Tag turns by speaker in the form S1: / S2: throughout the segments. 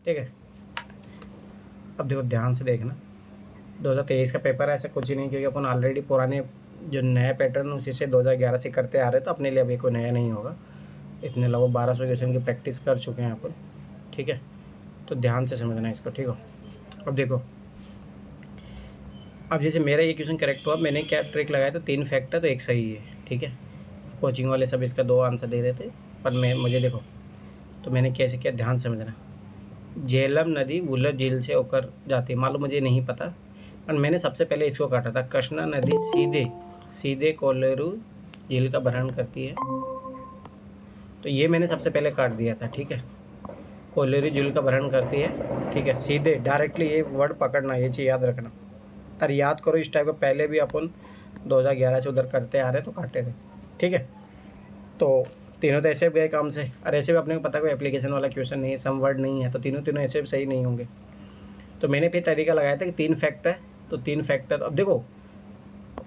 S1: ठीक है। अब देखो ध्यान से देखना, 2023 का पेपर है, ऐसा कुछ ही नहीं, क्योंकि अपन ऑलरेडी पुराने जो नया पैटर्न उसी से 2011 से करते आ रहे, तो अपने लिए अभी कोई नया नहीं होगा। इतने लगभग 1200 क्वेश्चन की प्रैक्टिस कर चुके हैं अपन, ठीक है। तो ध्यान से समझना इसको, ठीक हो। अब देखो, अब जैसे मेरा ये क्वेश्चन करेक्ट हुआ, मैंने क्या ट्रिक लगाया था, 3 फैक्ट है तो एक सही है, ठीक है। कोचिंग वाले सब इसका 2 आंसर दे रहे थे, पर मुझे देखो, तो मैंने कैसे किया, ध्यान समझना। झेलम नदी वुलर झील से होकर जाती है, मालूम मुझे नहीं पता, पर मैंने सबसे पहले इसको काटा था। कृष्णा नदी सीधे सीधे कोलेरू झील का भरण करती है, तो ये मैंने सबसे पहले काट दिया था, ठीक है। कोलेरू झील का भरण करती है, ठीक है, सीधे डायरेक्टली, ये वर्ड पकड़ना, ये चीज़ याद रखना। और याद करो, इस टाइप का पहले भी अपन 2011 से उधर करते आ रहे तो काटे थे, ठीक है। तो तीनों तो ऐसे गए काम से, और ऐसे भी अपने को पता कोई एप्लीकेशन वाला क्वेश्चन नहीं है, सम वर्ड नहीं है, तो तीनों ऐसे भी सही नहीं होंगे। तो मैंने फिर तरीका लगाया था कि 3 फैक्ट है, तो 3 फैक्टर। अब देखो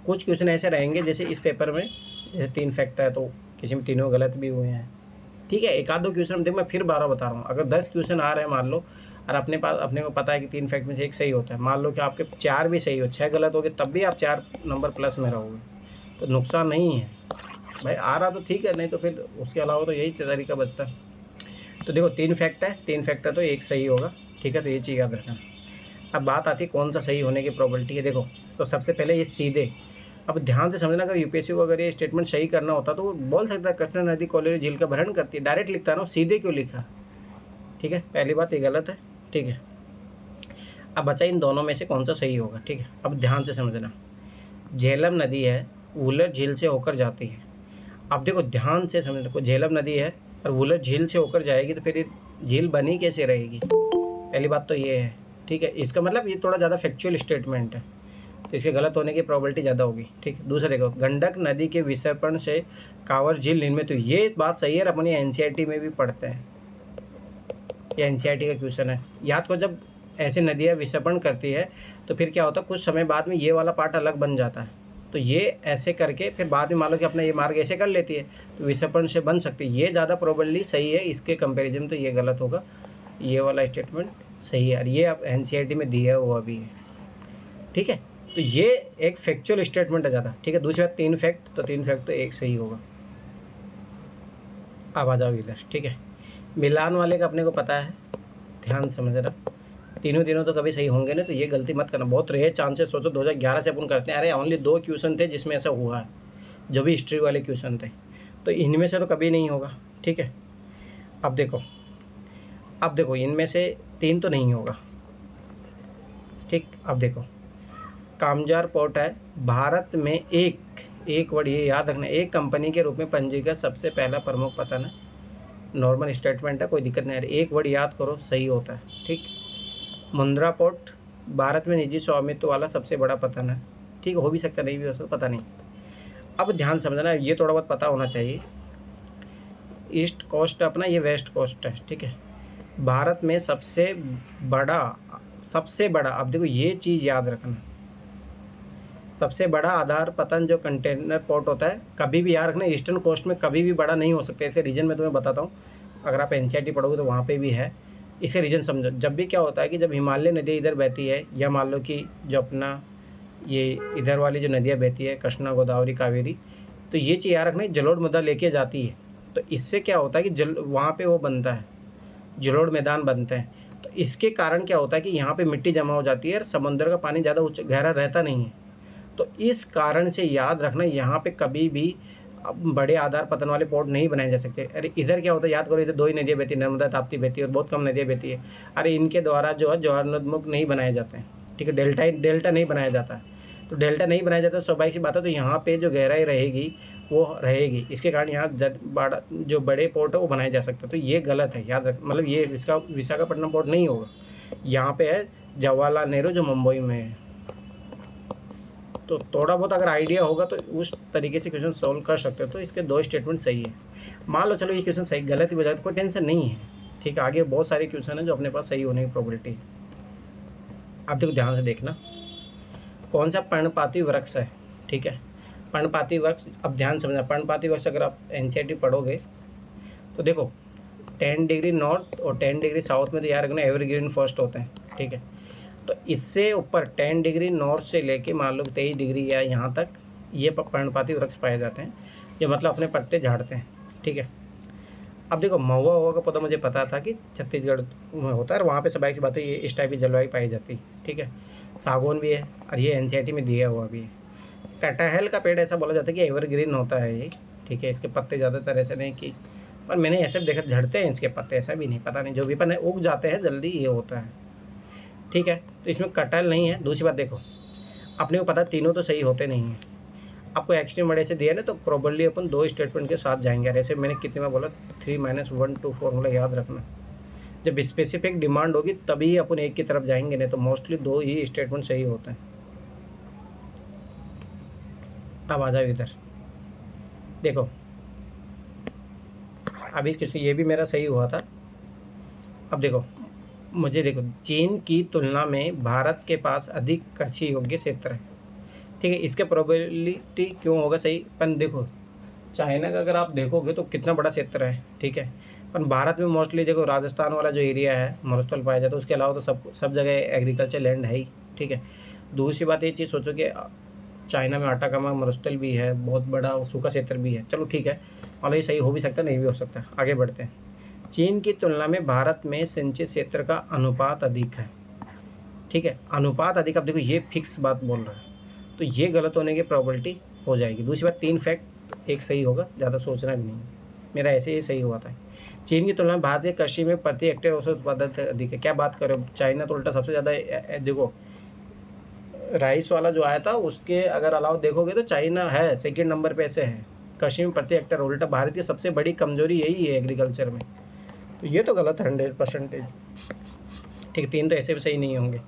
S1: कुछ क्वेश्चन ऐसे रहेंगे, जैसे इस पेपर में जैसे 3 फैक्टर है, तो किसी में तीनों गलत भी हुए हैं, ठीक है। एक आध दो क्वेश्चन देखो, मैं फिर 12 बता रहा हूँ, अगर 10 क्वेश्चन आ रहे हैं मान लो, और अपने को पता है कि 3 फैक्ट में से एक सही होता है, मान लो कि आपके 4 भी सही हो, 6 गलत हो गए, तब भी आप 4 नंबर प्लस में रहोगे, तो नुकसान नहीं है भाई। आ रहा तो ठीक है, नहीं तो फिर उसके अलावा तो यही तरीका बचता है। तो देखो 3 फैक्ट है, 3 फैक्टर तो एक सही होगा, ठीक है। तो ये चीज़ याद रखना। अब बात आती है कौन सा सही होने की प्रोबेबिलिटी है। देखो, तो सबसे पहले ये सीधे, अब ध्यान से समझना, अगर यूपीएससी को अगर ये स्टेटमेंट सही करना होता तो वो बोल सकता है कृष्णा नदी कोलेरू झील का भरण करती है, डायरेक्ट लिखता ना, सीधे क्यों लिखा, ठीक है। पहली बात ये गलत है, ठीक है। अब बचा इन दोनों में से कौन सा सही होगा, ठीक है। अब ध्यान से समझना, झेलम नदी है, वुलर झील से होकर जाती है। अब देखो ध्यान से समझना, को झेलम नदी है और वुलर झील से होकर जाएगी, तो फिर ये झील बनी कैसे रहेगी, पहली बात तो ये है, ठीक है। इसका मतलब ये थोड़ा ज़्यादा फैक्चुअल स्टेटमेंट है, तो इसके गलत होने की प्रोबेबिलिटी ज़्यादा होगी, ठीक है। दूसरा देखो, गंडक नदी के विसर्पण से कांवर झील निर्मित, तो ये बात सही है, अपन ये एनसीईआरटी में भी पढ़ते हैं, ये एनसीईआरटी का क्वेश्चन है। याद करो, जब ऐसी नदियाँ विसर्पण करती है तो फिर क्या होता है, कुछ समय बाद में ये वाला पार्ट अलग बन जाता है, तो ये ऐसे करके फिर बाद में मान लो कि अपना ये मार्ग ऐसे कर लेती है, तो विसर्पण से बन सकती है, ये ज़्यादा प्रोबेबली सही है। इसके कंपेरिजन तो ये गलत होगा, ये वाला स्टेटमेंट सही है, और ये अब एनसीईआरटी में दिया हुआ भी है, ठीक है। तो ये एक फैक्चुअल स्टेटमेंट है ज़्यादा, ठीक है। दूसरी बात 3 फैक्ट, तो 3 फैक्ट तो एक सही होगा। अब आ जाओ इधर, ठीक है। मिलान वाले का अपने को पता है, ध्यान समझना, तीनों तो कभी सही होंगे नहीं, तो ये गलती मत करना, बहुत रेयर चांसेस। सोचो 2011 से अपन करते हैं, अरे ओनली 2 क्वेश्चन थे जिसमें ऐसा हुआ है, जो भी हिस्ट्री वाले क्वेश्चन थे, तो इनमें से तो कभी नहीं होगा, ठीक है। अब देखो इनमें से 3 तो नहीं होगा, ठीक। अब देखो, कामजार पोर्ट है, भारत में एक वर्ड ये याद रखना, एक कंपनी के रूप में पंजीकृत सबसे पहला प्रमुख पतन है। नॉर्मल स्टेटमेंट है, कोई दिक्कत नहीं है, एक वर्ड याद करो, सही होता है, ठीक। मुंद्रा पोर्ट, भारत में निजी स्वामित्व वाला सबसे बड़ा पतन है, ठीक। हो भी सकता, नहीं भी हो सकता, पता नहीं। अब ध्यान समझना, ये थोड़ा बहुत पता होना चाहिए। ईस्ट कोस्ट अपना, ये वेस्ट कोस्ट है, ठीक है। भारत में बड़ा सबसे बड़ा, अब देखो ये चीज़ याद रखना, सबसे बड़ा आधार पतन जो कंटेनर पोर्ट होता है, कभी भी याद रखना, ईस्टर्न कोस्ट में कभी भी बड़ा नहीं हो सकता। इसके रीजन मैं तुम्हें बताता हूँ, अगर आप एनसीईआरटी पढ़ोगे तो वहाँ पे भी है। इसके रीजन समझो, जब भी क्या होता है कि जब हिमालय नदी इधर बहती है, या मान लो कि जो अपना ये इधर वाली जो नदियाँ बहती है, कृष्णा गोदावरी कावेरी, तो ये चीज़ याद रखना, जलोढ़ मृदा लेके जाती है, तो इससे क्या होता है कि वहाँ पे वो बनता है, जलोढ़ मैदान बनते हैं। तो इसके कारण क्या होता है कि यहाँ पे मिट्टी जमा हो जाती है, और समुद्र का पानी ज़्यादा गहरा रहता नहीं है, तो इस कारण से याद रखना, यहाँ पे कभी भी बड़े आधार पतन वाले पोर्ट नहीं बनाए जा सकते। अरे इधर क्या होता है, याद करो, इधर 2 ही नदियाँ बहती है, नर्मदा ताप्ती बहती है, और बहुत कम नदियाँ बहती है। अरे इनके द्वारा जो है जवारनोन्मुख नहीं बनाए जाते हैं, ठीक है। डेल्टा नहीं बनाया जाता है, तो डेल्टा नहीं बनाया जाता, स्वाभाविक सी बात है, तो यहाँ पे जो गहराई रहेगी वो रहेगी, इसके कारण यहाँ जो बड़े पोर्ट है वो बनाए जा सकते हैं। तो ये गलत है, याद रख, मतलब ये इसका विशाखापट्टनम पोर्ट नहीं होगा, यहाँ पे है जवाहरलाल नेहरू जो मुंबई में है। तो थोड़ा बहुत अगर आइडिया होगा तो उस तरीके से क्वेश्चन सॉल्व कर सकते हो। तो इसके 2 स्टेटमेंट सही है, मान लो चलो ये क्वेश्चन सही गलत ही बजा, कोई टेंशन नहीं है, ठीक है। आगे बहुत सारे क्वेश्चन है जो अपने पास सही होने की प्रोबेबिलिटी है। अब देखो ध्यान से देखना, कौन सा पर्णपाती वृक्ष है, ठीक है। पर्णपाती वृक्ष, अब ध्यान समझना, पर्णपाती वृक्ष अगर आप एनसीईआरटी पढ़ोगे तो देखो, 10 डिग्री नॉर्थ और 10 डिग्री साउथ में तो यार रखना एवरग्रीन फॉरेस्ट होते हैं, ठीक है। तो इससे ऊपर 10 डिग्री नॉर्थ से लेके मान लो 23 डिग्री या यहाँ तक ये पर्णपाती वृक्ष पाए जाते हैं, ये मतलब अपने पत्ते झाड़ते हैं, ठीक है। अब देखो महुआ हुआ का पौधा मुझे पता था कि छत्तीसगढ़ में होता है और वहाँ पे स्वाभाविक सी बात है ये इस टाइप की जलवायु पाई जाती है, ठीक है। सागौन भी है और ये एनसीईआरटी में दिया हुआ भी है। कटहल का पेड़ ऐसा बोला जाता है कि एवरग्रीन होता है ये, ठीक है। इसके पत्ते ज़्यादातर ऐसे नहीं कि, पर मैंने ऐसे देखा झड़ते हैं इसके पत्ते, ऐसा भी नहीं, पता नहीं जो भी, पर उग जाते हैं जल्दी, ये होता है, ठीक है। तो इसमें कटहल नहीं है। दूसरी बात देखो, अपने को पता तीनों तो सही होते नहीं हैं। आपको एक्सट्रीम बड़े से दिया ना तो प्रोबेबली अपन 2 स्टेटमेंट के साथ जाएंगे। ऐसे मैंने कितने में बोला 3-1 2 फॉर्मूला याद रखना। जब स्पेसिफिक डिमांड होगी तभी अपन एक की तरफ जाएंगे, नहीं तो मोस्टली 2 ही स्टेटमेंट सही होते हैं। अब आ जाओ इधर देखो, अभी किसी ये भी मेरा सही हुआ था। अब देखो मुझे देखो, चीन की तुलना में भारत के पास अधिक कृषि योग्य क्षेत्र है, ठीक है। इसके प्रोबेबिलिटी क्यों होगा सही, पर देखो चाइना का अगर आप देखोगे तो कितना बड़ा क्षेत्र है, ठीक है। पर भारत में मोस्टली देखो राजस्थान वाला जो एरिया है मरुस्थल पाया जाता है, उसके अलावा तो सब जगह एग्रीकल्चर लैंड है ही, ठीक है। दूसरी बात ये चीज़ सोचो कि चाइना में आटाकामा मरुस्थल भी है, बहुत बड़ा सूखा क्षेत्र भी है, चलो ठीक है, और ये सही हो भी सकता है, नहीं भी हो सकता। आगे बढ़ते हैं। चीन की तुलना में भारत में सिंचित क्षेत्र का अनुपात अधिक है, ठीक है। अनुपात अधिक, अब देखो ये फिक्स बात बोल रहा है, तो ये गलत होने की प्रोबेबिलिटी हो जाएगी। दूसरी बात 3 फैक्ट एक सही होगा, ज़्यादा सोचना भी नहीं, मेरा ऐसे ही सही हुआ था। चीन की तुलना में भारतीय कृषि में प्रति हेक्टेयर औसत उत्पादन अधिक है। क्या बात करो, चाइना तो उल्टा सबसे ज़्यादा, देखो राइस वाला जो आया था उसके अगर अलावा देखोगे तो चाइना है सेकेंड नंबर पे ऐसे है कृषि में प्रति हेक्टेयर। उल्टा भारत की सबसे बड़ी कमजोरी यही है एग्रीकल्चर में, तो ये तो गलत है 100%, ठीक है। 3 तो ऐसे भी सही नहीं होंगे।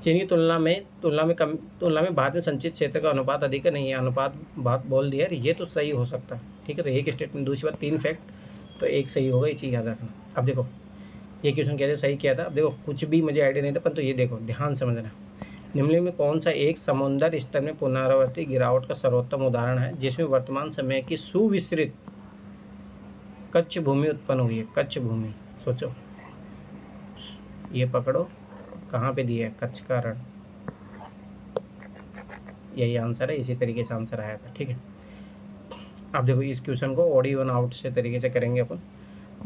S1: चीन की तुलना में भारत में संचित क्षेत्र का अनुपात अधिक नहीं है, अनुपात बात बोल दिया, ये तो सही हो सकता है, ठीक है। तो एक स्टेटमेंट, दूसरी बात 3 फैक्ट, तो एक सही होगा, ये चीज़ याद रखना। अब देखो ये क्वेश्चन कैसे सही किया था, अब देखो कुछ भी मुझे आइडिया नहीं था, पर तो ये देखो ध्यान समझना, निम्नलिखित में कौन सा एक समुद्र स्तर में पुनरावर्ती गिरावट का सर्वोत्तम उदाहरण है जिसमें वर्तमान समय की सुविस्तृत कच्छ भूमि उत्पन्न हुई है। कच्छ भूमि सोचो, ये पकड़ो कहाँ पे दिया है, कच्छ का रण, यही आंसर है, इसी तरीके से आंसर आया था, ठीक है। अब देखो इस क्वेश्चन को ओडी वन आउट से तरीके से करेंगे अपन।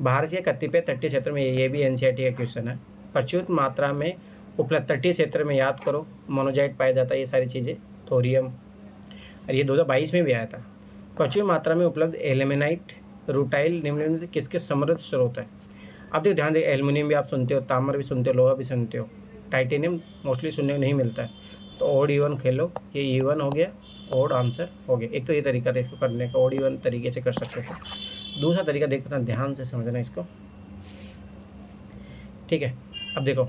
S1: भारत के कतिपय तटीय क्षेत्र में, ये भी एनसीईआरटी का क्वेश्चन है, प्रचुर मात्रा में उपलब्ध तटीय क्षेत्र में, याद करो मोनोजाइट पाया जाता है, ये सारी चीज़ें, थोरियम, और ये 2022 में भी आया था। प्रचुर मात्रा में उपलब्ध एल्यूमिनाइट रूटाइल निम्नलिखित किसके समृद्ध स्रोत है। अब देखो ध्यान दे, एल्यूमिनियम भी आप सुनते हो, तांबर भी सुनते हो, लोहा भी सुनते हो, टाइटेनियम मोस्टली सुनने को नहीं मिलता है। तो ओड इवन खेलो, ये इवन हो गया, ओड आंसर हो गया। एक तो ये तरीका था इसको करने का, ओड इवन तरीके से कर सकते थे। दूसरा तरीका देखना, ध्यान से समझना इसको, ठीक है। अब देखो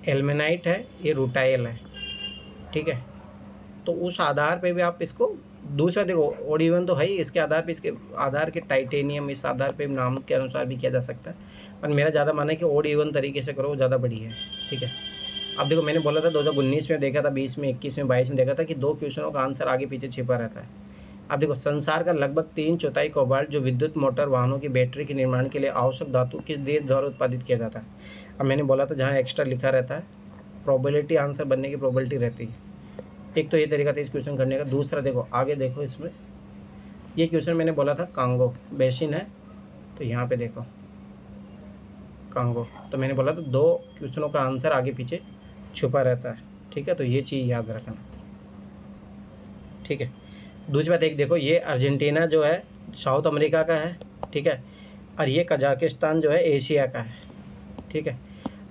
S1: एल्मेनाइट है, ये रूटाइल है, ठीक है। तो उस आधार पे भी आप इसको, दूसरा देखो ओड इवन तो है ही, इसके आधार पे, इसके आधार के टाइटेनियम, इस आधार पे नाम के अनुसार भी किया जा सकता है, पर मेरा ज़्यादा मानना है कि ओड इवन तरीके से करो, ज़्यादा बढ़िया है, ठीक है। अब देखो मैंने बोला था 2019 में देखा था, 20 में, 21 में, 22 में देखा था कि 2 क्वेश्चनों का आंसर आगे पीछे छिपा रहता है। अब देखो संसार का लगभग 3/4 कोबाल्ट जो विद्युत मोटर वाहनों की बैटरी के निर्माण के लिए आवश्यक धातु किस देश द्वारा उत्पादित किया जाता है। अब मैंने बोला था जहाँ एक्स्ट्रा लिखा रहता है प्रोबेबिलिटी आंसर बनने की प्रोबेबिलिटी रहती है। एक तो ये तरीका था इस क्वेश्चन करने का। दूसरा देखो आगे देखो, इसमें ये क्वेश्चन मैंने बोला था कांगो बेसिन है, तो यहाँ पे देखो कांगो, तो मैंने बोला था 2 क्वेश्चनों का आंसर आगे पीछे छुपा रहता है, ठीक है। तो ये चीज़ याद रखना, ठीक है। दूसरी बात एक देखो, ये अर्जेंटीना जो है साउथ अमेरिका का है, ठीक है, और ये कजाकिस्तान जो है एशिया का है, ठीक है।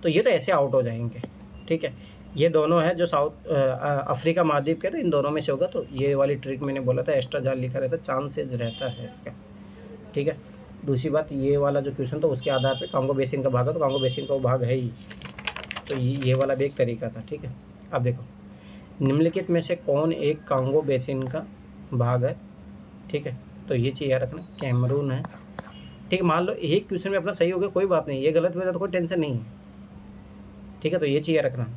S1: तो ये तो ऐसे आउट हो जाएंगे, ठीक है। ये दोनों है जो साउथ अफ्रीका महाद्वीप के, तो इन दोनों में से होगा। तो ये वाली ट्रिक मैंने बोला था, एक्स्ट्रा जहाँ लिखा रहता है चांसेज रहता है इसका, ठीक है। दूसरी बात ये वाला जो क्वेश्चन था उसके आधार पे कांगो बेसिन का भाग है, तो कांगो बेसिन का वो भाग है ही, तो ये वाला भी एक तरीका था, ठीक है। अब देखो निम्नलिखित में से कौन एक कांगो बेसिन का भाग है, ठीक है। तो ये चीज़ याद रखना, कैमरून है, ठीक है। मान लो एक क्वेश्चन में अपना सही हो गया, कोई बात नहीं, ये गलत हुआ तो कोई टेंशन नहीं है, ठीक है। तो ये चीज़ याद रखना।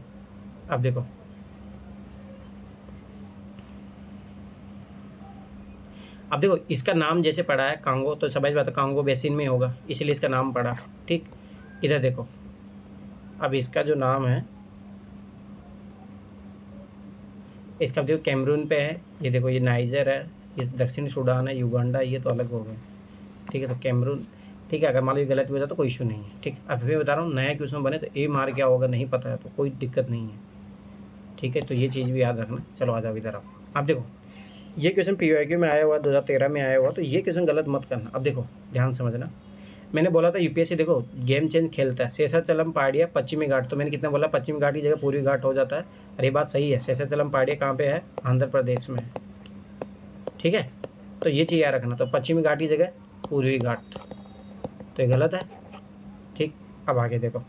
S1: अब देखो अब देखो इसका नाम जैसे पड़ा है कांगो, तो समझ बात है कांगो बेसिन में होगा, इसलिए इसका नाम पड़ा। ठीक, इधर देखो, अब इसका जो नाम है, इसका देखो कैमरून पे है, ये देखो ये नाइजर है, ये दक्षिण सूडान है, युगांडा, ये तो अलग हो गए। ठीक है, तो कैमरून। ठीक है, अगर मान लो ये गलत भी हो जाए तो कोई इशू नहीं है। ठीक, अब फिर बता रहा हूँ नया क्वेश्चन बने तो ए मार क्या होगा नहीं पता है तो कोई दिक्कत नहीं है। ठीक है, तो ये चीज़ भी याद रखना। चलो आ जाओ इधर आओ। अब देखो ये क्वेश्चन PYQ में आया हुआ, 2013 में आया हुआ, तो ये क्वेश्चन गलत मत करना। अब देखो ध्यान समझना, मैंने बोला था UPSC देखो गेम चेंज खेलता है। शेषाचलम पहाड़िया पश्चिमी घाट, तो मैंने कितना बोला, पश्चिमी घाट की जगह पूर्वी घाट हो जाता है। अरे बात सही है, शेषाचलम पहाड़िया कहाँ पे है, आंध्र प्रदेश में है। ठीक है, तो ये चीज़ याद रखना, तो पश्चिमी घाट की जगह पूर्वी घाट, तो ये गलत है। ठीक, अब आगे देखो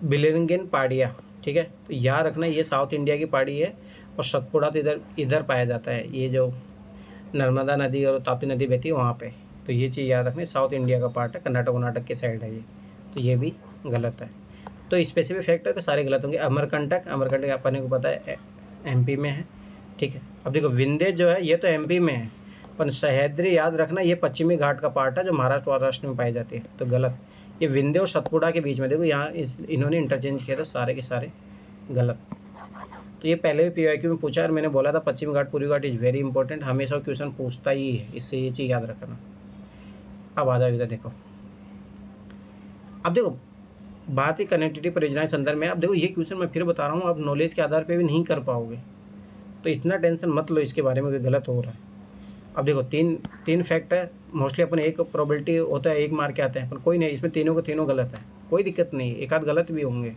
S1: बिलिंगन पहाड़िया। ठीक है, तो याद रखना ये साउथ इंडिया की पहाड़ी है, और सतपुड़ा तो इधर इधर पाया जाता है, ये जो नर्मदा नदी और ताप्ती नदी बहती है वहाँ पे। तो ये चीज़ याद रखनी, साउथ इंडिया का पार्ट है, कर्नाटक के साइड है ये, तो ये भी गलत है। तो स्पेसिफिक फैक्ट है तो सारे गलत होंगे। अमरकंटक, अमरकंटक अपने को पता है MP में है। ठीक है, अब देखो विंध्य जो है ये तो MP में है, पर सह्याद्री याद रखना ये पश्चिमी घाट का पार्ट है जो महाराष्ट्र में पाई जाती है, तो गलत। ये विंध्य और सतपुड़ा के बीच में, देखो यहाँ इन्होंने इंटरचेंज किया, तो सारे के सारे गलत। तो ये पहले भी PYQ में पूछा और मैंने बोला था पश्चिम घाट पूर्वी घाट इज़ वेरी इंपॉर्टेंट, हमेशा क्वेश्चन पूछता ही है, इससे ये चीज़ याद रखना। अब आ जाओ इधर देखो, अब देखो भारतीय कनेक्टिविटी परियोजना के संदर्भ में, अब देखो ये क्वेश्चन मैं फिर बता रहा हूँ, आप नॉलेज के आधार पे भी नहीं कर पाओगे, तो इतना टेंशन मत लो इसके बारे में कि गलत हो रहा है। अब देखो तीन फैक्ट है, मोस्टली अपन एक प्रोबेबिलिटी होता है, एक मार के आते हैं, पर कोई नहीं, इसमें तीनों गलत है, कोई दिक्कत नहीं, एक आध गलत भी होंगे।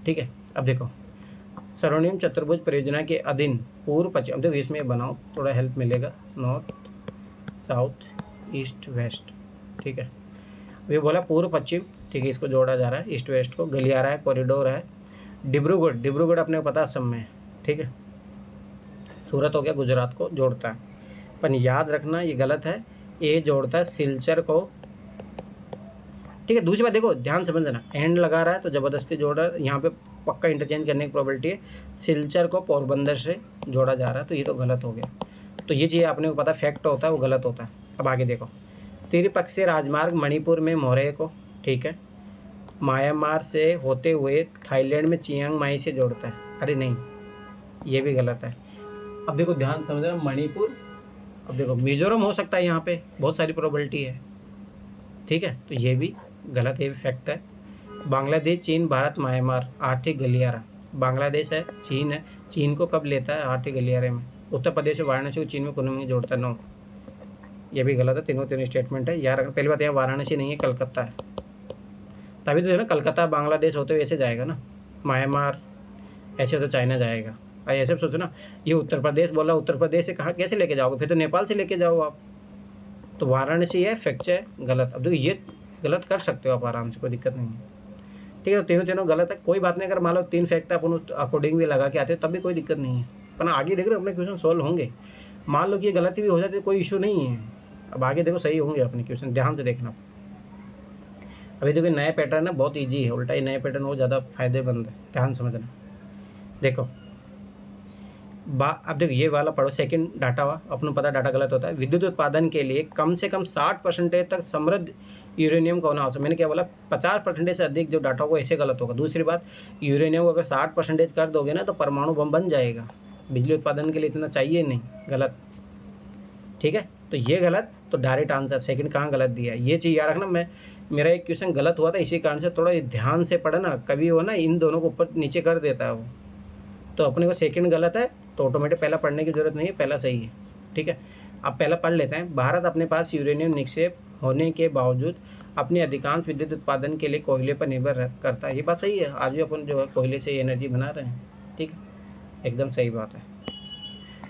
S1: ठीक है, अब देखो स्वर्णिम चतुर्भुज परियोजना के अधीन पूर्व पश्चिम, अब देखो इसमें बनाओ थोड़ा हेल्प मिलेगा, नॉर्थ साउथ ईस्ट वेस्ट। ठीक है, ये बोला पूर्व पश्चिम, ठीक है, इसको जोड़ा जा रहा है ईस्ट वेस्ट को, गलियारा है, कॉरिडोर है, डिब्रूगढ़ अपने को पता असम में है। ठीक है, सूरत हो गया गुजरात को जोड़ता है, पर याद रखना ये गलत है, ये जोड़ता है सिलचर को। ठीक है, दूसरी बात देखो ध्यान समझना, एंड लगा रहा है तो ज़बरदस्ती जोड़ रहा है, यहाँ पे पक्का इंटरचेंज करने की प्रोबेबिलिटी है, सिलचर को पोरबंदर से जोड़ा जा रहा है, तो ये तो गलत हो गया। तो ये चीज़ आपने को पता फैक्ट होता है वो गलत होता है। अब आगे देखो त्रिपक्षीय राजमार्ग मणिपुर में मोरहे को, ठीक है, म्यांमार से होते हुए थाईलैंड में चियांग माई से जोड़ता है, अरे नहीं ये भी गलत है। अब देखो ध्यान समझना, मणिपुर, अब देखो मिजोरम हो सकता है, यहाँ पे बहुत सारी प्रोबेबिलिटी है। ठीक है, तो ये भी गलत, ये भी फैक्ट है। बांग्लादेश चीन भारत म्यांमार आर्थिक गलियारा, बांग्लादेश है चीन है, चीन को कब लेता है आर्थिक गलियारे में, उत्तर प्रदेश और वाराणसी को चीन में कुनून में जोड़ता है, नो ये भी गलत है, तीनों स्टेटमेंट है यार। पहली बात यहाँ वाराणसी नहीं है, कलकत्ता है, तभी तो है ना, कलकत्ता बांग्लादेश होते हुए ऐसे जाएगा ना, म्यांमार ऐसे तो चाइना जाएगा। ऐसे सोचो ना, ये उत्तर प्रदेश बोला, उत्तर प्रदेश से कहाँ कैसे लेके जाओगे, फिर तो नेपाल से लेके जाओ आप, तो वाराणसी है फैक्ट है गलत। अब देखो ये गलत कर सकते हो आप आराम से, कोई दिक्कत नहीं है। ठीक है, तो तीनों गलत है, कोई बात नहीं, अगर मान लो 3 फैक्ट अपन उस अकॉर्डिंग भी लगा के आते तब भी कोई दिक्कत नहीं है, पर आगे देख रहे हो अपने क्वेश्चन सॉल्व होंगे। मान लो कि ये गलती भी हो जाती है कोई इशू नहीं है, अब आगे देखो सही होंगे अपने क्वेश्चन, ध्यान से देखना। अभी देखो नया पैटर्न है, बहुत ईजी है, उल्टा ही नया पैटर्न वो ज़्यादा फायदेमंद है, ध्यान समझना। देखो अब देखो ये वाला पढ़ो, सेकंड डाटा हुआ, अपने पता डाटा गलत होता है। विद्युत उत्पादन के लिए कम से कम 60% तक समृद्ध यूरेनियम का होना आवश्यक, मैंने क्या बोला 50% से अधिक जो डाटा होगा ऐसे गलत होगा। दूसरी बात, यूरेनियम को अगर 60% कर दोगे ना तो परमाणु बम बन जाएगा, बिजली उत्पादन के लिए इतना चाहिए नहीं, गलत। ठीक है, तो ये गलत, तो डायरेक्ट आंसर सेकंड कहाँ गलत दिया है, ये चीज़ याद रखना। मेरा एक क्वेश्चन गलत हुआ था इसी कारण से, थोड़ा ध्यान से पढ़ना, कभी वो ना इन दोनों को ऊपर नीचे कर देता है वो, तो अपने को सेकंड गलत है तो ऑटोमेटिक पहला पढ़ने की जरूरत नहीं है, पहला सही है। ठीक है, अब पहला पढ़ लेते हैं। भारत अपने पास यूरेनियम निक्षेप होने के बावजूद अपने अधिकांश विद्युत उत्पादन के लिए कोयले पर निर्भर करता है, ये बात सही है, आज भी अपन जो है कोयले से एनर्जी बना रहे हैं। ठीक है, एकदम सही बात है,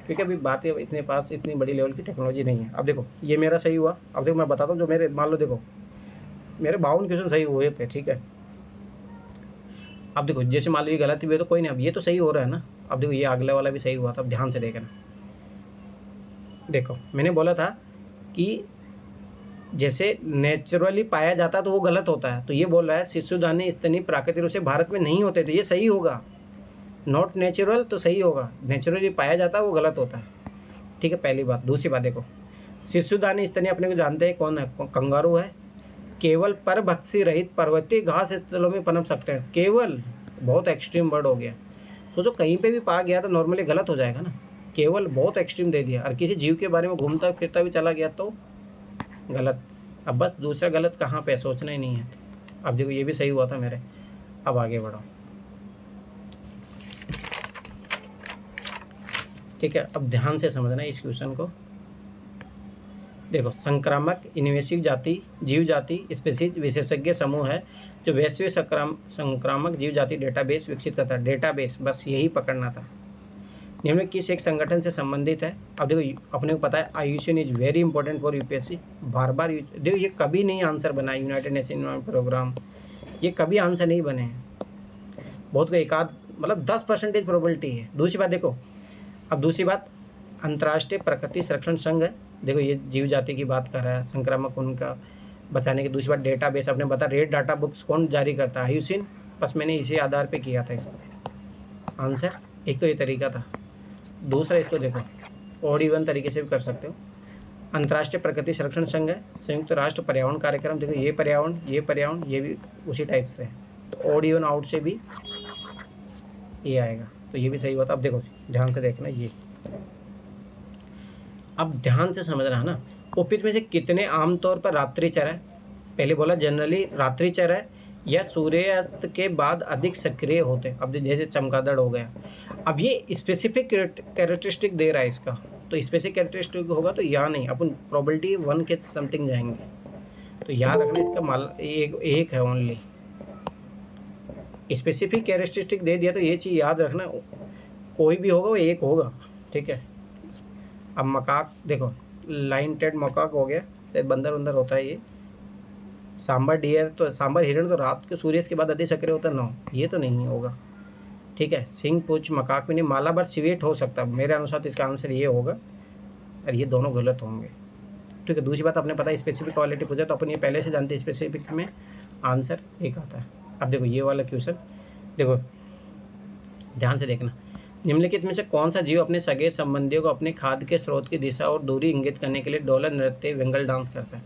S1: क्योंकि अभी भारतीय इतने पास इतनी बड़ी लेवल की टेक्नोलॉजी नहीं है। अब देखो ये मेरा सही हुआ, अब देखो मैं बताता हूँ जो मेरे, मान लो देखो मेरे 52 क्वेश्चन सही हुए थे। ठीक है, अब देखो जैसे मान लो ये गलत भी है तो कोई नहीं, अब ये तो सही हो रहा है ना। अब देखो ये अगला वाला भी सही हुआ था, अब ध्यान से देखना। देखो मैंने बोला था कि जैसे नेचुरली पाया जाता तो वो गलत होता है, तो ये बोल रहा है शिशुदानी स्तनी प्राकृतिक रूप से भारत में नहीं होते, तो ये सही होगा, नॉट नेचुरल तो सही होगा, नेचुरली पाया जाता है वो गलत होता है। ठीक ठीक है, पहली बात। दूसरी बात देखो, शिशुदानी स्तनी अपने को जानते हैं कौन है, कंगारू है। केवल परभक्षी रहित पर्वतीय घास स्थलों में पनप सकते हैं। केवल बहुत एक्सट्रीम वर्ड हो गया। सोचो कहीं पे भी पा गया तो नॉर्मली गलत हो जाएगा ना। केवल बहुत एक्सट्रीम दे दिया और किसी जीव के बारे में घूमता फिरता भी चला गया तो गलत। अब बस दूसरा गलत कहाँ पे, सोचना ही नहीं है। अब देखो ये भी सही हुआ था मेरे। अब आगे बढ़ो, ठीक है। अब ध्यान से समझना इस क्वेश्चन को। देखो, संक्रामक इन्वेसिव जाति जीव जाति स्पीसीज विशेषज्ञ समूह है जो वैश्विक संक्रामक जीव जाति डेटाबेस विकसित करता है। डेटाबेस, बस यही पकड़ना था। निम्न किस एक संगठन से संबंधित है। अब देखो अपने को पता है IUCN is very important for UPSC. बार बार देखो ये कभी नहीं आंसर बना, यूनाइटेड नेशन इन्वायरमेंट प्रोग्राम, ये कभी आंसर नहीं बने हैं। बहुत को एक आध मतलब 10% प्रोबेबिलिटी है। दूसरी बात देखो, अब दूसरी बात, अंतर्राष्ट्रीय प्रकृति संरक्षण संघ है। देखो ये जीव जाति की बात कर रहा है, संक्रामक उनका बचाने की। दूसरी बात डेटाबेस, अपने बता रेड डाटा बुक्स कौन जारी करता है, IUCN। बस मैंने इसी आधार पे किया था इसका आंसर। एक तो ये तरीका था। दूसरा इसको देखो और इवन तरीके से भी कर सकते हो। अंतर्राष्ट्रीय प्रकृति संरक्षण संघ है, संयुक्त राष्ट्र पर्यावरण कार्यक्रम। देखो ये पर्यावरण ये भी उसी टाइप से है, तो ऑड इवन आउट से भी ये आएगा, तो ये भी सही होता। अब देखो ध्यान से देखना ये, अब ध्यान से समझना है ना। उपयुक्त में से कितने आमतौर पर रात्रिचर है। पहले बोला जनरली रात्रिचर है या सूर्यास्त के बाद अधिक सक्रिय होते हैं। अब जैसे चमगादड़ हो गया, अब ये स्पेसिफिक कैरेक्टरिस्टिक दे रहा है इसका, तो स्पेसिफिक कैरेक्टरिस्टिक होगा तो या नहीं, अपन प्रोबेबिलिटी 1 के समथिंग जाएंगे। तो याद रखना इसका माल एक है ओनली। स्पेसिफिक कैरेक्टरिस्टिक दे दिया तो ये चीज़ याद रखना, कोई भी होगा वो एक होगा, ठीक है। अब मकाक देखो, लाइन टेड मकाक हो गया, शायद बंदर वंदर होता है ये। सांबर डियर तो सांबर हिरण तो रात के सूर्य के बाद अधिक सक्रिय होता है, नो ये तो नहीं होगा, ठीक है। सिंह पूछ मकाक में नहीं, मालाबार सिवेट हो सकता है मेरे अनुसार, तो इसका आंसर ये होगा और ये दोनों गलत होंगे, ठीक है। दूसरी बात अपने पता है स्पेसिफिक क्वालिटी पूछा तो अपन ये पहले से जानते हैं स्पेसिफिक में आंसर एक आता है। अब देखो ये वाला क्वेश्चन देखो ध्यान से देखना, निम्नलिखित में से कौन सा जीव अपने सगे संबंधियों को अपने खाद्य के स्रोत की दिशा और दूरी इंगित करने के लिए डोलर नृत्य वेंगल डांस करता है।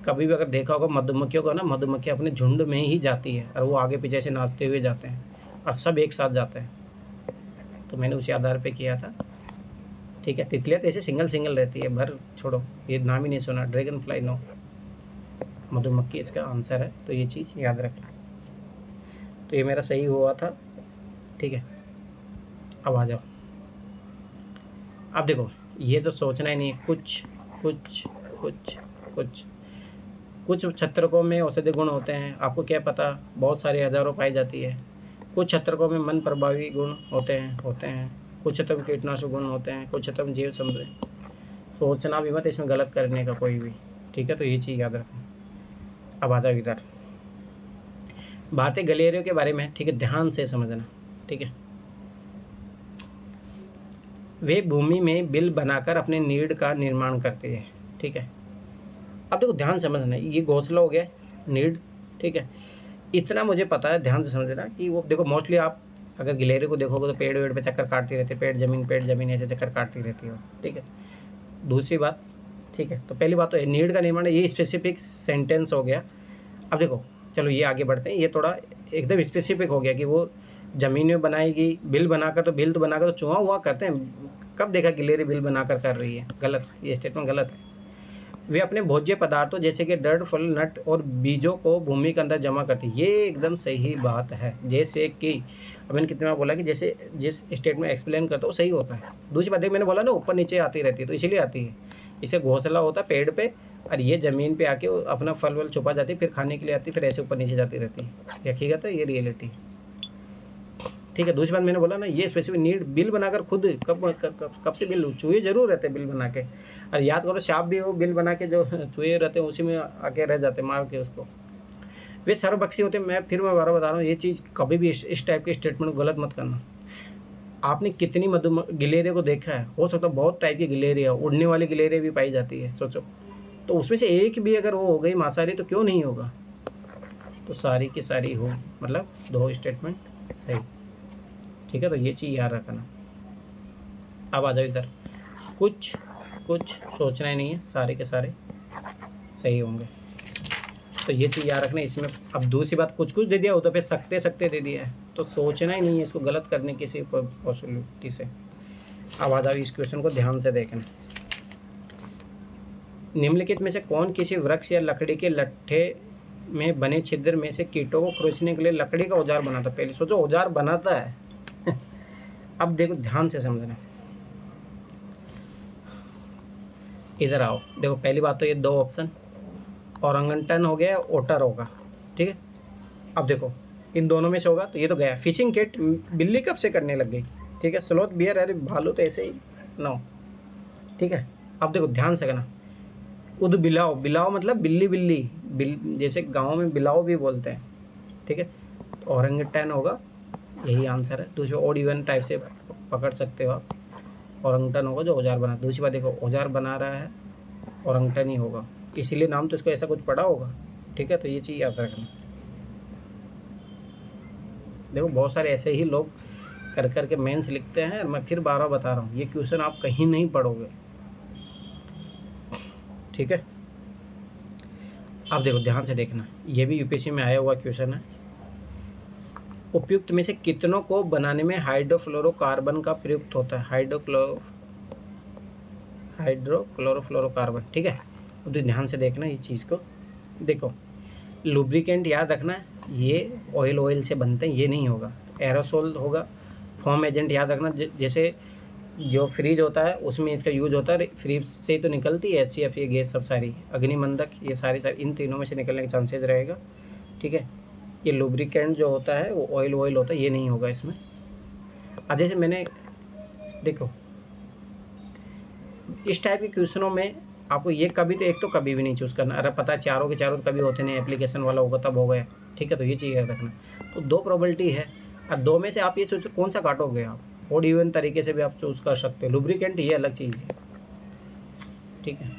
S1: कभी भी अगर देखा होगा मधुमक्खियों को ना, मधुमक्खी अपने झुंड में ही जाती है और वो आगे पीछे से नाचते हुए जाते हैं और सब एक साथ जाते हैं, तो मैंने उसी आधार पे किया था, ठीक है। तितलियाँ तो ऐसे सिंगल सिंगल रहती है, भर छोड़ो, ये नाम ही नहीं सुना, ड्रैगन फ्लाई नो, मधुमक्खी इसका आंसर है, तो ये चीज़ याद रखना। तो ये मेरा सही हुआ था, ठीक है। अब आ जाओ, अब देखो ये तो सोचना ही नहीं है, कुछ कुछ कुछ कुछ कुछ छत्रकों में औषधि गुण होते हैं, आपको क्या पता, बहुत सारे हजारों पाई जाती है। कुछ छत्रकों में मन प्रभावी गुण होते हैं कुछ छत्र में कीटनाशक गुण होते हैं, कुछ छत्र में जीव समृद्धि। सोचना भी मत इसमें गलत करने का कोई भी, ठीक है। तो ये चीज़ याद रखना। अब आ जाओ इधर भारतीय गलेरियों के बारे में, ठीक है, ध्यान से समझना, ठीक है। वे भूमि में बिल बनाकर अपने नीड का निर्माण करते हैं, ठीक है। अब देखो ध्यान समझना, ये घोंसला हो गया नीड, ठीक है। इतना मुझे पता है, ध्यान से समझना कि वो देखो मोस्टली आप अगर गिलेरी को देखोगे तो पेड़ वेड़ पे चक्कर काटती रहती है, पेड़ जमीन ऐसे चक्कर काटती रहती है, ठीक है। दूसरी बात, ठीक है, तो पहली बात तो नीड का निर्माण है, ये स्पेसिफिक सेंटेंस हो गया। अब देखो चलो ये आगे बढ़ते हैं, ये थोड़ा एकदम स्पेसिफिक हो गया कि वो ज़मीन में बनाएगी बिल बनाकर, तो बिल तो बनाकर तो चूहा हुआ करते हैं, कब देखा गिलेरी बिल बनाकर कर रही है, गलत, ये स्टेटमेंट गलत है। वे अपने भोज्य पदार्थों जैसे कि डर फल नट और बीजों को भूमि के अंदर जमा करती है, ये एकदम सही बात है। जैसे कि अब मैंने कितनी बार बोला कि जैसे जिस स्टेट में एक्सप्लेन करता हूँ सही होता है। दूसरी बात मैंने बोला ना ऊपर नीचे आती रहती है, तो इसीलिए आती है, इसे घोंसला होता है पेड़ पे और ये ज़मीन पे आके अपना फल वल छुपा जाती है, फिर खाने के लिए आती है, फिर ऐसे ऊपर नीचे जाती रहती है। हकीकत है, ये रियलिटी, ठीक है। दूसरी बात मैंने बोला ना, ये स्पेसिफिक नीड बिल बनाकर खुद कब से बिल, चूहे जरूर रहते हैं बिल बना के, और याद करो सांप भी वो बिल बना के जो चूहे रहते हैं उसी में आके रह जाते हैं, मार के उसको। वे सर्वभक्षी होते हैं। मैं बार बता रहा हूँ, ये चीज़ कभी भी इस टाइप के स्टेटमेंट गलत मत करना। आपने कितनी गिलेरिया को देखा है, हो सकता है बहुत टाइप की गिलेरिया, उड़ने वाली गिलेरिया भी पाई जाती है, सोचो, तो उसमें से एक भी अगर वो हो गई मांसाहारी तो क्यों नहीं होगा, तो सारी की सारी हो, मतलब दो स्टेटमेंट सही, ठीक है। तो ये चीज़ याद रखना। अब आ जाओ इधर, कुछ सोचना ही नहीं है, सारे के सारे सही होंगे। तो ये चीज़ याद रखना इसमें। अब दूसरी बात, कुछ दे दिया हो तो फिर सकते दे दिया है, तो सोचना ही नहीं है इसको गलत करने की किसी पॉसिबिलिटी से। अब आ जाओ इस क्वेश्चन को ध्यान से देखना। निम्नलिखित में से कौन किसी वृक्ष या लकड़ी के लट्ठे में बने छिद्र में से कीटों को खरोचने के लिए लकड़ी का औजार बनाता? पहले सोचो औजार बनाता है। अब देखो ध्यान से समझना, इधर आओ। देखो पहली बात तो ये दो ऑप्शन, औरंगटन हो गया, ओटर होगा, ठीक है। अब देखो इन दोनों में से होगा तो ये तो गया। फिशिंग किट बिल्ली कब से करने लग गई, ठीक है। स्लोथ बियर, अरे भालू तो ऐसे ही नो, ठीक है। अब देखो ध्यान से करना, उद बिलाव, बिलाव मतलब बिल्ली, जैसे गाँव में बिलाव भी बोलते हैं, ठीक है। तो औरंगटन होगा, यही आंसर है। दूसरे ओड इवन टाइप से पकड़ सकते हो आप, औरंगटन होगा जो औजार बना। दूसरी बात देखो औजार बना रहा है औरंगटन ही होगा, इसीलिए नाम तो इसको ऐसा कुछ पड़ा होगा, ठीक है। तो ये चीज़ याद रखना। देखो बहुत सारे ऐसे ही लोग कर के मेंस लिखते हैं, मैं फिर बार बता रहा हूँ ये क्वेश्चन आप कहीं नहीं पढ़ोगे, ठीक है। अब देखो ध्यान से देखना, ये भी यूपीएससी में आया हुआ क्वेश्चन है। उपयुक्त में से कितनों को बनाने में हाइड्रोफ्लोरोकार्बन का प्रयुक्त होता है? हाइड्रोक्लोरोफ्लोरोकार्बन, ठीक है। तो ध्यान से देखना ये चीज़ को। देखो लुब्रिकेंट याद रखना, ये ऑयल से बनते हैं, ये नहीं होगा। एरोसोल होगा। फॉर्म एजेंट याद रखना, जैसे जो फ्रिज होता है उसमें इसका यूज होता है, फ्रिज से तो निकलती है HCF, ये गैस सब सारी, अग्निमंदक, ये सारी इन तीनों में से निकलने के चांसेस रहेगा, ठीक है। ये लुब्रिकेंट जो होता है वो ऑयल होता है, ये नहीं होगा इसमें। अब जैसे मैंने देखो इस टाइप के क्वेश्चनों में आपको ये कभी तो एक तो कभी भी नहीं चूज़ करना, अरे पता है चारों के चारों कभी होते नहीं, एप्लीकेशन वाला होगा तब हो गया, ठीक है। तो ये चीज़ याद रखना। तो दो प्रोबेबिलिटी है और दो में से आप ये सोचो कौन सा काटोगे आप, ओड इवन तरीके से भी आप चूज़ कर सकते हो। लुब्रिकेंट ये अलग चीज़ है, ठीक है।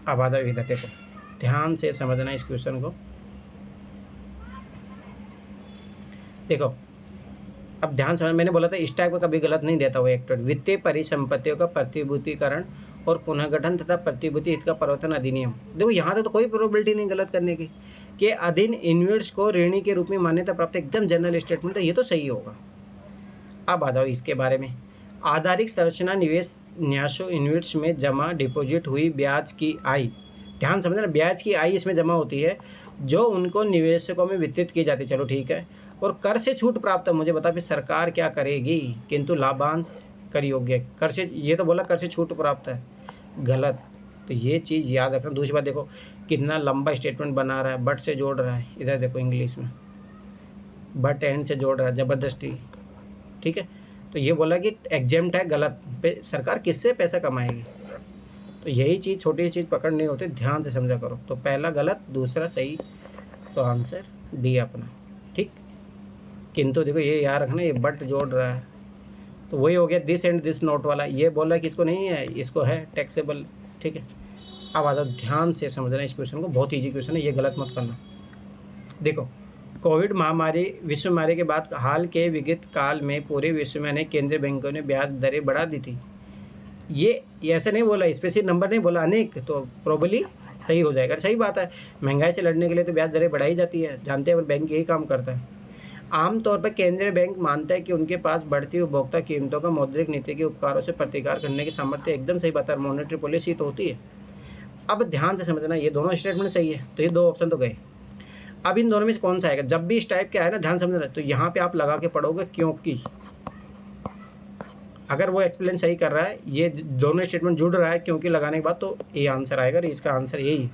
S1: अब आ जाओ इधर, देखो ध्यान से समझना इस क्वेश्चन को। देखो अब ध्यान समझ, मैंने बोला था इस टाइप का कभी गलत नहीं देता हुआ एक वित्तीय परिसंपत्तियों का प्रतिभूतिकरण और पुनर्गठन तथा प्रतिभूति हित का परिवर्तन अधिनियम। देखो यहाँ तो कोई प्रोबेबिलिटी नहीं गलत करने की, कि अधीन इन्वेस्ट्स को ऋणी के रूप में मान्यता प्राप्त, एकदम जनरल स्टेटमेंट है, ये तो सही होगा। अब आ जाओ इसके बारे में। आधारिक संरचना निवेश न्यासों इन्वेस्ट्स में जमा डिपॉजिट हुई ब्याज की आय, ध्यान समझना, ब्याज की आय इसमें जमा होती है जो उनको निवेशकों में वितरित की जाती है, चलो ठीक है। और कर से छूट प्राप्त है, मुझे बता फिर सरकार क्या करेगी, किंतु लाभांश कर योग्य, कर से, ये तो बोला कर से छूट प्राप्त है, गलत। तो ये चीज़ याद रखना। दूसरी बात देखो कितना लंबा स्टेटमेंट बना रहा है, बट से जोड़ रहा है, इधर देखो इंग्लिश में बट एंड से जोड़ रहा है ज़बरदस्ती, ठीक है। तो ये बोला कि एग्जेम्प्ट है, गलत। सरकार किससे पैसा कमाएगी? तो यही चीज़, छोटी चीज़ पकड़नी होती है, ध्यान से समझा करो। तो पहला गलत, दूसरा सही, तो आंसर डी अपना, ठीक। किंतु देखो ये याद रखना, ये बट जोड़ रहा है तो वही हो गया दिस एंड दिस नोट वाला, ये बोला कि इसको नहीं है, इसको है टैक्सेबल, ठीक है। अब आ जाओ ध्यान से समझना इस क्वेश्चन को, बहुत ईजी क्वेश्चन है, ये गलत मत करना। देखो कोविड महामारी, विश्व महामारी के बाद हाल के विगत काल में पूरे विश्व में अनेक केंद्रीय बैंकों ने ब्याज दरें बढ़ा दी थी। ये ऐसे नहीं बोला, स्पेसिफिक नंबर नहीं बोला, अनेक, तो प्रोबेबली सही हो जाएगा। सही बात है, महंगाई से लड़ने के लिए तो ब्याज दरें बढ़ाई जाती है, जानते हैं, बैंक यही काम करता है। आमतौर पर केंद्रीय बैंक मानता है कि उनके पास बढ़ती उपभोक्ता कीमतों का मौद्रिक नीति के उपकारों से प्रतिकार करने की सामर्थ्य, एकदम सही बात है, मॉनेटरी पॉलिसी तो होती है। अब ध्यान से समझना, ये दोनों स्टेटमेंट सही है, तो ये दो ऑप्शन तो गए। अब इन दोनों में से कौन सा आएगा? जब भी इस टाइप के आए ना, ध्यान समझना, तो यहाँ पे आप लगा के पढ़ोगे, क्योंकि अगर वो एक्सप्लेन सही कर रहा है, ये दोनों स्टेटमेंट जुड़ रहा है क्योंकि लगाने के बाद, तो ये आंसर आएगा, इसका आंसर यही।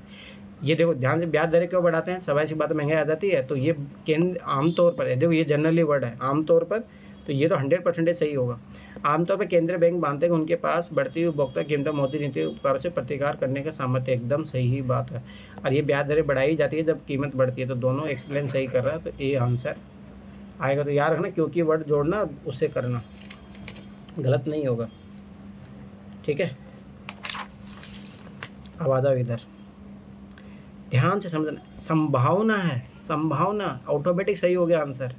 S1: ये देखो ध्यान से, ब्याज दरें क्यों बढ़ाते हैं? सवाल सी बात, महंगाई आ जाती है, तो ये केंद्र आमतौर पर है, देखो ये जनरली वर्ड है आमतौर पर, तो ये तो 100% सही होगा। आमतौर पर केंद्रीय बैंक मानते हैं कि उनके पास बढ़ती हुई उपभोक्ता कीमतों मौद्रिक नीति उपकारों से प्रतिकार करने का सामर्थ्य, एकदम सही बात है। और ये ब्याज दरें बढ़ाई जाती है जब कीमत बढ़ती है, तो दोनों एक्सप्लेन सही कर रहा है, तो ये आंसर आएगा। तो याद रखना, क्योंकि वर्ड जोड़ना उससे करना, गलत नहीं होगा, ठीक है। अब आ जाओ इधर, ध्यान से समझना, संभावना है, संभावना ऑटोमेटिक सही हो गया आंसर।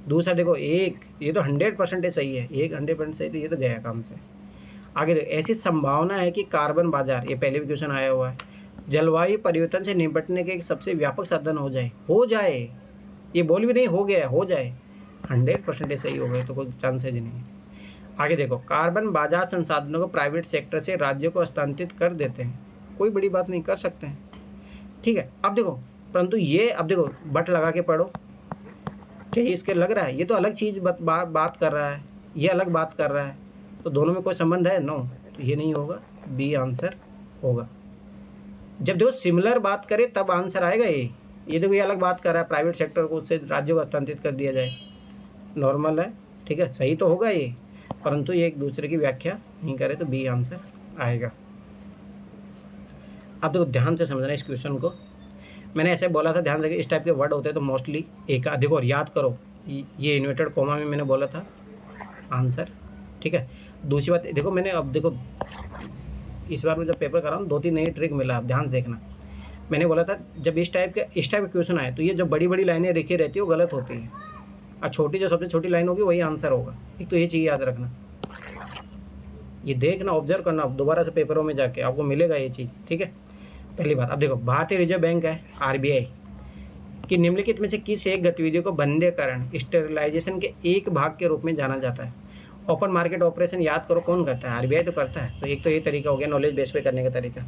S1: दूसरा देखो एक, ये तो 100% सही है, एक 100% सही, तो ये तो गया काम से। आगे ऐसी संभावना है कि कार्बन बाजार, ये पहले भी क्वेश्चन आया हुआ है, जलवायु परिवर्तन से निपटने के एक सबसे व्यापक साधन हो जाए, ये बोल भी नहीं हो गया, हो जाए, 100% सही हो गए तो कोई चांसेज नहीं है। आगे देखो, कार्बन बाजार संसाधनों को प्राइवेट सेक्टर से राज्यों को हस्तांतरित कर देते हैं, कोई बड़ी बात नहीं, कर सकते हैं, ठीक है। अब देखो, परंतु ये, अब देखो बट लगा के पढ़ो, क्या इसके लग रहा है ये तो अलग चीज़ बात कर रहा है, ये अलग बात कर रहा है, तो दोनों में कोई संबंध है? नो, तो ये नहीं होगा, बी आंसर होगा। जब देखो सिमिलर बात करे तब आंसर आएगा ये देखो ये अलग बात कर रहा है, प्राइवेट सेक्टर को उससे राज्यों को हस्तांतरित कर दिया जाए, नॉर्मल है, ठीक है, सही तो होगा ये, परंतु ये एक दूसरे की व्याख्या नहीं करे, तो बी आंसर आएगा। अब देखो ध्यान से समझना इस क्वेश्चन को, मैंने ऐसे बोला था, ध्यान रखिए, इस टाइप के वर्ड होते हैं तो मोस्टली एक, देखो और याद करो, ये इन्वर्टेड कॉमा में मैंने बोला था आंसर, ठीक है। दूसरी बात देखो, मैंने अब देखो इस बार मैं जब पेपर कर रहा हूँ 2-3 नई ट्रिक मिला, आप ध्यान देखना, मैंने बोला था जब इस टाइप के क्वेश्चन आए तो ये जो बड़ी बड़ी लाइनें लिखी रहती है वो गलत होती है, और छोटी जो सबसे छोटी लाइन होगी वही आंसर होगा। एक तो ये चीज़ याद रखना, ये देखना, ऑब्जर्व करना, दोबारा से पेपरों में जाके आपको मिलेगा ये चीज़, ठीक है। पहली बात, अब देखो भारतीय रिजर्व बैंक है, आरबीआई कि निम्नलिखित में से किस एक गतिविधियों को बंदेकरण, स्टेरिलाइजेशन के एक भाग के रूप में जाना जाता है? ओपन मार्केट ऑपरेशन याद करो, कौन करता है? आरबीआई तो करता है, तो एक तो ये तरीका हो गया नॉलेज बेस पे करने का तरीका,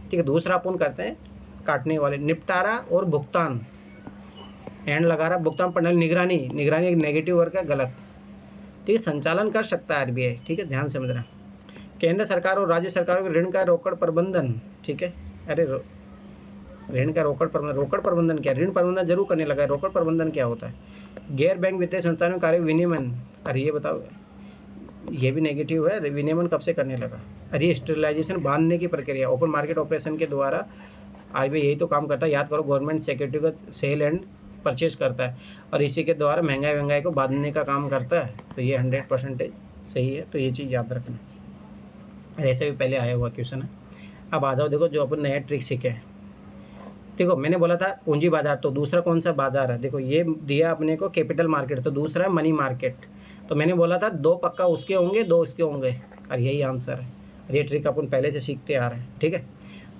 S1: ठीक है। दूसरा अपन करते हैं काटने वाले, निपटारा और भुगतान, एंड लगा रहा, भुगतान प्रणाली, निगरानी एक नेगेटिव वर्ग है, गलत, ठीक है। संचालन कर सकता है आरबीआई, ठीक है, ध्यान समझना। केंद्र सरकार और राज्य सरकारों के ऋण का रोकड़ प्रबंधन, ठीक है, अरे ऋण का रोकड़ प्रबंधन क्या? ऋण प्रबंधन जरूर करने लगा है, रोकड़ प्रबंधन क्या होता है? गैर बैंक वित्तीय संस्थानों में कार्य विनियमन, अरे ये बताओ, ये भी नेगेटिव है, विनियमन कब से करने लगा? अरे स्टेरिलाइजेशन, बांधने की प्रक्रिया, ओपन मार्केट ऑपरेशन के द्वारा आरबीआई यही तो काम करता है, याद करो, गवर्नमेंट सिक्योरिटी का सेल एंड परचेज करता है और इसी के द्वारा महंगाई को बांधने का काम करता है, तो ये 100% सही है, तो ये चीज़ याद रखना। ऐसे भी पहले आया हुआ क्वेश्चन है। अब आ जाओ, देखो जो अपन नया ट्रिक सीखे, देखो मैंने बोला था पूंजी बाजार, तो दूसरा कौन सा बाजार है? देखो ये दिया अपने को कैपिटल मार्केट, तो दूसरा है मनी मार्केट, तो मैंने बोला था 2 पक्का उसके होंगे, 2 इसके होंगे, और यही आंसर है। ये ट्रिक अपन पहले से सीखते आ रहे हैं, ठीक है।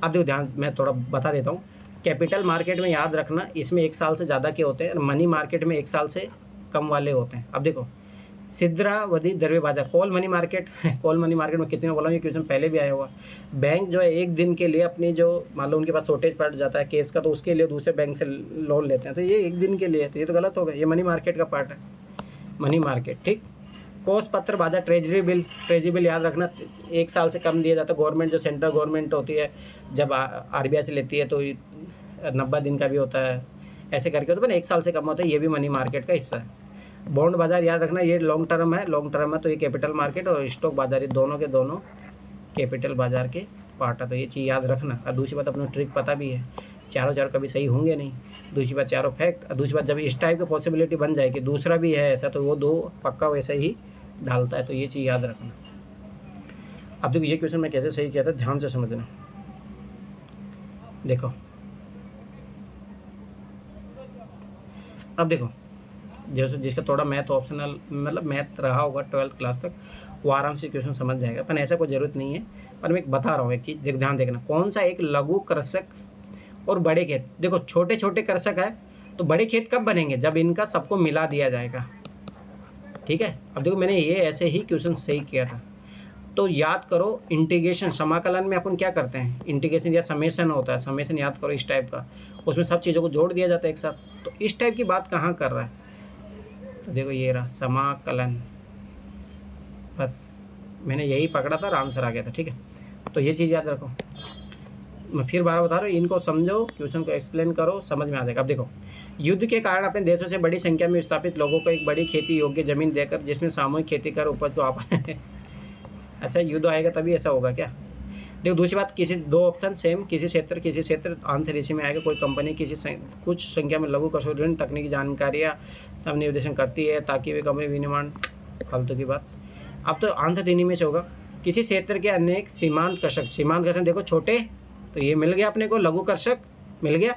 S1: अब देखो ध्यान, मैं थोड़ा बता देता हूँ, कैपिटल मार्केट में याद रखना, इसमें 1 साल से ज़्यादा के होते हैं, और मनी मार्केट में 1 साल से कम वाले होते हैं। अब देखो सिद्रावधि द्रव्य बाजार, call money market call money market में कितने बोला, ये क्वेश्चन पहले भी आया हुआ। बैंक जो है एक दिन के लिए अपनी जो, मान लो उनके पास शॉर्टेज पड़ जाता है केस का, तो उसके लिए दूसरे बैंक से लोन लेते हैं, तो ये एक दिन के लिए है, तो ये तो गलत हो गया, ये मनी मार्केट का पार्ट है, मनी मार्केट, ठीक। कोष पत्र बाजार, ट्रेजरी बिल याद रखना, 1 साल से कम दिया जाता है, गवर्नमेंट जो सेंट्रल गवर्नमेंट होती है जब आरबीआई से लेती है तो 90 दिन का भी होता है, ऐसे करके, तो 1 साल से कम होता है, ये भी मनी मार्केट का हिस्सा है। बॉन्ड बाजार याद रखना, ये लॉन्ग टर्म है, तो ये कैपिटल मार्केट और स्टॉक बाजार, ये दोनों के दोनों कैपिटल बाजार के पार्ट है, तो ये चीज़ याद रखना। और दूसरी बात अपना ट्रिक पता भी है, चारों कभी सही होंगे नहीं, दूसरी बात चारों फैक्ट, और दूसरी बात जब इस टाइप की पॉसिबिलिटी बन जाए कि दूसरा भी है ऐसा, तो वो 2 पक्का वैसे ही डालता है, तो ये चीज़ याद रखना। अब देखो ये क्वेश्चन मैं कैसे सही किया था, ध्यान से समझना। देखो अब देखो, जैसे जिसका थोड़ा मैथ ऑप्शनल, मतलब मैथ रहा होगा 12th क्लास तक, वो आराम से क्वेश्चन समझ जाएगा, पर ऐसा कोई ज़रूरत नहीं है। पर मैं बता रहा हूँ एक चीज़, ध्यान देखना, कौन सा एक लघु कृषक और बड़े खेत, देखो छोटे छोटे कृषक है, तो बड़े खेत कब बनेंगे? जब इनका सबको मिला दिया जाएगा, ठीक है। अब देखो मैंने ये ऐसे ही क्वेश्चन सही किया था, तो याद करो इंटीग्रेशन, समाकलन में अपन क्या करते हैं, इंटीग्रेशन या समेशन होता है, समेशन याद करो इस टाइप का, उसमें सब चीज़ों को जोड़ दिया जाता है एक साथ, तो इस टाइप की बात कहाँ कर रहा है? तो देखो ये रहा समाकलन, बस मैंने यही पकड़ा था और आंसर आ गया था, ठीक है। तो ये चीज़ याद रखो, मैं फिर बार बता रहा हूँ, इनको समझो, क्वेश्चन को एक्सप्लेन करो, समझ में आ जाएगा। अब देखो, युद्ध के कारण अपने देशों से बड़ी संख्या में विस्थापित लोगों को एक बड़ी खेती योग्य जमीन देकर, जिसमें सामूहिक खेती कर उपज को आप अच्छा, युद्ध आएगा तभी ऐसा होगा क्या? देखो दूसरी बात, किसी 2 ऑप्शन सेम, किसी क्षेत्र, आंसर इसी में आएगा। कोई कंपनी कुछ संख्या में लघु कृषि ऋण तकनीकी जानकारियाँ सब निर्देशन करती है ताकि वे कंपनी विनिर्माण, फालतू की बात। अब तो आंसर इन्हीं में से होगा, किसी क्षेत्र के अनेक सीमांत कृषक देखो छोटे, तो ये मिल गया अपने को, लघु कृषक मिल गया,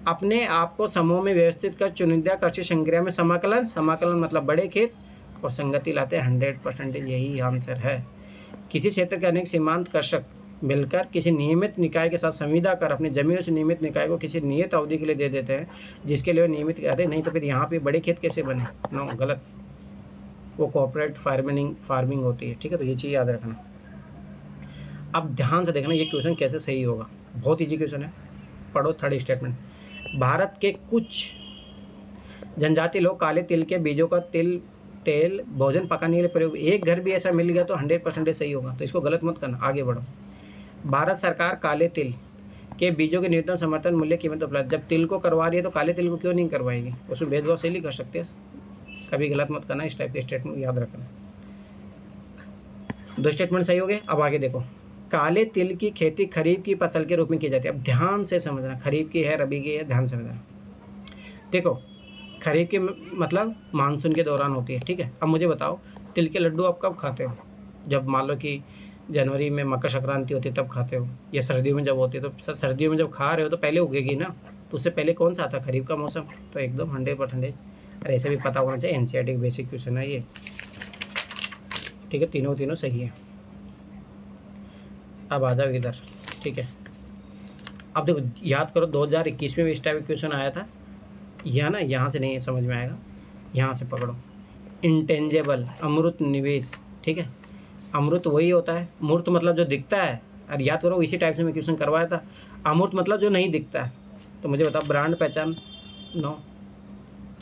S1: अपने आप को समूह में व्यवस्थित कर चुनिंदा कृषि संक्रिया में समाकलन मतलब बड़े खेत, और संगति लाते हैं, 100% यही आंसर है। किसी क्षेत्र के अनेक सीमांत कर्षक मिलकर किसी नियमित निकाय के साथ संविदा कर अपनी जमीन से नियमित निकाय को किसी नियत अवधि के लिए दे देते हैं, जिसके लिए नियमित, अरे नहीं तो फिर यहाँ पे बड़े खेत कैसे बने? नो, गलत, वो कॉर्पोरेट फार्मिंग होती है, ठीक है। तो ये चीज़ याद रखना। अब ध्यान से देखना ये क्वेश्चन कैसे सही होगा, बहुत ईजी क्वेश्चन है। पढ़ो थर्ड स्टेटमेंट। भारत के कुछ जनजाति लोग काले तिल के बीजों का तेल भोजन पकाने के लिए प्रयोग, एक घर भी ऐसा मिल गया तो 100% सही होगा, तो इसको गलत मत करना। आगे बढ़ो। भारत सरकार काले तिल के बीजों के न्यूनतम समर्थन मूल्य कीमत उपलब्ध, जब तिल को करवा रही है तो काले तिल को क्यों नहीं करवाएगी? उसमें भेदभाव सही नहीं कर सकते, कभी गलत मत करना। इस टाइप के स्टेटमेंट याद रखना। 2 स्टेटमेंट सही हो गए। अब आगे देखो, काले तिल की खेती खरीफ की फसल के रूप में की जाती है। अब ध्यान से समझना, खरीफ की है, रबी की है, ध्यान से समझना। देखो, खरीफ के मतलब मानसून के दौरान होती है, ठीक है। अब मुझे बताओ, तिल के लड्डू आप कब खाते हो? जब मान लो कि जनवरी में मकर संक्रांति होती है तब खाते हो, या सर्दियों में जब होती है? तो सर्दियों में जब खा रहे हो तो पहले उगेगी ना, तो उससे पहले कौन सा आता है? खरीफ का मौसम। तो एकदम 100%। अरे ऐसे भी पता होना चाहिए, एनसीईआरटी बेसिक क्वेश्चन है ये, ठीक है। तीनों सही है। अब आ जाओ इधर, ठीक है। अब देखो, याद करो 2021 में भी इस टाइप का क्वेश्चन आया था। यह ना यहाँ से नहीं समझ में आएगा, यहाँ से पकड़ो। इंटेंजेबल, अमूर्त निवेश, ठीक है। अमूर्त वही होता है, मूर्त मतलब जो दिखता है। और याद करो इसी टाइप से मैं क्वेश्चन करवाया था। अमूर्त मतलब जो नहीं दिखता है। तो मुझे बताओ, ब्रांड पहचान, नो,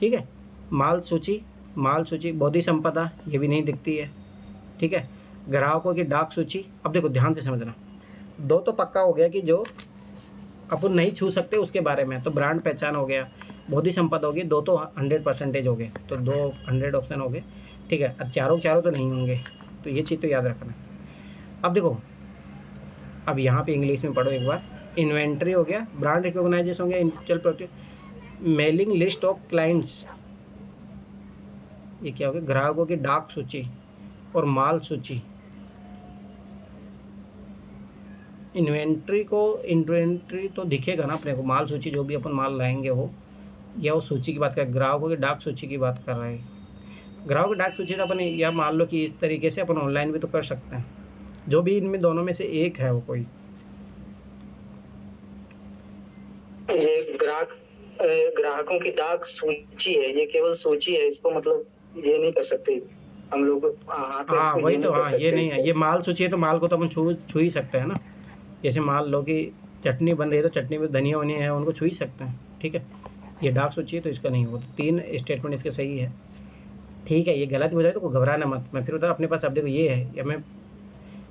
S1: ठीक है। माल सूची, बौद्धिक संपदा, ये भी नहीं दिखती है, ठीक है। ग्राहकों की डाक सूची। अब देखो ध्यान से समझना, 2 तो पक्का हो गया कि जो अपन नहीं छू सकते उसके बारे में, तो ब्रांड पहचान हो गया, बौद्धिक संपदा होगी, 2 तो 100% हो गए, तो 2 100 ऑप्शन हो गए, ठीक है। अब चारों तो नहीं होंगे, तो ये चीज़ तो याद रखना। अब देखो, अब यहाँ पे इंग्लिश में पढ़ो एक बार। इन्वेंट्री हो गया, ब्रांड रिकॉग्नाइजेशन हो गया, intellectual property, mailing list of clients, ये क्या हो गया? ग्राहकों की डाक सूची और माल सूची। इन्वेंट्री तो दिखेगा ना अपने को, माल सूची जो भी अपन माल लाएंगे हो, या वो सूची की बात कर, ग्राहकों की डाक सूची की बात कर रहे हैं। ग्राहकों की डाक सूची तो अपन, या मान लो कि इस तरीके से अपन ऑनलाइन भी तो कर सकते हैं, जो भी इनमें दोनों में से एक है वो कोई।
S2: ये ग्राहकों की डाक सूची है, ये केवल सूची है, इसको मतलब ये नहीं कर सकते हम लोग।
S1: हाँ वही तो, हाँ ये नहीं है, ये माल सूची है, तो माल को तो अपन छू ही सकते हैं ना। जैसे मान लो कि चटनी बन रही है तो चटनी में धनिया वनिया है, उनको छू ही सकते हैं, ठीक है। ये डाक सूची है तो इसका नहीं होगा। तो 3 स्टेटमेंट इसके सही है, ठीक है। ये गलत हो जाए तो घबराना मत, मैं फिर उधर अपने पास अब देखो ये है, या मैं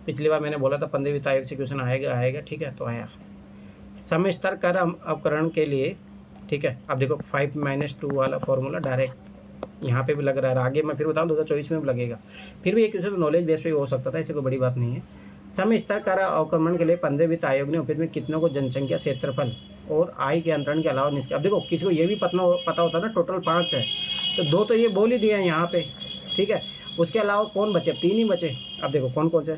S1: पिछली बार मैंने बोला था 15वीं वित्त आयोग से क्वेश्चन आएगा, ठीक है। तो आया सम स्तर कर अवकरण के लिए, ठीक है। अब देखो 5-2 वाला फॉर्मूला डायरेक्ट यहाँ पे भी लग रहा है, आगे मैं फिर बताऊँ 2024 में भी लगेगा। फिर भी ये क्वेश्चन नॉलेज बेस पे हो सकता था, ऐसे कोई बड़ी बात नहीं है। सम स्तर कर अवक्रमण के लिए 15वीं वित्त आयोग ने उपयुक्त में कितनों को जनसंख्या, क्षेत्रफल और आय के अंतरण के अलावा अब देखो किसी को ये भी पता होता ना टोटल 5 है, तो 2 तो ये बोल ही दिए हैं यहाँ पे, ठीक है। उसके अलावा कौन बचे? 3 ही बचे। अब देखो कौन से,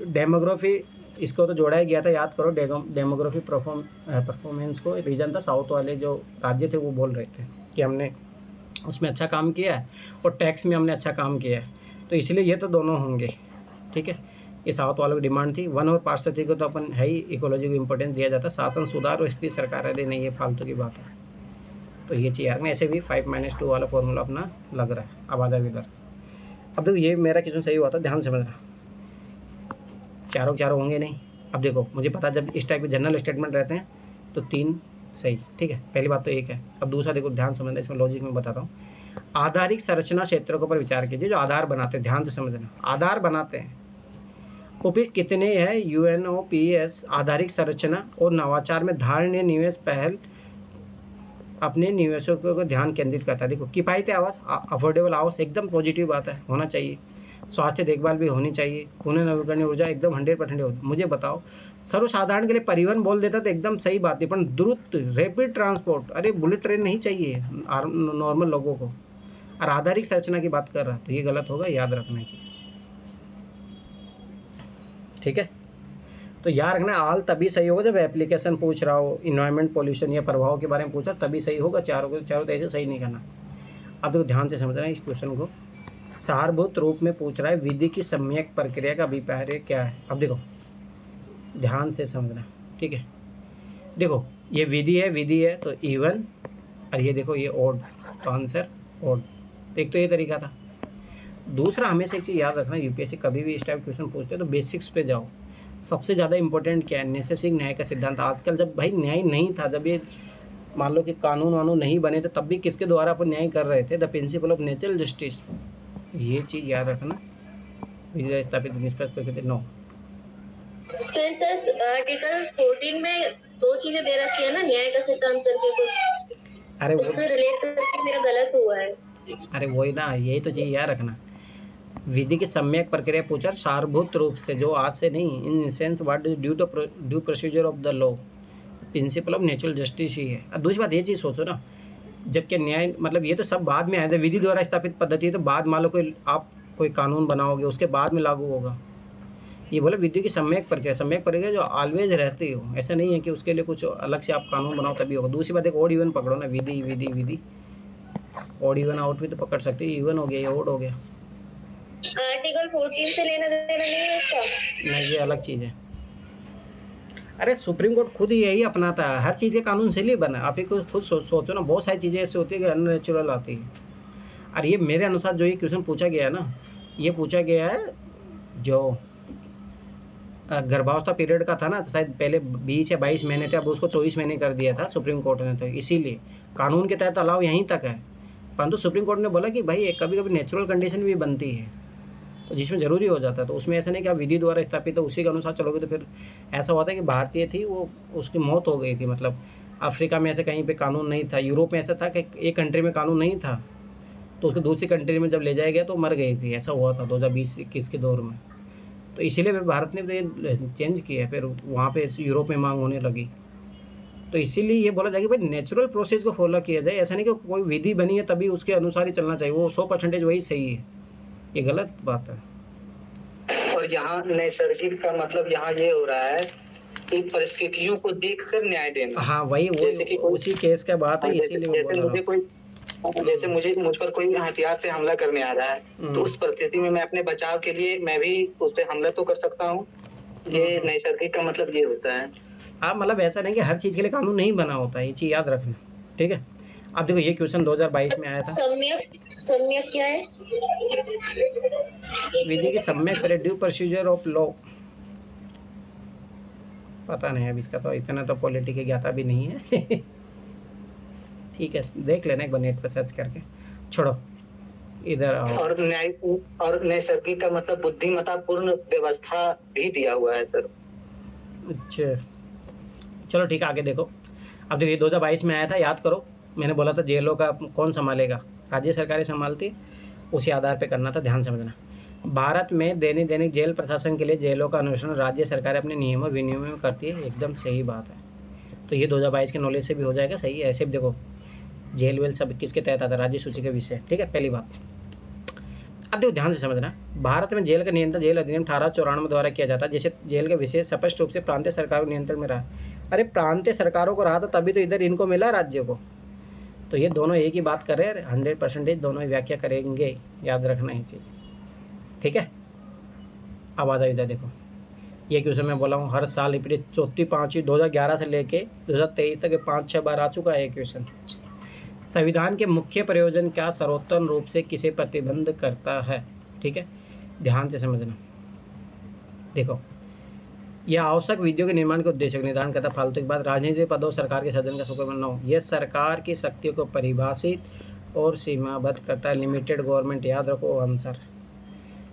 S1: डेमोग्राफी, इसको तो जोड़ा ही गया था, याद करो। डेमोग्राफी परफॉर्मेंस को रीजन था, साउथ वाले जो राज्य थे वो बोल रहे थे कि हमने उसमें अच्छा काम किया है और टैक्स में हमने अच्छा काम किया है, तो इसलिए ये तो दोनों होंगे, ठीक है। ये साउथ वालों की डिमांड थी। वन और पारिस्थितिकी को तो अपन है ही, इकोलॉजी को इंपॉर्टेंस दिया जाता है। शासन सुधार और स्थिर सरकार, अरे नहीं ये फालतू की बात है, तो ये चीज़ यार में ऐसे भी 5-2 वाला फॉर्मूला अपना लग रहा है। अब आ जाओ इधर। अब देखो ये मेरा क्वेश्चन सही हुआ था, ध्यान से समझना, चारों होंगे नहीं। अब देखो मुझे पता जब इस टाइप के जनरल स्टेटमेंट रहते हैं तो 3 सही, ठीक है। पहली बात तो एक है। अब दूसरा देखो, ध्यान समझना, इसमें लॉजिक में बताता हूँ। आधारिक संरचना क्षेत्रों के ऊपर विचार कीजिए, जो आधार बनाते हैं, ध्यान से समझना, आधार बनाते हैं। उपयुक्त कितने हैं? UNOPS आधारिक संरचना और नवाचार में धारणीय निवेश पहल अपने निवेशकों को ध्यान केंद्रित करता है। देखो किफायती आवास, अफोर्डेबल आवास, एकदम पॉजिटिव बात है, होना चाहिए। स्वास्थ्य देखभाल भी होनी चाहिए। पुनः नवीकरणीय ऊर्जा एकदम 100% मुझे बताओ, सर्वसाधारण के लिए परिवहन बोल देता तो एकदम सही बात है, पर द्रुत रैपिड ट्रांसपोर्ट, अरे बुलेट ट्रेन नहीं चाहिए नॉर्मल लोगों को। और आधारिक संरचना की बात कर रहा तो ये गलत होगा, याद रखना चाहिए, ठीक है। तो याद रखना, आल तभी सही होगा जब एप्लीकेशन पूछ रहा हो, इन्वायरमेंट पॉल्यूशन या प्रभाव के बारे में पूछ रहा तभी सही होगा, चारों तो ऐसे सही नहीं करना। अब देखो ध्यान से समझना इस क्वेश्चन को, सारभूत रूप में पूछ रहा है विधि की सम्यक प्रक्रिया का अभिप्राय क्या है। अब देखो ध्यान से समझना, ठीक है। देखो ये विधि है तो इवन, और ये देखो ये ओड, तो आंसर ओड। एक तो ये तरीका था। दूसरा हमेशा एक चीज़ याद रखना, यूपीएससी कभी भी इस टाइप क्वेश्चन पूछते हैं तो बेसिक्स पे जाओ। सबसे ज़्यादा इंपॉर्टेंट क्या है, नेसेसरी न्याय का सिद्धांत। आजकल जब भाई न्याय नहीं था, जब ये मान लो कि कानून वानून नहीं बने थे, तब भी किसके द्वारा अपन न्याय कर रहे थे, the principal of natural justice. ये चीज़ याद रखना। विधि स्थापित निष्पक्ष प्रकृति नो।
S3: तो सर आर्टिकल 14 में दो चीजें दे रखी है ना, न्याय का सिद्धांत करके कुछ,
S1: अरे
S3: उससे रिलेट करके मेरा गलत हुआ है।
S1: अरे वही ना, यही तो चीज़ याद रखना। विधि की सम्यक प्रक्रिया पूछा सारभूत रूप से, जो आज से नहीं, in sense what is due procedure of the law, principle of natural justice ही है। और दूसरी बात ये चीज़ सोचो ना, जबकि न्याय मतलब ये तो सब बाद में आया था, विधि द्वारा स्थापित पद्धति है तो बाद मान लो कोई आप कोई कानून बनाओगे उसके बाद में लागू होगा। ये बोले विधि की सम्यक प्रक्रिया जो ऑलवेज रहती हो, ऐसा नहीं है कि उसके लिए कुछ अलग से आप कानून बनाओ तभी होगा। दूसरी बात एक ओड इवन पकड़ो ना, विधि विधि विधि, ओड इवन आउट भी तो पकड़ सकते हो, इवन हो गया ये ओड हो गया।
S3: आर्टिकल 14 से लेना देना नहीं है इसका।
S1: नहीं ये अलग चीज़ है। अरे सुप्रीम कोर्ट खुद ही यही अपनाता है, हर चीज़ के कानून से लिए बना। आप ही को खुद सोचो ना, बहुत सारी चीज़ें ऐसी होती है कि अननेचुरल आती है। और ये मेरे अनुसार जो ये क्वेश्चन पूछा गया है ना, ये पूछा गया है जो गर्भावस्था पीरियड का था ना, तो शायद पहले 20 या 22 महीने थे, अब उसको 24 महीने कर दिया था सुप्रीम कोर्ट ने, तो इसीलिए कानून के तहत अलाव यहीं तक है। परंतु सुप्रीम कोर्ट ने बोला कि भाई कभी कभी नेचुरल कंडीशन भी बनती है, तो जिसमें ज़रूरी हो जाता है, तो उसमें ऐसा नहीं कि आप विधि द्वारा स्थापित, तो उसी के अनुसार चलोगे तो फिर ऐसा होता है कि भारतीय थी वो, उसकी मौत हो गई थी। मतलब अफ्रीका में ऐसे कहीं पे कानून नहीं था, यूरोप में ऐसा था कि एक कंट्री में कानून नहीं था तो उसको दूसरी कंट्री में जब ले जाया गया तो मर गई थी, ऐसा हुआ था 2020-21 के दौर में। तो इसीलिए फिर भारत ने ये चेंज किया, फिर वहाँ पे यूरोप में मांग होने लगी। तो इसीलिए ये बोला जाए कि भाई नेचुरल प्रोसेस को फॉलो किया जाए, ऐसा नहीं कि कोई विधि बनी है तभी उसके अनुसार ही चलना चाहिए, वो 100% वही सही है, ये गलत बात है।
S2: और यहाँ नैसर्गिक का मतलब यहाँ ये हो रहा है कि परिस्थितियों को देखकर न्याय देना।
S1: हाँ वही
S2: जैसे कि
S1: उसी केस का बात है, इसीलिए मैं बोल रहा हूँ।
S2: जैसे मुझ पर कोई हथियार से हमला करने आ रहा है, तो उस परिस्थिति में मैं अपने बचाव के लिए मैं भी उस पर हमला तो कर सकता हूँ। ये नैसर्गिक का मतलब ये होता है।
S1: हाँ मतलब ऐसा नहीं कि हर चीज़ के लिए कानून नहीं बना होता है, ये चीज़ याद रखना, ठीक है। अब देखो ये क्वेश्चन 2022 में आया था।
S3: सम्यक क्या है?
S1: विधि की सम्यक ड्यू प्रोसीजर ऑफ लॉ, पता नहीं अब इसका तो इतना तो पॉलिटिकल ज्ञाता भी नहीं है। ठीक है, देख लेना एक बार नेट पर सर्च करके, छोड़ो इधर आओ।
S2: और नैसर्गिक का मतलब बुद्धिमत्ता पूर्ण व्यवस्था भी दिया हुआ है सर।
S1: अच्छा चलो ठीक है, आगे देखो। अब देखिए 2022 में आया था, याद करो मैंने बोला था जेलों का कौन संभालेगा, राज्य सरकारें संभालती, उसी आधार पे करना था, ध्यान समझना। भारत में दैनिक जेल प्रशासन के लिए जेलों का अनुसरण राज्य सरकारें अपने नियमों विनियमों में करती है, एकदम सही बात है। तो ये 2022 के नॉलेज से भी हो जाएगा, सही है। ऐसे भी देखो जेल वेल सब किसके तहत आता है, राज्य सूची के विषय, ठीक है, पहली बात। अब देखो ध्यान से समझना, भारत में जेल का नियंत्रण जेल अधिनियम 1894 द्वारा किया जाता है, जिसे जेल के विषय स्पष्ट रूप से प्रांतीय सरकारों के नियंत्रण में रहा। अरे प्रांतीय सरकारों को रहा था तभी तो इधर इनको मिला राज्य को, तो ये दोनों एक ही बात कर रहे हैं, 100% दोनों ही व्याख्या करेंगे, याद रखना ये चीज़, ठीक है। अब आ जाओ इधर देखो, ये क्वेश्चन मैं बोला हूँ हर साल रिपीट, चौथी पाँचवीं 2011 से लेके 2023 तक 5-6 बार आ चुका है ये क्वेश्चन। संविधान के मुख्य प्रयोजन क्या सर्वोत्तम रूप से किसे प्रतिबंध करता है, ठीक है, ध्यान से समझना। देखो यह आवश्यक विधियों के निर्माण के उद्देश्य का निर्धारण करता, फालतू की बात, राजनीतिक पदों सरकार के सदन का सुपरमैन हो, यह सरकार की शक्तियों को परिभाषित और सीमाबद्ध करता है, लिमिटेड गवर्नमेंट, याद रखो आंसर।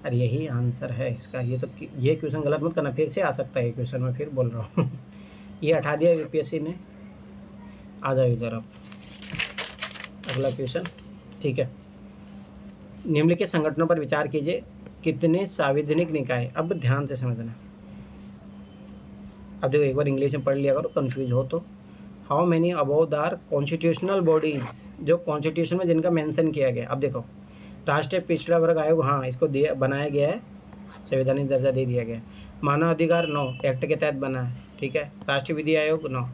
S1: अरे यही आंसर है इसका, ये क्वेश्चन गलत मत करना, फिर से आ सकता है ये क्वेश्चन, मैं फिर बोल रहा हूँ। ये हटा दिया यूपीएससी ने। आ जाओ इधर अब अगला क्वेश्चन, ठीक है। निम्नलिखित संगठनों पर विचार कीजिए, कितने संवैधानिक निकाय, अब ध्यान से समझना। अब देखो एक बार इंग्लिश में पढ़ लिया करो, कंफ्यूज हो तो। How many above the constitutional bodies, जो कॉन्स्टिट्यूशन में जिनका मेंशन किया गया। अब देखो राष्ट्रीय पिछड़ा वर्ग आयोग, हाँ इसको दिया, बनाया गया है, संवैधानिक दर्जा दे दिया गया। मानव अधिकार नो, एक्ट के तहत बना है, ठीक है। राष्ट्रीय विधि आयोग नो,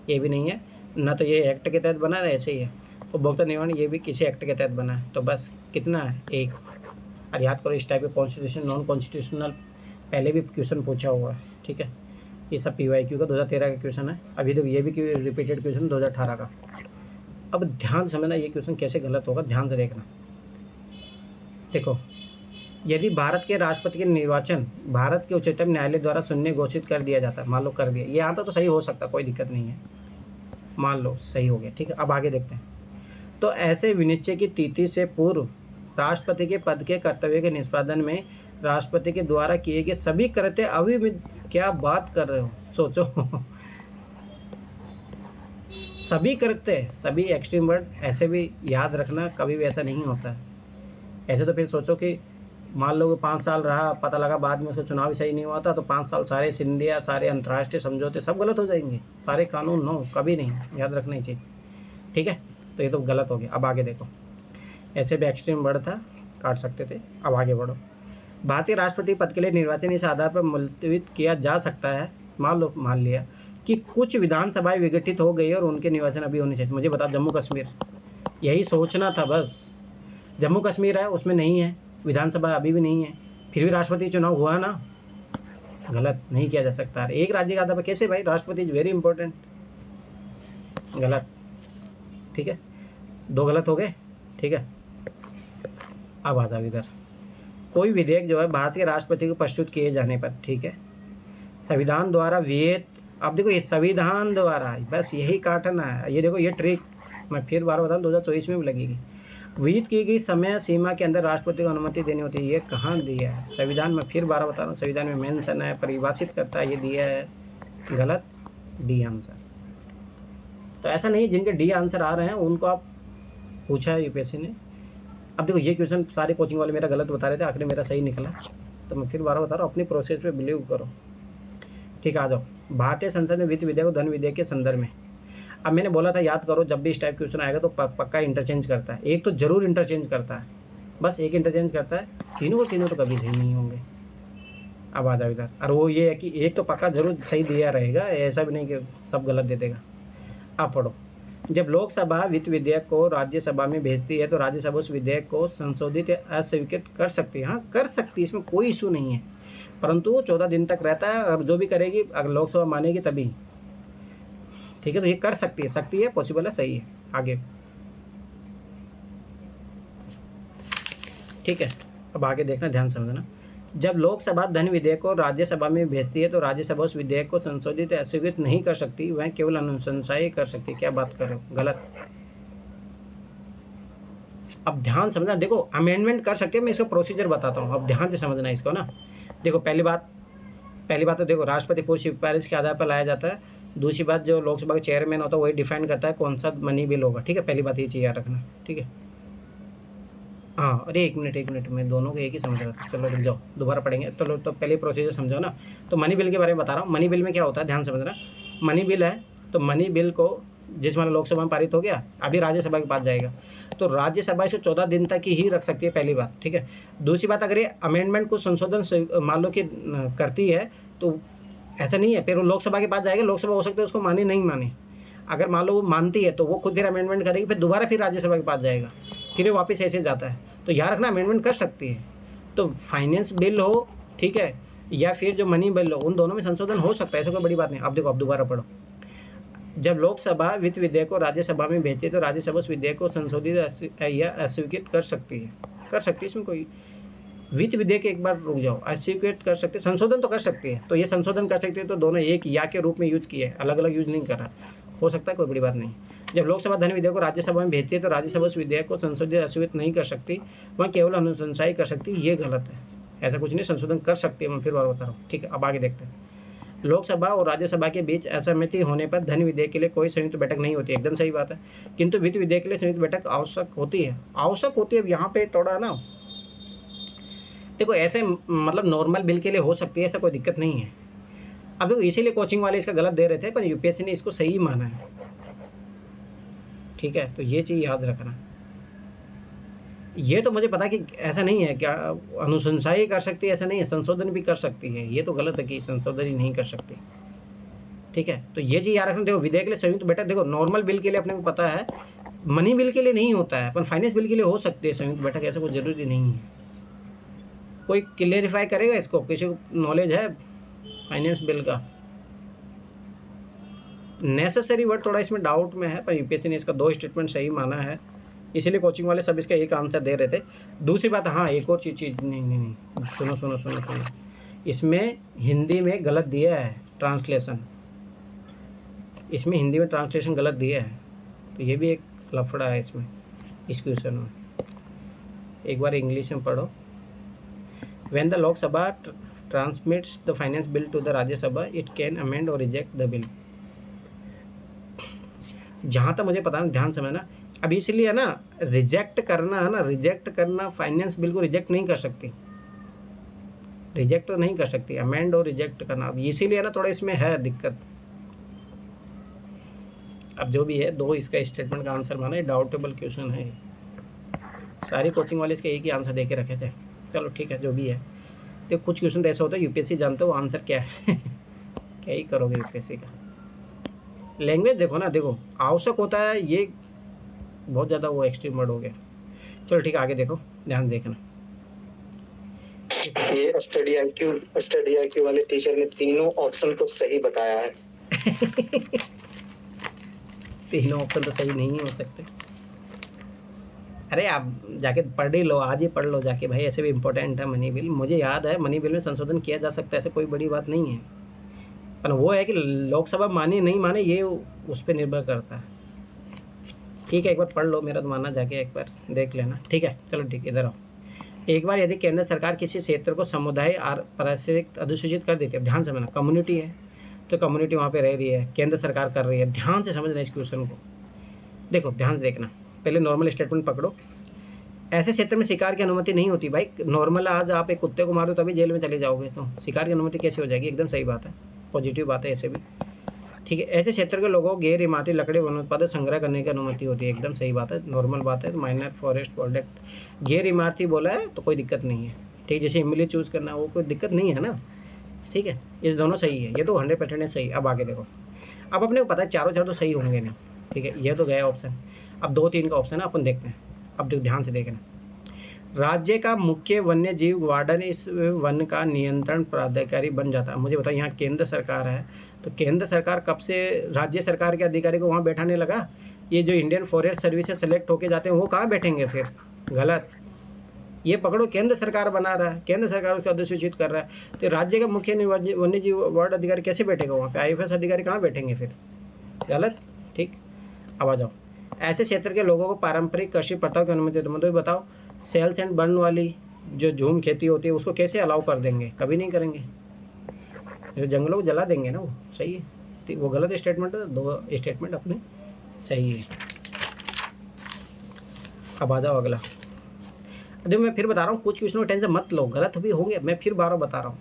S1: ये भी नहीं है ना, तो ये एक्ट के तहत बना है, ऐसे ही है। उपभोक्ता निवारण, ये भी किसी एक्ट के तहत बना है, तो बस कितना है, एक। और याद करो इस टाइप के कॉन्स्टिट्यूशन नॉन कॉन्स्टिट्यूशनल पहले भी क्वेश्चन पूछा हुआ है, ठीक है। ये सब PYQ का 2013 का क्वेश्चन है। अभी देखो ये भी रिपीटेड क्वेश्चन 2018 का। अब ध्यान से समझना ये क्वेश्चन कैसे गलत होगा, ध्यान से देखना। देखो, यदि भारत के राष्ट्रपति के निर्वाचन भारत के उच्चतम न्यायालय द्वारा शून्य घोषित कर दिया जाता है, मान लो कर दिया, ये आता तो सही हो सकता, कोई दिक्कत नहीं है, मान लो सही हो गया, ठीक है। अब आगे देखते हैं। तो ऐसे विनिश्चय की तिथि से पूर्व राष्ट्रपति के पद के कर्तव्य के निष्पादन में राष्ट्रपति के द्वारा किए गए सभी कृत्य अभी भी, क्या बात कर रहे हो, सोचो सभी कृत्य, सभी एक्सट्रीम वर्ड ऐसे भी याद रखना, कभी भी ऐसा नहीं होता है। ऐसे तो फिर सोचो कि मान लो 5 साल रहा, पता लगा बाद में उसका चुनाव ही सही नहीं हुआ था, तो 5 साल सारे सिंधिया, सारे अंतर्राष्ट्रीय समझौते सब गलत हो जाएंगे, सारे कानून नो, कभी नहीं, याद रखना ही चाहिए, ठीक है। तो ये तो गलत हो गया। अब आगे देखो, ऐसे भी एक्सट्रीम वर्ड था, काट सकते थे। अब आगे बढ़ो। भारतीय राष्ट्रपति पद के लिए निर्वाचन इस आधार पर मुलतवी किया जा सकता है, मान लिया कि कुछ विधानसभाएं विघटित हो गई और उनके निर्वाचन अभी होने चाहिए। मुझे बताओ, जम्मू कश्मीर, यही सोचना था बस। जम्मू कश्मीर है, उसमें नहीं है विधानसभा, अभी भी नहीं है, फिर भी राष्ट्रपति चुनाव हुआ ना, गलत नहीं किया जा सकता। एक राज्य के आधार पर कैसे भाई, राष्ट्रपति इज वेरी इंपॉर्टेंट, गलत, ठीक है। 2 गलत हो गए, ठीक है। अब आ जाओ इधर। कोई विधेयक जो है भारतीय राष्ट्रपति को प्रस्तुत किए जाने पर, ठीक है, संविधान द्वारा विहित, अब देखो ये संविधान द्वारा, बस यही काटना है। ये देखो ये ट्रिक मैं फिर बार बता रहा हूँ, 2024 में भी लगेगी। विहित की गई समय सीमा के अंदर राष्ट्रपति को अनुमति देनी होती है, ये कहाँ दिया है संविधान में, फिर 12 बता रहा हूँ, संविधान में मेंशन है, परिभाषित करता है, ये दिया है, गलत, डी आंसर। तो ऐसा नहीं, जिनके डी आंसर आ रहे हैं उनको आप पूछा है UPSC ने। अब देखो ये क्वेश्चन सारे कोचिंग वाले मेरा गलत बता रहे थे, आखिर मेरा सही निकला, तो मैं फिर 12 बता रहा हूँ, अपनी प्रोसेस पे बिलीव करो, ठीक है। आ जाओ, भारतीय संसद में वित्त विधेयक और धन विधेयक के संदर्भ में। अब मैंने बोला था, याद करो, जब भी इस टाइप क्वेश्चन आएगा तो पक्का इंटरचेंज करता है, एक तो जरूर इंटरचेंज करता है, बस एक इंटरचेंज करता है, तीनों तो कभी सही नहीं होंगे। अब आ जाओ इधर, और वो ये है कि एक तो पक्का जरूर सही दिया रहेगा, ऐसा भी नहीं कि सब गलत दे देगा। आप पढ़ो, जब लोकसभा वित्त विधेयक को राज्यसभा में भेजती है तो राज्यसभा उस विधेयक को संशोधित या अस्वीकृत कर सकती है, हाँ कर सकती है, इसमें कोई इशू नहीं है, परंतु 14 दिन तक रहता है। अब जो भी करेगी, अगर लोकसभा मानेगी तभी, ठीक है। तो ये कर सकती है, पॉसिबल है, सही है। आगे, ठीक है। अब आगे देखना, ध्यान समझना। जब लोकसभा धन विधेयक को राज्यसभा में भेजती है तो राज्यसभा उस विधेयक को संशोधित या अस्वीकृत नहीं कर सकती, वह केवल अनुशंसा कर सकती है। क्या बात कर रहे हो, गलत। अब ध्यान समझना, देखो अमेंडमेंट कर सकते हैं, मैं इसका प्रोसीजर बताता हूँ, अब ध्यान से समझना इसको ना। देखो पहली बात तो देखो, राष्ट्रपति पूर्व सिफारिश के आधार पर लाया जाता है। दूसरी बात, जो लोकसभा का चेयरमैन होता है वही डिफाइन करता है कौन सा मनी बिल होगा, ठीक है। पहली बात ये चीज़ याद रखना, ठीक है। हाँ, अरे एक मिनट, मैं दोनों को एक ही समझ रहा था, चलो रुक जाओ, दोबारा पढ़ेंगे। चलो तो पहले प्रोसीजर समझो ना। तो मनी बिल के बारे में बता रहा हूँ। मनी बिल में क्या होता है, ध्यान समझना। मनी बिल है तो मनी बिल को जिस माना लोकसभा में पारित हो गया, अभी राज्यसभा के पास जाएगा, तो राज्यसभा इसे 14 दिन तक ही रख सकती है, पहली बात, ठीक है। दूसरी बात, अगर ये अमेंडमेंट को संशोधन मान लो कि करती है तो ऐसा नहीं है, फिर वो लोकसभा के पास जाएगा, लोकसभा हो सकता है उसको माने नहीं माने। अगर मान लो वो मानती है तो वो खुद फिर अमेंडमेंट करेगी, फिर दोबारा फिर राज्यसभा के पास जाएगा, फिर वो वापस ऐसे जाता है। तो याद रखना, अमेंडमेंट कर सकती है। तो फाइनेंस बिल हो, ठीक है, या फिर जो मनी बिल हो, उन दोनों में संशोधन हो सकता है, ऐसा कोई बड़ी बात नहीं। अब देखो, अब दोबारा पढ़ो। जब लोकसभा वित्त विधेयक को राज्यसभा में भेजती है तो राज्यसभा उस विधेयक को संशोधित या अस्वीकृत कर सकती है, इसमें कोई वित्त विधेयक, एक बार रुक जाओ, अस्वीकृत कर सकते, संशोधन तो कर सकती है। तो ये संशोधन कर सकती है, तो दोनों एक या के रूप में यूज किए, अलग अलग यूज नहीं कर रहा, हो सकता है, कोई बड़ी बात नहीं। जब लोकसभा धन विधेयक को राज्यसभा में भेजती है तो राज्यसभा उस विधेयक को संशोधित अस्वीकृत नहीं कर सकती, वह केवल अनुशंसा ही कर सकती है, ये गलत है, ऐसा कुछ नहीं, संशोधन कर सकती है, मैं फिर बार बता रहा हूँ, ठीक है। अब आगे देखते हैं। लोकसभा और राज्यसभा के बीच असहमति होने पर धन विधेयक के लिए कोई संयुक्त बैठक नहीं होती, एकदम सही बात है, किंतु वित्त विधेयक के लिए संयुक्त बैठक आवश्यक होती है। अब यहाँ पे थोड़ा ना, देखो ऐसे मतलब नॉर्मल बिल के लिए हो सकती है, ऐसा कोई दिक्कत नहीं है। अब देखो इसीलिए कोचिंग वाले इसका गलत दे रहे थे, पर UPSC ने इसको सही माना है, ठीक है। तो ये चीज़ याद रखना। ये तो मुझे पता कि ऐसा नहीं है, क्या अनुशंसा ही कर सकती है, ऐसा नहीं है, संशोधन भी कर सकती है। ये तो गलत है कि संशोधन ही नहीं कर सकती, ठीक है। तो ये चीज़ याद रखना। देखो विधेयक के लिए संयुक्त बैठक, देखो नॉर्मल बिल के लिए अपने को पता है, मनी बिल के लिए नहीं होता है, पर फाइनेंस बिल के लिए हो सकती है संयुक्त बैठक, ऐसा कोई जरूरी नहीं है, कोई क्लियरिफाई करेगा इसको? किसी को नॉलेज है फाइनेंस बिल का? नेसेसरी वर्ड थोड़ा इसमें डाउट में है, पर यूपीएससी ने इसका 2 स्टेटमेंट सही माना है, इसीलिए कोचिंग वाले सब इसका एक आंसर दे रहे थे। दूसरी बात, हाँ एक और चीज़ नहीं, सुनो, इसमें हिंदी में गलत दिया है ट्रांसलेशन, इसमें हिंदी में ट्रांसलेशन गलत दिया है, तो ये भी एक लफड़ा है इसमें, इस क्वेश्चन में। एक बार इंग्लिश में पढ़ो। When the Lok Sabha transmits the finance bill to the Rajya Sabha, it can amend or reject the bill. जहाँ तक मुझे पता है, ध्यान समझना, अब इसलिए है ना, रिजेक्ट करना है ना, रिजेक्ट करना, फाइनेंस बिल को रिजेक्ट नहीं कर सकती, रिजेक्ट तो नहीं कर सकती, अमेंड और रिजेक्ट करना, अब इसीलिए ना थोड़ा इसमें है दिक्कत। अब जो भी है, 2 इसका स्टेटमेंट का आंसर माना, डाउटेबल क्वेश्चन है, सारी कोचिंग वाले इसके एक ही आंसर दे के रखे थे। चलो ठीक है, जो भी है, तो कुछ क्वेश्चन तो ऐसा होता है यूपीएससी जानते हो आंसर क्या है क्या ही करोगे यूपीएससी का। लैंग्वेज देखो ना, देखो आवश्यक होता है, ये बहुत ज़्यादा वो एक्सट्रीम वर्ड हो गया। चलो ठीक है, आगे देखो, ध्यान देखना।
S2: ये स्टडी आईक्यू वाले टीचर ने तीनों ऑप्शन को सही बताया है
S1: तीनों ऑप्शन तो सही नहीं हो सकते। अरे आप जाके पढ़ ही लो, आज ही पढ़ लो जाके भाई, ऐसे भी इम्पोर्टेंट है मनी बिल। मुझे याद है मनी बिल में संशोधन किया जा सकता है, ऐसे कोई बड़ी बात नहीं है, पर वो है कि लोकसभा माने नहीं माने, ये उस पर निर्भर करता है। ठीक है, एक बार पढ़ लो, मेरा तो मानना, जाके एक बार देख लेना। ठीक है, चलो ठीक है, इधर आओ। एक बार यदि केंद्र सरकार किसी क्षेत्र को समुदाय पारिस्थितिक अधिसूचित कर देती है, ध्यान से समझना, कम्युनिटी है तो कम्युनिटी वहाँ पे रह रही है, केंद्र सरकार कर रही है, ध्यान से समझना इस क्वेश्चन को। देखो ध्यान से देखना, पहले नॉर्मल स्टेटमेंट पकड़ो। ऐसे क्षेत्र में शिकार की अनुमति नहीं होती भाई। नॉर्मल आज आप एक कुत्ते को मार दो तभी जेल में चले जाओगे, तो शिकार की अनुमति कैसे हो जाएगी? एकदम सही बात है, पॉजिटिव बात है ऐसे भी। ठीक है, ऐसे क्षेत्र के लोगों को गैर इमारती लकड़ी वन उत्पादन संग्रह करने की अनुमति होती है, एकदम सही बात है, नॉर्मल बात है। माइनर फॉरेस्ट प्रोडक्ट, गैर इमारती बोला है तो कोई दिक्कत नहीं है। ठीक, जैसे इमली चूज़ करना, वो कोई दिक्कत नहीं है ना। ठीक है, ये दोनों सही है, ये तो 100% सही। अब आगे देखो, अब अपने को पता है चारों तो सही होंगे नहीं। ठीक है, ये तो गया ऑप्शन। अब 2-3 का ऑप्शन है, अपन देखते हैं। अब ध्यान से देखना, राज्य का मुख्य वन्य जीव वार्डन इस वन का नियंत्रण प्राधिकारी बन जाता है। मुझे बताओ, यहाँ केंद्र सरकार है, तो केंद्र सरकार कब से राज्य सरकार के अधिकारी को वहाँ बैठाने लगा? ये जो इंडियन फॉरेस्ट सर्विस से सेलेक्ट होके जाते हैं, वो कहाँ बैठेंगे फिर? गलत, ये पकड़ो, केंद्र सरकार बना रहा है, केंद्र सरकार उसको अधिसूचित कर रहा है, तो राज्य का मुख्य वन्य जीव वार्ड अधिकारी कैसे बैठेगा वहाँ पे? IFS अधिकारी कहाँ बैठेंगे फिर? गलत। ठीक, अब आ जाओ, ऐसे क्षेत्र के लोगों को पारंपरिक कृषि प्रथाओं की अनुमति दो। मतलब बताओ, सेल्स एंड बर्न वाली जो झूम खेती होती है उसको कैसे अलाउ कर देंगे? कभी नहीं करेंगे, जो जंगलों को जला देंगे ना, वो सही है। तो वो गलत स्टेटमेंट है, 2 स्टेटमेंट अपने सही है। अब आ जाओ अगला। देखो मैं फिर बता रहा हूँ, कुछ क्वेश्चन में टेंशन मत लो, गलत भी होंगे, मैं फिर 12 बता रहा हूँ।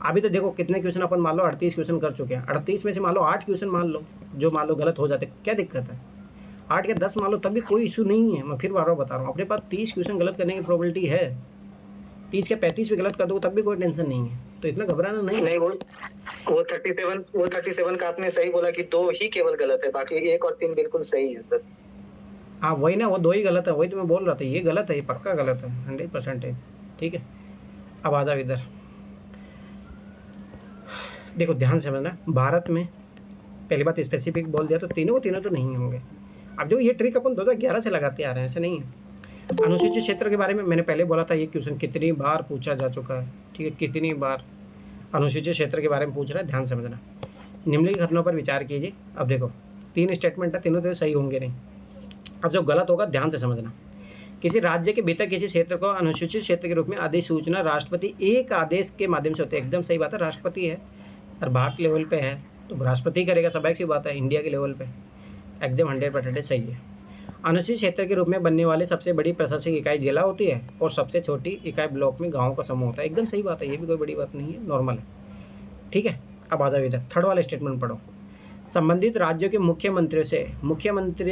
S1: अभी तो देखो कितने क्वेश्चन अपन मान लो 38 क्वेश्चन कर चुके हैं, 38 में से मान लो 8 क्वेश्चन मान लो जो मान लो गलत हो जाते, क्या दिक्कत है? 8 या 10 मान लो, तब भी कोई इशू नहीं है। मैं फिर 12 बता रहा हूँ, अपने पास 30 क्वेश्चन गलत करने की प्रोबेबिलिटी है, 30 या 35 भी गलत कर दो तब भी कोई टेंशन नहीं है, तो इतना घबराना नहीं।
S2: वो 37 का आपने सही बोला कि 2 ही केवल गलत है, बाकी 1 और 3 बिल्कुल सही है सर।
S1: हाँ वही ना, वो 2 ही गलत है, वही तो मैं बोल रहा था, ये गलत है, ये पक्का गलत है, 100% है। ठीक है, अब आ जाओ इधर, देखो ध्यान से समझना। भारत में पहली बात स्पेसिफिक बोल दिया तो तीनों तो नहीं होंगे। अब जो ये ट्रिक अपन 2011 से लगाते आ रहे हैं, ऐसे नहीं है। अनुसूचित क्षेत्र के बारे में मैंने पहले बोला था, ये क्वेश्चन कितनी बार पूछा जा चुका है। ठीक है, कितनी बार अनुसूचित क्षेत्र के बारे में पूछ रहा है, ध्यान समझना। निम्नलिखित घटनाओं पर विचार कीजिए। अब देखो 3 स्टेटमेंट है, तीनों तो सही होंगे नहीं। अब जो गलत होगा ध्यान से समझना, किसी राज्य के भीतर किसी क्षेत्र को अनुसूचित क्षेत्र के रूप में अधिसूचना राष्ट्रपति एक आदेश के माध्यम से होती है। एकदम सही बात है, राष्ट्रपति है और भारत लेवल पे है तो राष्ट्रपति करेगा, स्वाभाविक सी बात है, इंडिया के लेवल पे एकदम 100% सही है। अनुसूचित क्षेत्र के रूप में बनने वाले सबसे बड़ी प्रशासनिक इकाई जिला होती है और सबसे छोटी इकाई ब्लॉक में गाँव का समूह होता है। एकदम सही बात है, ये भी कोई बड़ी बात नहीं है, नॉर्मल है। ठीक है, अब आ जाओ इधर, थर्ड वाला स्टेटमेंट पढ़ो। संबंधित राज्यों के मुख्यमंत्री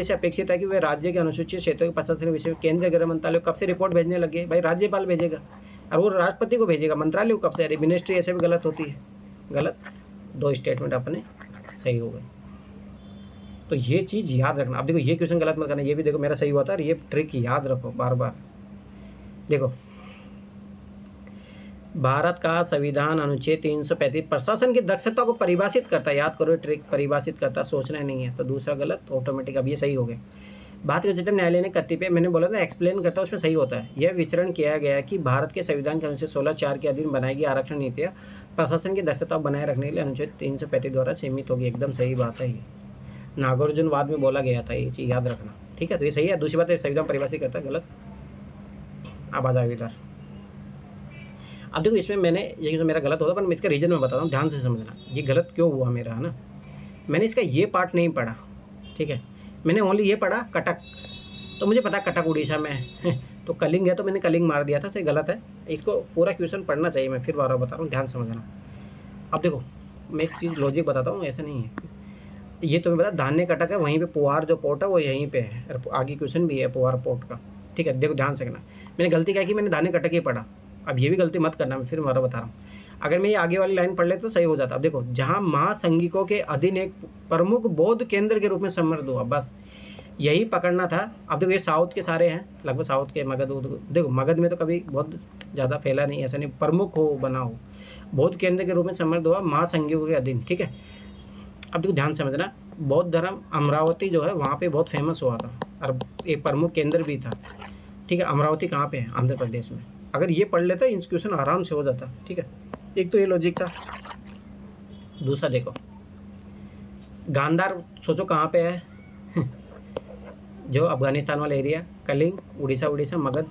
S1: से अपेक्षित है कि वे राज्य के अनुसूचित क्षेत्रों के प्रशासन विषय में केंद्रीय गृह मंत्रालय को कब से रिपोर्ट भेजने लगे? भाई राज्यपाल भेजेगा और वो राष्ट्रपति को भेजेगा, मंत्रालय को कब से? अरे मिनिस्ट्री ऐसे भी गलत होती है, गलत। 2 स्टेटमेंट अपने सही हो गए, तो ये चीज़ याद रखना। अब देखो ये क्वेश्चन गलत मत करना, ये भी देखो मेरा सही हुआ था, ये ट्रिक याद रखो बार बार। देखो भारत का संविधान अनुच्छेद 335 प्रशासन की दक्षता को परिभाषित करता है। याद करो, ट्रिक परिभाषित करता, सोचना नहीं है। तो दूसरा गलत, ऑटोमेटिक। अब ये सही हो गया। भारत के उच्चतम न्यायालय ने कतिपय, मैंने बोला था एक्सप्लेन करता, उसमें सही होता है। यह विचरण किया गया कि भारत के संविधान के अनुच्छेद 16(4) के अधीन बनाई गई आरक्षण नीतियाँ प्रशासन की दक्षता बनाए रखने के लिए अनुच्छेद 335 द्वारा सीमित होगी। एकदम सही बात है ये। नागार्जुनवाद में बोला गया था, ये चीज़ याद रखना, ठीक है। तो ये सही है। दूसरी बात है संविधान परिभाषित करता है, गलत। अब आ जाओ इधर। अब देखो इसमें मैंने, ये जो मेरा गलत होता, पर मैं इसका रीजन में बताता हूँ, ध्यान से समझना ये गलत क्यों हुआ मेरा, है ना। मैंने इसका ये पार्ट नहीं पढ़ा, ठीक है। मैंने ओनली ये पढ़ा कटक, तो मुझे पता कटक उड़ीसा में है तो कलिंग है, तो मैंने कलिंग मार दिया था, तो ये गलत है। इसको पूरा क्वेश्चन पढ़ना चाहिए, मैं फिर बार बता रहा हूँ, ध्यान समझना। अब देखो मैं एक चीज़ लॉजिक बताता हूँ, ऐसा नहीं है। ये तुम्हें पता धान्य कटक है, वहीं पे पुआर जो पोर्ट है वो यहीं पे है, आगे क्वेश्चन भी है पुआर पोर्ट का, ठीक है। देखो ध्यान से करना, मैंने गलती क्या की, मैंने धान्य कटक ही पढ़ा। अब ये भी गलती मत करना, मैं फिर दोबारा बता रहा हूँ। अगर मैं ये आगे वाली लाइन पढ़ ले तो सही हो जाता। अब देखो, जहाँ महासंघिकों के अधीन एक प्रमुख बौद्ध केंद्र के रूप में समृद्ध हुआ, बस यही पकड़ना था। अब देखो ये साउथ के सारे हैं, लगभग साउथ के मगध, देखो मगध में तो कभी बहुत ज़्यादा फैला नहीं, ऐसा नहीं, प्रमुख हो बना हो, बौद्ध केंद्र के रूप में समृद्ध हुआ महासंघिकों के अधीन, ठीक है। अब देखो ध्यान समझना, बौद्ध धर्म अमरावती जो है वहाँ पे बहुत फेमस हुआ था, और एक प्रमुख केंद्र भी था, ठीक है। अमरावती कहाँ पे है, आंध्र प्रदेश में। अगर ये पढ़ लेता इंस्टीट्यूशन आराम से हो जाता, ठीक है। एक तो ये लॉजिक था। दूसरा देखो, गांधार सोचो कहाँ पे है जो अफगानिस्तान वाला एरिया, कलिंग, उड़ीसा, मगध,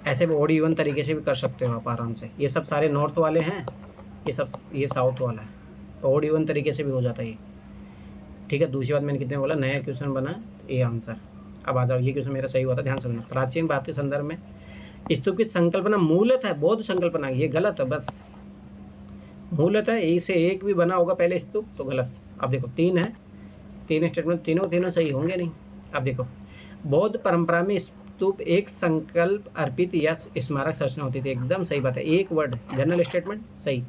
S1: ऐसे भी ओड इवन तरीके से भी कर सकते हो आप आराम से। ये सब सारे नॉर्थ वाले हैं, ये साउथ वाला है, तो ओड इवन तरीके से भी हो जाता है ये, ठीक है। दूसरी बात मैंने कितने बोला, नया क्वेश्चन बना ये आंसर। अब आ जाओ, ये क्वेश्चन मेरा सही हुआ था, ध्यान समझना। प्राचीन भारत के संदर्भ में स्तूप की संकल्पना मूलतः है बौद्ध संकल्पना, ये गलत है, बस मूलतः ए से एक भी बना होगा पहले स्तूप तो गलत। अब देखो 3 है, 3 स्टेटमेंट, तीनों सही होंगे नहीं। अब देखो, बौद्ध परंपरा में स्तूप एक संकल्प अर्पित या स्मारक संरचना होती थी, एकदम सही बात है। एक वर्ड जनरल स्टेटमेंट सही।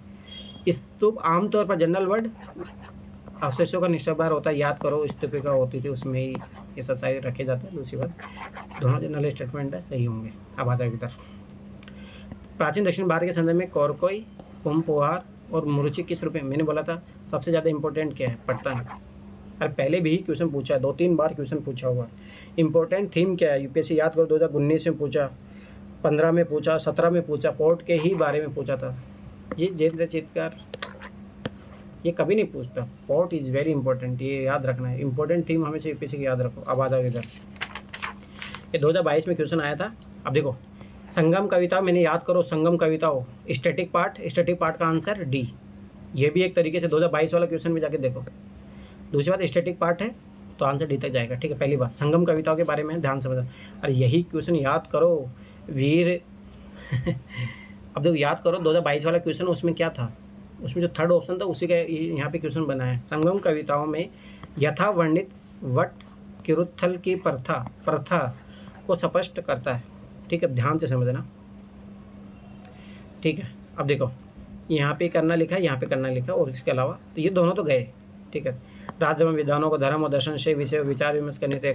S1: स्तूप आमतौर पर जनरल वर्ड अवशेषों का निष्ठभार होता है, याद करो स्तूपिका होती थी, उसमें ही ये सब सारे रखे जाते हैं। दूसरी बात दोनों जनरल स्टेटमेंट है, सही होंगे। अब आ जाएगी इधर, प्राचीन दक्षिण भारत के संदर्भ में कौरकोई, पुमपुहार और मुरुचिक किस रूप में, मैंने बोला था सबसे ज़्यादा इंपॉर्टेंट क्या है, पट्टन। अरे पहले भी क्वेश्चन पूछा है, 2-3 बार क्वेश्चन पूछा हुआ है। इंपॉर्टेंट थीम क्या है, यूपीएससी याद करो 2019 में पूछा, 15 में पूछा, 17 में पूछा, पोर्ट के ही बारे में पूछा था। ये जेन्द्र चित्कार ये कभी नहीं पूछता। पोर्ट इज़ वेरी इंपॉर्टेंट, ये याद रखना है। इंपॉर्टेंट थीम हमेशा यूपीएससी की याद रखो। अब आ जाओ इधर, ये 2022 में क्वेश्चन आया था। अब देखो संगम कविता, मैंने याद करो संगम कविताओं, स्टैटिक पार्ट का आंसर डी। ये भी एक तरीके से 2022 वाला क्वेश्चन में जाके देखो। दूसरी बात स्टैटिक पार्ट है तो आंसर डी तक जाएगा, ठीक है। पहली बात संगम कविताओं के बारे में ध्यान समझना। अरे यही क्वेश्चन याद करो वीर अब देखो याद करो 2022 वाला क्वेश्चन, उसमें क्या था, उसमें जो थर्ड ऑप्शन था उसी का यहाँ पे क्वेश्चन बना है। संगम कविताओं में यथा वर्णित वट किरुत्थल की प्रथा को स्पष्ट करता है, ठीक है। ध्यान से समझना, ठीक है। अब देखो यहाँ पे करना लिखा है, यहाँ पे करना लिखा, और इसके अलावा तो ये दोनों तो गए, ठीक है। राज्य में विद्वानों को धर्म और दर्शन से विषय विचार विमर्श करने तो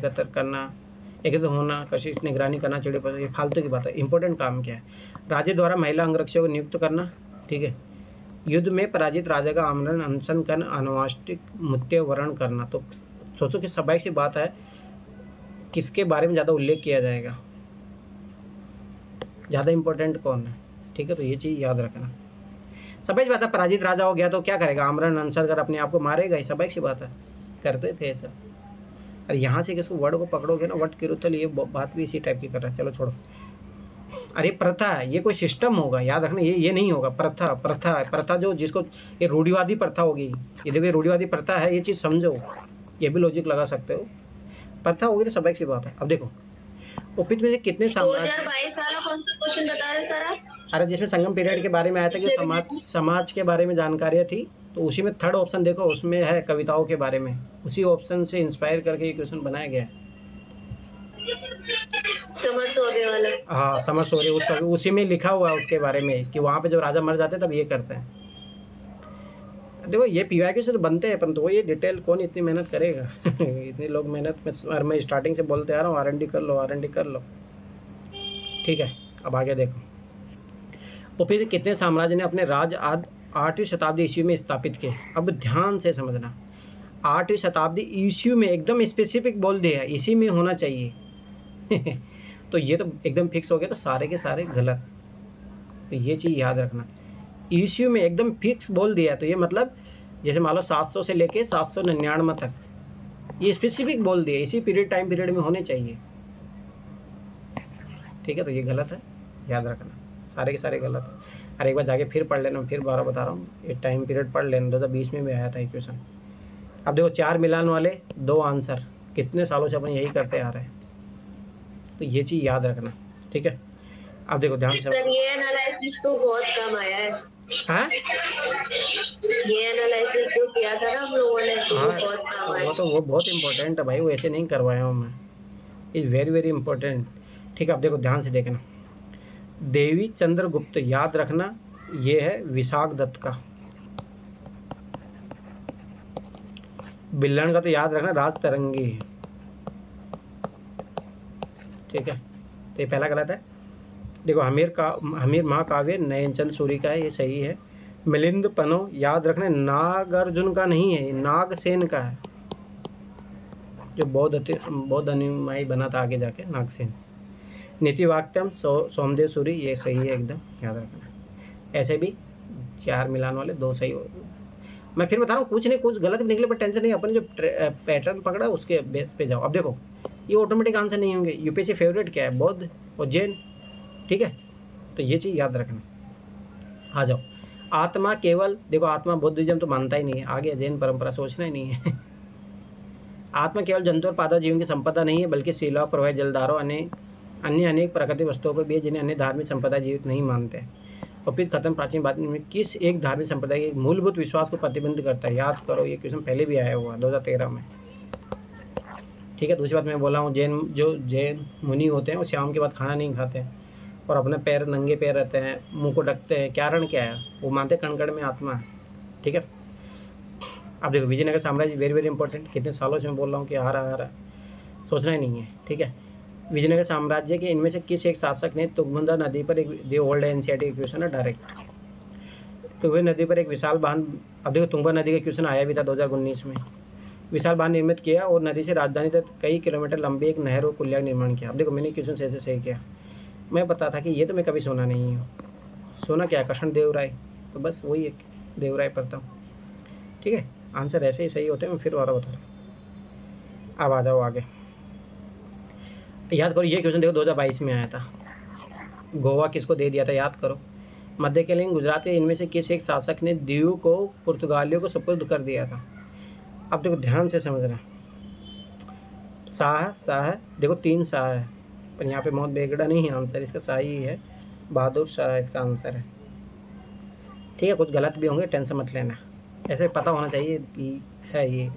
S1: एकत्र होना, कशिश निगरानी करना, चिड़ी पर, ये फालतू की बात है। इंपॉर्टेंट काम क्या है, राज्य द्वारा महिला अंगरक्षकों को नियुक्त करना, ठीक है। युद्ध में पराजित राजा का आमरण अनशन कर अनावश्यक मृत्युवरण करना। तो सोचो कि स्वाभाविक सी बात है, किसके बारे में ज़्यादा उल्लेख किया जाएगा, ज़्यादा इंपॉर्टेंट कौन है, ठीक है। तो ये चीज़ याद रखना। स्वाभाविक बात है, पराजित राजा हो गया तो क्या करेगा, आमरण अनशन कर अपने आप को मारेगा, स्वाभाविक सी बात है, करते थे ऐसा। अरे यहाँ से किसको वर्ड को पकड़ोगे ना, वट किरुत्थल, ये बात भी इसी टाइप की कर रहा है। चलो छोड़ो। अरे प्रथा है, ये कोई सिस्टम होगा, याद रखना, ये नहीं होगा। प्रथा जो जिसको, ये रूढ़िवादी प्रथा होगी। ये देखो रूढ़िवादी प्रथा है, ये चीज़ समझो, ये भी लॉजिक लगा सकते हो। प्रथा होगी तो स्वाभाविक सी बात है। अब देखो उपहित में से कितने साम्राज्य,
S3: 2022 वाला कौन सा क्वेश्चन बता रहे सर आप?
S1: अरे जिसमें संगम पीरियड के बारे में आया था कि समाज के बारे में जानकारियाँ थी, तो उसी में थर्ड ऑप्शन देखो, उसमें है कविताओं के बारे में, उसी ऑप्शन से इंस्पायर करके ये क्वेश्चन बनाया गया है।
S3: समर सौर्य वाला,
S1: हाँ समर सौर्य, उसका उसी में लिखा हुआ है उसके बारे में कि वहाँ पे जब राजा मर जाते हैं तब ये करते हैं। देखो ये पीवाईक्यू से तो बनते हैं, परंतु वो ये डिटेल कौन इतनी मेहनत करेगा इतने लोग मेहनत में, मैं स्टार्टिंग से बोलते आ रहा हूँ, R&D कर लो, ठीक है। अब आगे देखो, और फिर कितने साम्राज्य ने अपने राज आदि 8वीं शताब्दी ईस्वी में स्थापित किए। अब ध्यान से समझना, 8वीं शताब्दी ईस्वी में एकदम स्पेसिफिक बोल दिया, इसी में होना चाहिए तो ये तो एकदम फिक्स हो गया, तो सारे के सारे गलत। तो ये चीज़ याद रखना, ईस्वी में एकदम फिक्स बोल दिया, तो ये मतलब जैसे मान लो 700 से लेके 799 तक, ये स्पेसिफिक बोल दिया, इसी पीरियड टाइम पीरियड में होने चाहिए। ठीक है, तो ये गलत है, याद रखना, सारे के सारे गलत है। और एक बार जाके फिर पढ़ लेना, फिर 12 बता रहा हूँ, ये टाइम पीरियड पढ़ लेना, 2020 में भी आया था ये क्वेश्चन। अब देखो 4 मिलान वाले 2 आंसर, कितने सालों से अपन यही करते आ रहे हैं, तो ये चीज़ याद रखना। ठीक है, अब देखो ध्यान से,
S3: सर ये एनालिसिस तो बहुत कम आया है।
S1: हाँ
S3: ये एनालिसिस जो किया था ना हम लोगों ने, तो
S1: हाँ,
S3: बहुत कम आया।
S1: वो बहुत इंपॉर्टेंट है भाई, वो ऐसे नहीं करवाया हूँ मैं, इज़ वेरी वेरी इंपॉर्टेंट। ठीक है, अब देखो ध्यान से देखना, देवी चंद्रगुप्त याद रखना, ये है विशाख दत्त का। बिल्लन का तो याद रखना राज तरंगी है। ठीक है, तो ये पहला गलत है। देखो हमीर महाकाव्य नयनचंद सूरी का है, ये सही है। मिलिंद पनो याद रखना नागार्जुन का नहीं है, नागसेन का है, जो बौद्ध अनुयायी बना था आगे जाके, नागसेन। नीतिवाक्यम सोमदेव सूरी, ये सही है एकदम, याद रखना। ऐसे भी 4 मिलान वाले 2 सही हो। मैं फिर बता रहा हूँ, कुछ नहीं कुछ गलत भी निकले, पर टेंशन नहीं, अपने जो पैटर्न पकड़ा उसके बेस पे जाओ। अब देखो ये ऑटोमेटिक आंसर नहीं होंगे। यूपीएससी फेवरेट क्या है, बौद्ध और जैन। ठीक है, तो ये चीज़ याद रखना। आ जाओ, आत्मा केवल, देखो आत्मा बौद्धिज्म तो मानता ही नहीं है, आगे जैन परंपरा सोचना ही नहीं है आत्मा केवल जंतु और पादप जीवन की संपदा नहीं है, बल्कि शिला, प्रवाह, जलधारों, अन्य अनेक प्राकृतिक वस्तुओं को भी है, जिन्हें अन्य धार्मिक संप्रदाय जीवित नहीं मानते। और फिर खत्म, प्राचीन बात में किस एक धार्मिक संप्रदाय के मूलभूत विश्वास को प्रतिबंध करता है, याद करो, ये क्वेश्चन पहले भी आया हुआ 2013 में। ठीक है, दूसरी बात मैं बोला हूँ, जैन मुनि होते हैं वो शाम के बाद खाना नहीं खाते हैं और अपने पैर नंगे पैर रहते हैं, मुंह को ढकते हैं। कारण क्या है, वो मानते कण में आत्मा है। ठीक है, अब देखो विजयनगर साम्राज्य वेरी वेरी इंपॉर्टेंट, कितने सालों से मैं बोल रहा हूँ कि आ रहा है, सोचना ही नहीं है। ठीक है, विजयनगर साम्राज्य के इनमें से किस एक शासक ने तुंगभद्रा नदी पर एक ओल्ड एनसीईआरटी क्वेश्चन है डायरेक्ट, तुंगभद्रा नदी पर एक विशाल बांध। अब देखो तुंगभद्रा नदी का क्वेश्चन आया भी था 2019 में। विशाल बांध निर्मित किया और नदी से राजधानी तक कई किलोमीटर लंबी एक नहर और पुलिया का निर्माण किया। अब देखो मैंने क्वेश्चन से ऐसे सही किया, मैं पता था कि ये तो मैं कभी सुना नहीं हूँ। सुना क्या, कृष्ण देव राय, तो बस वही एक देव राय पढ़ता हूँ। ठीक है, आंसर ऐसे ही सही होते हैं, मैं फिर और बता रहा हूँ। अब आ जाओ आगे, याद करो ये क्वेश्चन देखो 2022 में आया था। गोवा किसको दे दिया था, याद करो। मध्यकालीन गुजरात के इनमें से किस एक शासक ने दीव को पुर्तगालियों को सुपुर्द कर दिया था। अब देखो ध्यान से समझना, शाह देखो 3 शाह है, पर यहाँ पे बहुत बेगड़ा नहीं है आंसर, इसका सही है बहादुर शाह इसका आंसर है। ठीक है, कुछ गलत भी होंगे, टेंशन मत लेना, ऐसे पता होना चाहिए है, ये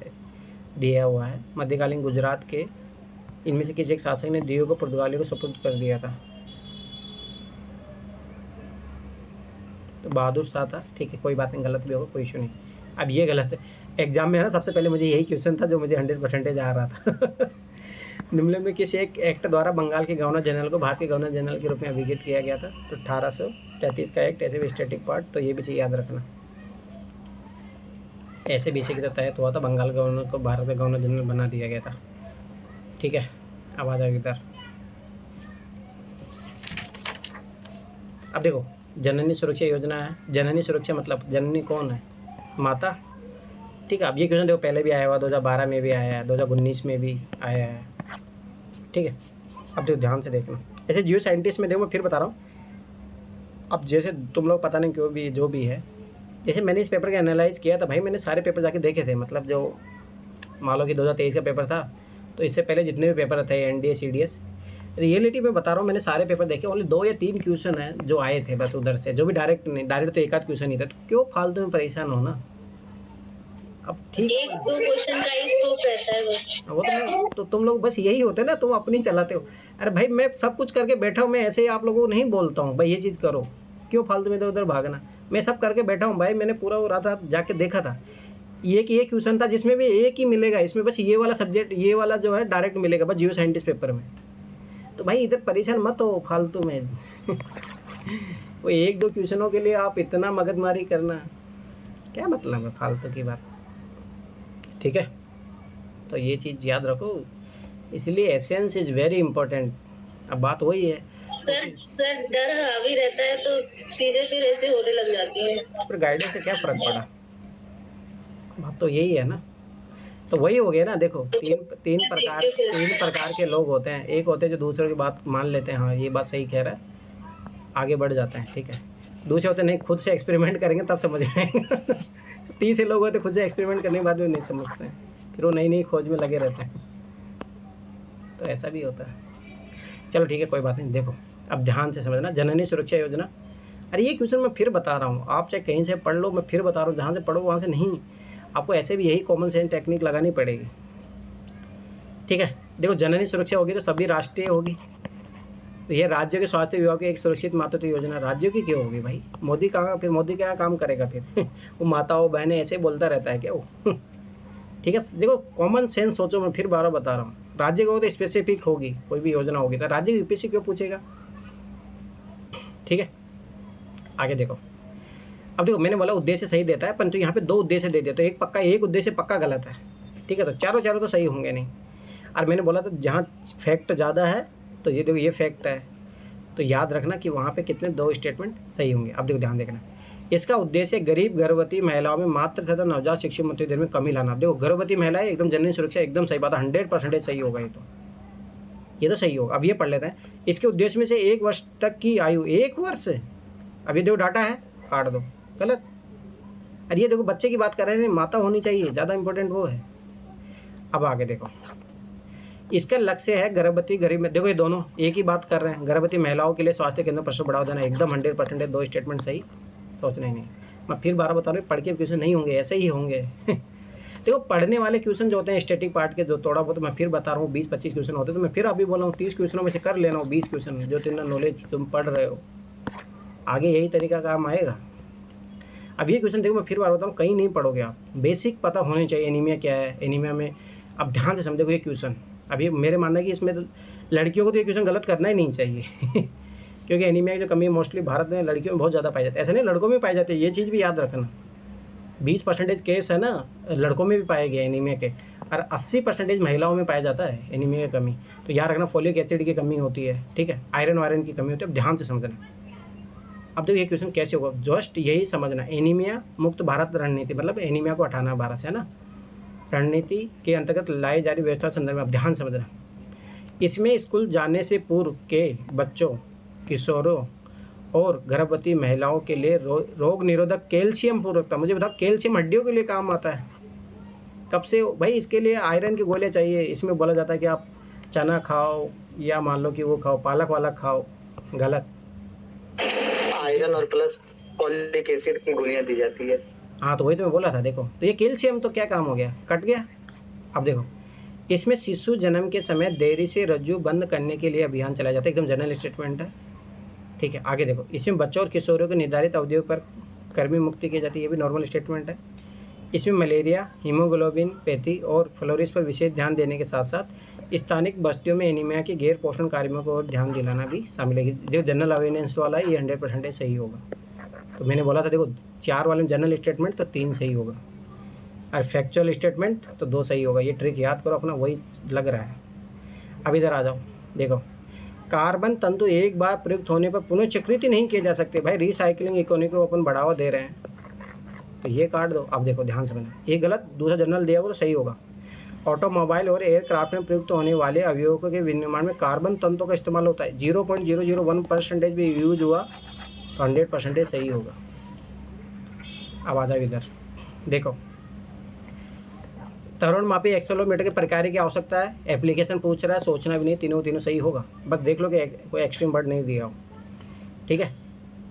S1: दिया हुआ है। मध्यकालीन गुजरात के इनमें से किसी एक शासक ने दीव को पुर्तगालियों को सुपुर्द कर दिया था, तो बहादुर शाह था। ठीक है, कोई बात नहीं, गलत भी होगा, कोई इशू नहीं। अब ये गलत है, एग्जाम में है ना, सबसे पहले मुझे यही क्वेश्चन था जो मुझे 100% आ रहा था निम्न में किसी एक एक्ट द्वारा बंगाल के गवर्नर जनरल को भारत के गवर्नर जनरल के रूप में अभिहित किया गया था, तो 1833 का एक्ट, ऐसे भी स्टैटिक पार्ट, तो ये भी चीज़ याद रखना। ऐसे बीसी के तहत हुआ था, बंगाल गवर्नर को भारत का गवर्नर जनरल बना दिया गया था। ठीक है, अब आ जाओ इधर। अब देखो जननी सुरक्षा योजना है, जननी सुरक्षा मतलब जननी कौन है, माता। ठीक है, अब ये क्वेश्चन देखो पहले भी आया हुआ, 2012 में भी आया है, 2019 में भी आया है। ठीक है, अब देखो ध्यान से देखना, ऐसे जियो साइंटिस्ट में देखो, मैं फिर बता रहा हूँ। अब जैसे तुम लोग पता नहीं क्यों भी जो भी है, जैसे मैंने इस पेपर का एनालाइज किया था भाई, मैंने सारे पेपर जाके देखे थे, मतलब जो मान लो कि 2023 का पेपर था, तो इससे पहले जितने भी पेपर थे एनडीए सीडीएस, रियलिटी में बता रहा हूँ, मैंने सारे पेपर देखे, ओनली 2 या 3 क्वेश्चन हैं जो आए थे बस उधर से, जो भी डायरेक्ट नहीं, डायरेक्ट तो 1 आध क्वेश्चन ही था, तो क्यों फालतू में परेशान हो ना। अब ठीक है,
S3: 1-2 क्वेश्चन का ही स्कोप रहता है बस,
S1: वो तो तुम लोग बस यही होते ना, तुम अपनी चलाते हो। अरे भाई मैं सब कुछ करके बैठा हूँ, मैं ऐसे ही आप लोगों को नहीं बोलता हूँ भाई ये चीज़ करो, क्यों फालतू में इधर उधर भागना। मैं सब करके बैठा हूँ भाई, मैंने पूरा रात जाके देखा था, ये क्वेश्चन था जिसमें भी एक ही मिलेगा, इसमें बस ये वाला सब्जेक्ट, ये वाला जो है डायरेक्ट मिलेगा बस जियो साइंटिस्ट पेपर में। तो भाई इधर परेशान मत हो फालतू में। वो एक दो क्वेश्चनों के लिए आप इतना मगजमारी करना क्या मतलब है, फालतू की बात। ठीक है, तो ये चीज़ याद रखो, इसलिए एसेंस इज़ वेरी इंपॉर्टेंट। अब बात वही है
S3: सर डर हावी रहता है तो चीजें फिर ऐसे होने लग जाती हैं।
S1: फिर गाइडेंस से क्या फ़र्क पड़ा, बात तो यही है ना। तो वही हो गया ना, देखो तीन प्रकार के लोग होते हैं। एक होते हैं जो दूसरों की बात मान लेते हैं, हाँ ये बात सही कह रहा है, आगे बढ़ जाते हैं, ठीक है। दूसरे होते नहीं, खुद से एक्सपेरिमेंट करेंगे तब समझ में आएगा। तीसरे लोग होते खुद से एक्सपेरिमेंट करने के बाद भी नहीं समझते हैं, फिर वो नई नई खोज में लगे रहते हैं। तो ऐसा भी होता है। चलो ठीक है, कोई बात नहीं। देखो अब ध्यान से समझना, जननी सुरक्षा योजना। अरे ये क्वेश्चन मैं फिर बता रहा हूँ, आप चाहे कहीं से पढ़ लो, मैं फिर बता रहा हूँ, जहाँ से पढ़ो वहाँ से नहीं, आपको ऐसे भी यही कॉमन सेंस टेक्निक लगानी पड़ेगी। ठीक है, देखो जननी सुरक्षा होगी तो सभी राष्ट्रीय होगी, तो ये राज्य के स्वास्थ्य विभाग की एक सुरक्षित मातृत्व योजना राज्यों की क्यों होगी भाई? मोदी कहाँ, फिर मोदी क्या काम करेगा फिर? वो माताओं बहनें ऐसे बोलता रहता है क्या वो? ठीक है, देखो कॉमन सेंस सोचो, मैं फिर बार बता रहा हूँ, राज्य को तो स्पेसिफिक होगी, कोई भी योजना होगी तो राज्य की यूपीएससी क्यों पूछेगा? ठीक है, आगे देखो। अब देखो मैंने बोला उद्देश्य सही देता है, परंतु यहाँ पे दो उद्देश्य दे दिया, तो एक उद्देश्य पक्का गलत है। ठीक है, तो चारों तो सही होंगे नहीं। और मैंने बोला तो जहाँ फैक्ट ज़्यादा है, तो ये देखो ये फैक्ट है, तो याद रखना कि वहाँ पे कितने दो स्टेटमेंट सही होंगे। अब देखो ध्यान देखना, इसका उद्देश्य गरीब गर्भवती महिलाओं में मातृ तथा नवजात शिशु मृत्यु दर में कमी लाना। देखो गर्भवती महिलाएं एकदम जननी सुरक्षा एकदम सही बात है, 100% सही होगा ये तो सही होगा। अब ये पढ़ लेते हैं, इसके उद्देश्य में से 1 वर्ष तक की आयु, 1 वर्ष, अभी देखो डाटा है, काट दो, गलत। अरे ये देखो बच्चे की बात कर रहे हैं, माता होनी चाहिए, ज़्यादा इंपॉर्टेंट वो है। अब आगे देखो, इसका लक्ष्य है गर्भवती गरीब में, देखो ये दोनों एक ही बात कर रहे हैं, गर्भवती महिलाओं के लिए स्वास्थ्य केंद्र पर बढ़ावा देना, एकदम 100% दो स्टेटमेंट सही, सोचना ही नहीं। मैं फिर 12 बता रहा हूँ, पढ़ के क्वेश्चन नहीं होंगे, ऐसे ही होंगे। देखो पढ़ने वाले क्वेश्चन जो होते हैं स्टैटिक पार्ट के, जो थोड़ा बहुत मैं फिर बता रहा हूँ 20-25 क्वेश्चन होते हैं, तो मैं फिर अभी बोल रहा हूँ 30 क्वेश्चनों में से कर लेना हो 20 क्वेश्चन, जो तुम्हारा नॉलेज तुम पढ़ रहे हो, आगे यही तरीका काम आएगा। अब ये क्वेश्चन देखो मैं फिर बार बताऊँ, कहीं नहीं पढ़ोगे आप, बेसिक पता होने चाहिए एनीमिया क्या है, एनीमिया में अब ध्यान से समझोगे ये क्वेश्चन। अभी मेरे मानना है कि इसमें तो लड़कियों को तो ये क्वेश्चन गलत करना ही नहीं चाहिए। क्योंकि एनीमिया की जो कमी मोस्टली भारत में लड़कियों में बहुत ज़्यादा पाई जाती है, ऐसा नहीं लड़कों में पाई जाती है, ये चीज़ भी याद रखना। 20% केस है ना लड़कों में भी पाए गए एनीमिया के, और 80% महिलाओं में पाया जाता है एनीमिया की कमी। तो याद रखना फोलिक एसिड की कमी होती है, ठीक है, आयरन वायरन की कमी होती है, अब ध्यान से समझना। अब देखो ये क्वेश्चन कैसे होगा, जस्ट यही समझना, एनीमिया मुक्त भारत रणनीति, मतलब एनीमिया को हटाना भारत से, है ना, रणनीति के अंतर्गत लाई जा रही व्यवस्था संदर्भ में। अब ध्यान समझना, इसमें स्कूल जाने से पूर्व के बच्चों, किशोरों और गर्भवती महिलाओं के लिए रोग निरोधक कैल्शियम पूर्वकता। मुझे बताओ कैल्शियम हड्डियों के लिए काम आता है, कब से भाई? इसके लिए आयरन की गोलियां चाहिए। इसमें बोला जाता है कि आप चना खाओ या मान लो कि वो खाओ, पालक वाला खाओ, गलत।
S2: आयरन और प्लस फॉलिक एसिड की गोलियां दी जाती है।
S1: हाँ तो वही तो मैं बोला था। देखो तो ये कैल्शियम तो क्या काम हो गया, कट गया। अब देखो इसमें शिशु जन्म के समय देरी से रज्जु बंद करने के लिए अभियान चलाया जाता है, एकदम जनरल स्टेटमेंट है, ठीक है। आगे देखो, इसमें बच्चों और किशोरों को निर्धारित अवधियों पर कृमि मुक्ति की जाती है, ये भी नॉर्मल स्टेटमेंट है। इसमें मलेरिया, हीमोग्लोबिन पैथी और फ्लोरिस पर विशेष ध्यान देने के साथ साथ स्थानिक बस्तियों में एनीमिया के गैर पोषण कार्यों को ध्यान दिलाना भी शामिल है। जो जनरल अवेयरनेस वाला है ये 100% सही होगा। तो मैंने बोला था देखो 4 वाले में जनरल स्टेटमेंट तो 3 सही होगा, और फैक्चुअल स्टेटमेंट तो 2 सही होगा। ये ट्रिक याद करो अपना, वही लग रहा है। अब इधर आ जाओ, देखो कार्बन तंतु एक बार प्रयुक्त होने पर पुनःचक्रित नहीं किए जा सकते। भाई रिसाइकलिंग इकोनॉमी को अपन बढ़ावा दे रहे हैं, तो ये काट दो। अब देखो ध्यान से समझना, ये गलत, दूसरा जनरल दिया होगा तो सही होगा। ऑटोमोबाइल और एयरक्राफ्ट में प्रयुक्त होने वाले अवयवों के विनिर्माण में कार्बन तंतुओं का इस्तेमाल होता है। 0.001% भी यूज हुआ तो 100% सही होगा। अब आ जाओ इधर, देखो त्वरण मापी एक्सेलोमीटर के प्रकार की आवश्यकता है, एप्लीकेशन पूछ रहा है, सोचना भी नहीं, तीनों सही होगा। बस देख लो कि कोई एक्सट्रीम वर्ड नहीं दिया हो, ठीक है।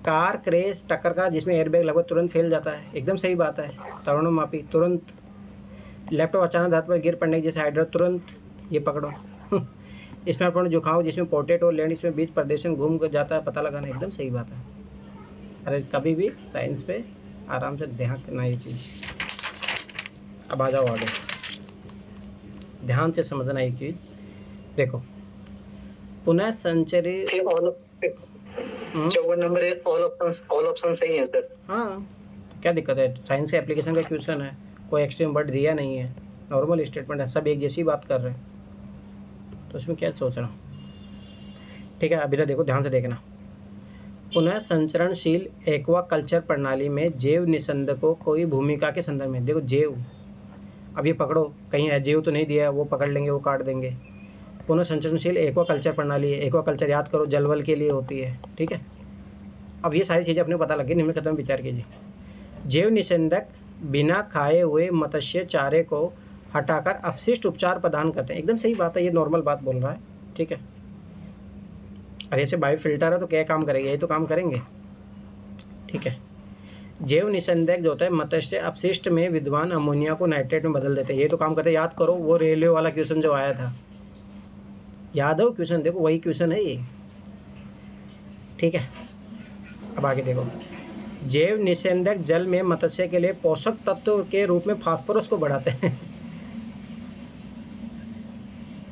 S1: कार क्रैश टक्कर का जिसमें एयरबैग लगभग तुरंत फैल जाता है, एकदम सही बात है। त्वरण मापी तुरंत, लैपटॉप अचानक धातु पर गिर पड़ने जैसे हाइड्रा, तुरंत ये पकड़ो। स्मार्टफोन जुकाम जिसमें पोर्ट्रेट और लैंड इसमें बीच प्रदेशन घूम कर जाता है, पता लगाना, एकदम सही बात है। अरे कभी भी साइंस पे आराम से ध्यान करना ये चीज़। अब आ जाओ आगे, ध्यान से समझना एक चीज़। देखो पुनः संचरित
S2: 54 नंबर है, ऑल ऑप्शन सही है सर।
S1: हाँ, क्या दिक्कत है? साइंस के एप्लीकेशन का क्वेश्चन है, कोई एक्सट्रीम वर्ड दिया नहीं है, नॉर्मल स्टेटमेंट है, सब एक जैसी बात कर रहे हैं, तो उसमें क्या सोच रहा हूँ। ठीक है, अभी तो देखो, ध्यान से देखना। पुनः संचरणशील एक्वा कल्चर प्रणाली में जैव निस्यंदकों कोई भूमिका के संदर्भ में, देखो जैव, अब ये पकड़ो, कहीं अजैव तो नहीं दिया है, वो पकड़ लेंगे, वो काट देंगे। पुनः संचरणशील एक्वा कल्चर प्रणाली है, एक्वा कल्चर याद करो जलवल के लिए होती है, ठीक है। अब ये सारी चीज़ें अपने पता लगी, निम्न कथन विचार कीजिए। जैव निस्यंदक बिना खाए हुए मत्स्य चारे को हटाकर अपशिष्ट उपचार प्रदान करते हैं, एकदम सही बात है, ये नॉर्मल बात बोल रहा है, ठीक है। अरे ऐसे बायो फिल्टर है तो क्या काम करेंगे, यही तो काम करेंगे, ठीक है। जैव निस्यंदक जो होता है मत्स्य अपशिष्ट में विद्यमान अमोनिया को नाइट्रेट में बदल देते हैं, ये तो काम करते हैं। याद करो वो रेलवे वाला क्वेश्चन जो आया था, याद हो क्वेश्चन, देखो वही क्वेश्चन है ये, ठीक है। अब आगे देखो, जैव निस्यंदक जल में मत्स्य के लिए पोषक तत्व के रूप में फास्फोरस को बढ़ाते हैं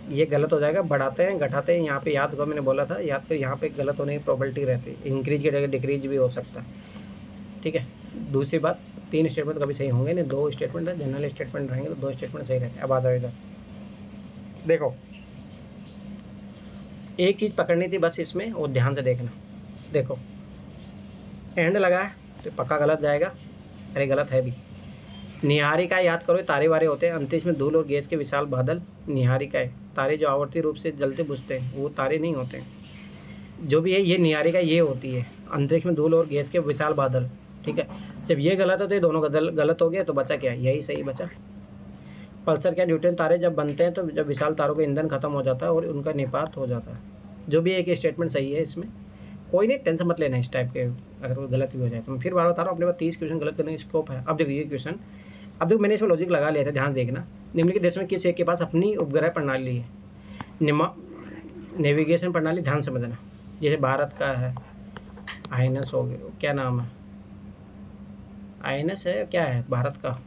S1: ये गलत हो जाएगा, बढ़ाते हैं घटाते हैं, यहाँ पे याद होगा मैंने बोला था, याद कर, यहाँ पे गलत होने की प्रोबेबिलिटी रहती है, इंक्रीज की जगह डिक्रीज भी हो सकता है, ठीक है। दूसरी बात, 3 स्टेटमेंट कभी सही होंगे नहीं, 2 स्टेटमेंट है, जनरल स्टेटमेंट रहेंगे तो 2 स्टेटमेंट सही रहते हैं। अब आ जाओ इधर, देखो एक चीज़ पकड़नी थी बस इसमें, और ध्यान से देखना। देखो एंड लगा है तो पक्का गलत जाएगा, अरे गलत है भी। निहारिका याद करो, तारे वारे होते हैं, अंतरिक्ष में धूल और गैस के विशाल बादल निहारिका है। तारे जो आवर्ती रूप से जलते बुझते हैं वो तारे नहीं होते हैं, जो भी है ये निहारिका ये होती है, अंतरिक्ष में धूल और गैस के विशाल बादल, ठीक है। जब ये गलत होते हैं, दोनों गलत हो गया, तो बचा क्या, यही सही बचा। पल्सर क्या, न्यूट्रॉन तारे जब बनते हैं तो जब विशाल तारों का ईंधन खत्म हो जाता है और उनका निपात हो जाता है, जो भी एक स्टेटमेंट सही है इसमें, कोई नहीं टेंशन मत लेना इस टाइप के, अगर वो गलत भी हो जाए तो मैं फिर बार बता रहा हूँ, अपने पास 30 क्वेश्चन गलत करने की स्कोप है। अब देखो ये क्वेश्चन, अब देखो मैंने इसमें लॉजिक लगा लिया था, ध्यान देखना। निम्नलिखित देश में किस एक के पास अपनी उपग्रह प्रणाली है, नेविगेशन प्रणाली, ध्यान समझना। जैसे भारत का है आईएनएस हो गया, क्या नाम है, आईएनएस है, क्या है भारत का,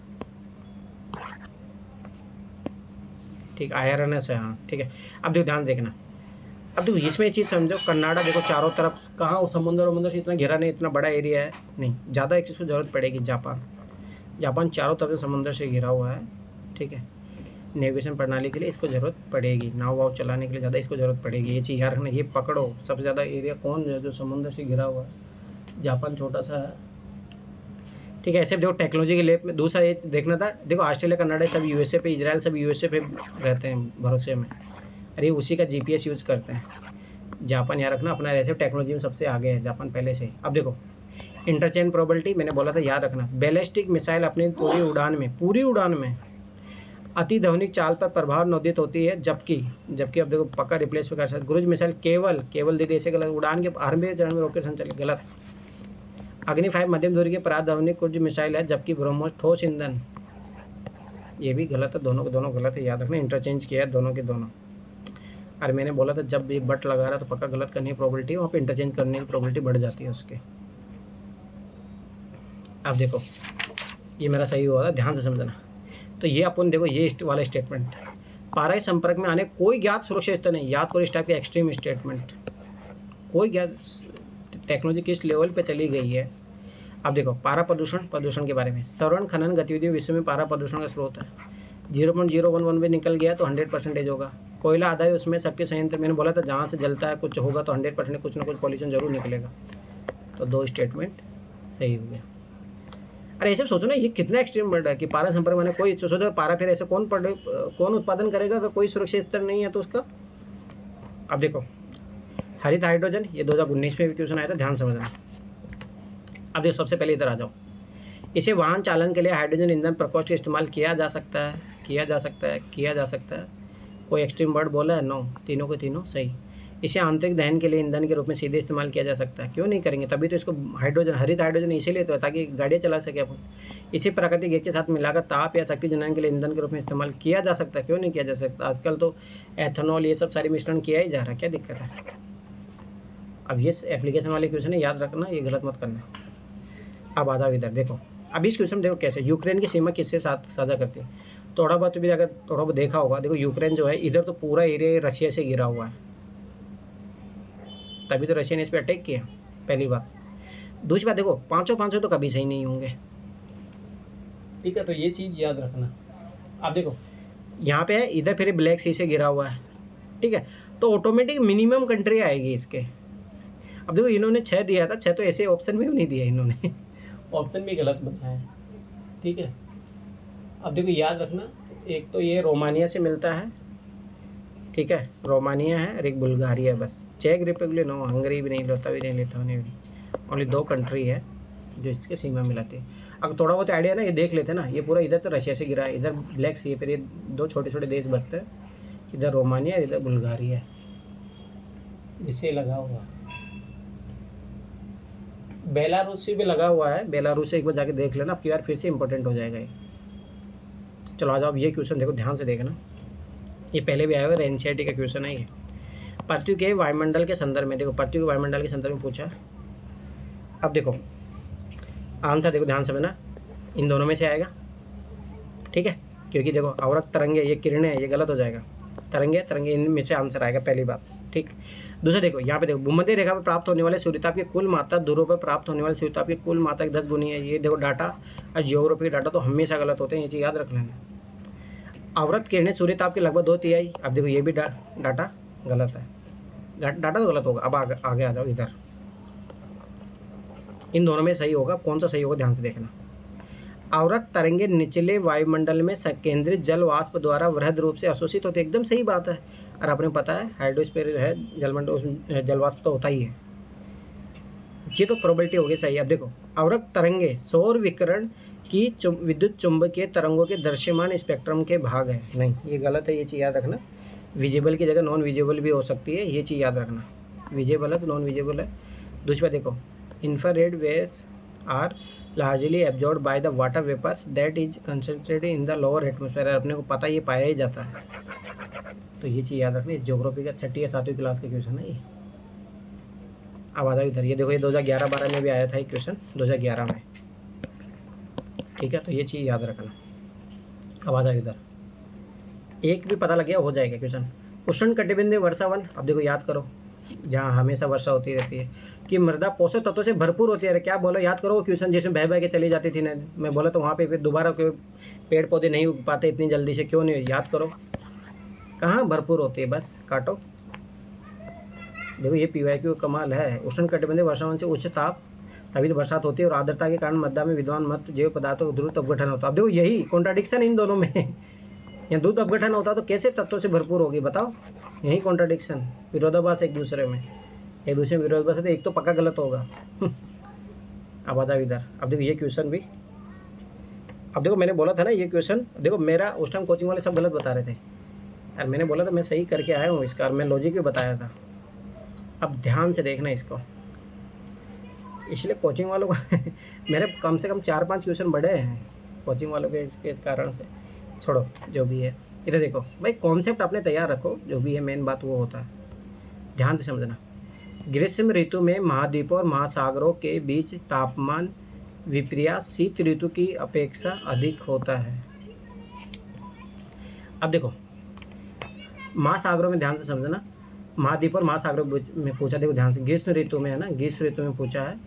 S1: ठीक, आईआरएनएस है, हाँ ठीक है। अब देखो ध्यान देखना, अब देखो इसमें ये चीज़ समझो, कनाडा देखो चारों तरफ, कहाँ वो समुद्र से इतना घेरा नहीं, इतना बड़ा एरिया है नहीं, ज़्यादा एक चीज़ को जरूरत पड़ेगी, जापान चारों तरफ से समुद्र से घिरा हुआ है, ठीक है। नेविगेशन प्रणाली के लिए इसको ज़रूरत पड़ेगी, नाव वाव चलाने के लिए ज़्यादा इसको ज़रूरत पड़ेगी, ये चीज़ याद रखना। ये पकड़ो, सबसे ज़्यादा एरिया कौन है जो समुद्र से घिरा हुआ है, जापान छोटा सा है, ठीक है। ऐसे देखो टेक्नोलॉजी के लिए दूसरा ये देखना था, देखो ऑस्ट्रेलिया कनाडा सब यूएसए पे, इजराइल सब यूएसए पे रहते हैं भरोसे में, अरे उसी का जीपीएस यूज़ करते हैं। जापान याद रखना अपना ऐसे टेक्नोलॉजी में सबसे आगे है जापान पहले से। अब देखो इंटरचेंज प्रोबेबिलिटी मैंने बोला था, याद रखना। बैलिस्टिक मिसाइल अपनी पूरी उड़ान में अति ध्वनिक चाल पर प्रभाव नोदित होती है, जबकि अब देखो पक्का रिप्लेस कर सकते। क्रूज मिसाइल केवल दीदी ऐसे गलत, उड़ान के आरंभिक चरण में रोके संचालित, गलत। अग्नि 5 मध्यम दूरी के पराध्वनिक क्रूज मिसाइल है, जबकि ब्रह्मोस ठोस ईंधन, ये भी गलत है, दोनों के दोनों गलत है, याद रखना। इंटरचेंज किया है दोनों के दोनों। अरे मैंने बोला था जब भी बट लगा रहा तो पक्का गलत करने की प्रोबेबिलिटी, वहाँ पे इंटरचेंज करने की प्रोबेबिलिटी बढ़ जाती है उसके। अब देखो ये मेरा सही हुआ था, ध्यान से समझना। तो ये अपन देखो ये वाला स्टेटमेंट, पारा के संपर्क में आने कोई ज्ञात सुरक्षा स्तर नहीं, याद करो इस टाइप के एक्सट्रीम स्टेटमेंट, कोई ज्ञात टेक्नोलॉजी किस लेवल पे चली गई है। अब देखो पारा प्रदूषण के बारे में, श्रवण खनन गतिविधियों विश्व में पारा प्रदूषण का स्रोत है। 0.011 भी निकल गया तो 100% होगा। कोयला आधारित उसमें शक्ति संयंत्र, मैंने बोला था जहाँ से जलता है कुछ होगा तो 100% कुछ ना कुछ पॉल्यूशन जरूर निकलेगा। तो 2 स्टेटमेंट सही हो गया। अरे ऐसे सोचो ना, ये कितना एक्सट्रीम वर्ड है कि पारा संपर्क में कोई, सोचो पारा फिर ऐसे कौन उत्पादन करेगा अगर कोई सुरक्षित स्तर नहीं है तो उसका। अब देखो हरित हाइड्रोजन, ये 2019 में भी क्वेश्चन आया था, ध्यान समझना। अब देखो सबसे पहले इधर आ जाओ, इसे वाहन चालन के लिए हाइड्रोजन ईंधन प्रकोष्ठ का इस्तेमाल किया जा सकता है। कोई एक्सट्रीम वर्ड बोला है? नो, तीनों के तीनों सही। इसे आंतरिक दहन के लिए ईंधन के रूप में सीधे इस्तेमाल किया जा सकता है, क्यों नहीं करेंगे, तभी तो इसको हरित हाइड्रोजन इसीलिए तो है ताकि गाड़ियाँ चला सके अपन। इसे प्राकृतिक गैस के साथ मिलाकर ताप या शक्ति जनन के लिए ईंधन के रूप में इस्तेमाल किया जा सकता है, क्यों नहीं किया जा सकता। आजकल तो एथेनॉल ये सब सारी मिश्रण किया ही जा रहा है, क्या दिक्कत है। अब ये एप्लीकेशन वाले क्वेश्चन है, याद रखना, ये गलत मत करना। अब आधा इधर देखो, अब इस क्वेश्चन देखो कैसे, यूक्रेन की सीमा किससे साझा करती है। थोड़ा बहुत भी अगर थोड़ा बहुत देखा होगा, देखो यूक्रेन जो है इधर तो पूरा एरिया रशिया से घिरा हुआ है, तभी तो रशिया ने इस पर अटैक किया, पहली बात। दूसरी बात देखो, पाँचों तो कभी सही नहीं होंगे, ठीक है, तो ये चीज़ याद रखना। अब देखो यहाँ पे है, इधर फिर ब्लैक सी से गिरा हुआ है, ठीक है, तो ऑटोमेटिक मिनिमम कंट्री आएगी इसके। अब देखो इन्होंने 6 दिया था, 6 तो ऐसे ऑप्शन में भी नहीं दिया इन्होंने ऑप्शन भी गलत बनाया है, ठीक है। अब देखो याद रखना, एक तो ये रोमानिया से मिलता है, ठीक है, रोमानिया है और एक बुल्गारिया है, बस। चेक रिपब्लिक नो, हंगरी भी नहीं, लेता भी नहीं, लिथुआनिया भी नहीं, ओनली 2 कंट्री है जो इसके सीमा मिलाती है। अगर थोड़ा बहुत आइडिया ना ये देख लेते ना, ये पूरा इधर तो रशिया से गिरा है, इधर ब्लैक सी है, फिर ये 2 छोटे देश बचते हैं, इधर रोमानिया इधर बुल्गारिया है, जिससे लगा हुआ। बेलारूस से भी लगा हुआ है, बेलारूस से एक बार जाके देख लेना, अब की बार फिर से इंपॉर्टेंट हो जाएगा ये। चलो आ जाओ, अब ये क्वेश्चन देखो ध्यान से देखना, ये पहले भी आया हुआ एनसीईआरटी का क्वेश्चन है ये। पृथ्वी के वायुमंडल के संदर्भ में, देखो पृथ्वी के वायुमंडल के संदर्भ में पूछा। अब देखो आंसर देखो ध्यान से समझना, इन दोनों में से आएगा, ठीक है, क्योंकि देखो अवरक्त तरंगे, ये किरणें, ये गलत हो जाएगा, तरंगे इनमें से आंसर आएगा, पहली बात, ठीक। दूसरा देखो यहाँ पे देखो, भूमध्य रेखा पर प्राप्त होने वाले सूर्यताप की कुल मात्रा ध्रुवों पर प्राप्त होने वाले सूर्यताप की कुल मात्रा की 10 गुनी है। ये देखो डाटा और जियोग्राफी के डाटा तो हमेशा गलत होते हैं, ये चीज़ याद रख लेना। अवरक्त किरणें सूर्यताप की लगभग 2/3, अब देखो ये भी डाटा गलत है, डाटा तो गलत होगा। अब आगे आ जाओ इधर, इन दोनों में सही होगा, कौन सा सही होगा ध्यान से देखना। अवरक्त तरंगे निचले वायुमंडल में संकेंद्रित जल वाष्प द्वारा वृहद रूप से अवशोषित होते, एकदम सही बात है, और आपने पता है हाइड्रोस्फीयर है, जल वाष्प तो होता ही है, ये तो प्रोबेबिलिटी हो गई सही। अब देखो अवरक्त तरंगे सौर विकिरण की विद्युत चुंबकीय तरंगों के दृश्यमान स्पेक्ट्रम के भाग है, नहीं ये गलत है, ये चीज़ याद रखना। विजिबल की जगह नॉन विजिबल भी हो सकती है, ये चीज़ याद रखना, विजिबल है तो नॉन विजिबल है। दूसरी बात देखो, infrared waves are largely absorbed by the water vapours that is concentrated in the lower atmosphere, अपने को पता ये पाया ही जाता है, तो ये चीज़ याद रखनी। ज्योग्राफी का 6ठी या 7वीं क्लास का क्वेश्चन है ये। अब आ जाओ इधर, ये देखो ये 2011-12 में भी आया था ये क्वेश्चन, 2011 में, ठीक है, तो ये चीज़ याद रखना। अब आ जाओ इधर, एक भी पता लग गया हो जाएगा क्वेश्चन। उष्ण कटिबंधीय वर्षा वन, अब देखो याद करो, जहाँ हमेशा वर्षा होती रहती है, कि मृदा पोषक तत्वों से भरपूर होती है। अरे क्या बोलो, याद करो वो क्वेश्चन जिसमें बह के चली जाती थी ना, मैं बोला तो वहाँ पे फिर दोबारा कोई पेड़ पौधे नहीं उग पाते इतनी जल्दी से, क्यों नहीं, याद करो कहाँ भरपूर होती है, बस काटो। देखो ये PYQ कमाल है। उष्ण कटिबंधीय वर्षावन से उच्च ताप तभी तो बरसात होती है, और आर्द्रता के कारण मृदा में विद्वान मत जैव पदार्थों का द्रुत अपघटन होता है। अब देखो यही कॉन्ट्राडिक्शन इन दोनों में, यहाँ द्रुत अपघटन होता तो कैसे तत्वों से भरपूर होगी बताओ, यही कॉन्ट्राडिक्शन, विरोधाभास एक दूसरे में विरोधाभास है, तो एक तो पक्का गलत होगा अब आ जाओ इधर, अब देखो ये क्वेश्चन भी, अब देखो मैंने बोला था ना ये क्वेश्चन, देखो मेरा उस टाइम कोचिंग वाले सब गलत बता रहे थे, और मैंने बोला था मैं सही करके आया हूँ इसका, और मैं लॉजिक भी बताया था। अब ध्यान से देखना इसको, इसलिए कोचिंग वालों को मेरे कम से कम 4-5 क्वेश्चन बड़े हैं कोचिंग वालों के कारण से, छोड़ो जो भी है। इधर देखो भाई, कॉन्सेप्ट अपने तैयार रखो, जो भी है मेन बात वो होता है, ध्यान से समझना। ग्रीष्म ऋतु में महाद्वीपों और महासागरों के बीच तापमान विपर्यास शीत ऋतु की अपेक्षा अधिक होता है। अब देखो महासागरों में ध्यान से समझना, महाद्वीप और महासागरों में पूछा, देखो ध्यान से, ग्रीष्म ऋतु में है ना, ग्रीष्म ऋतु में पूछा है।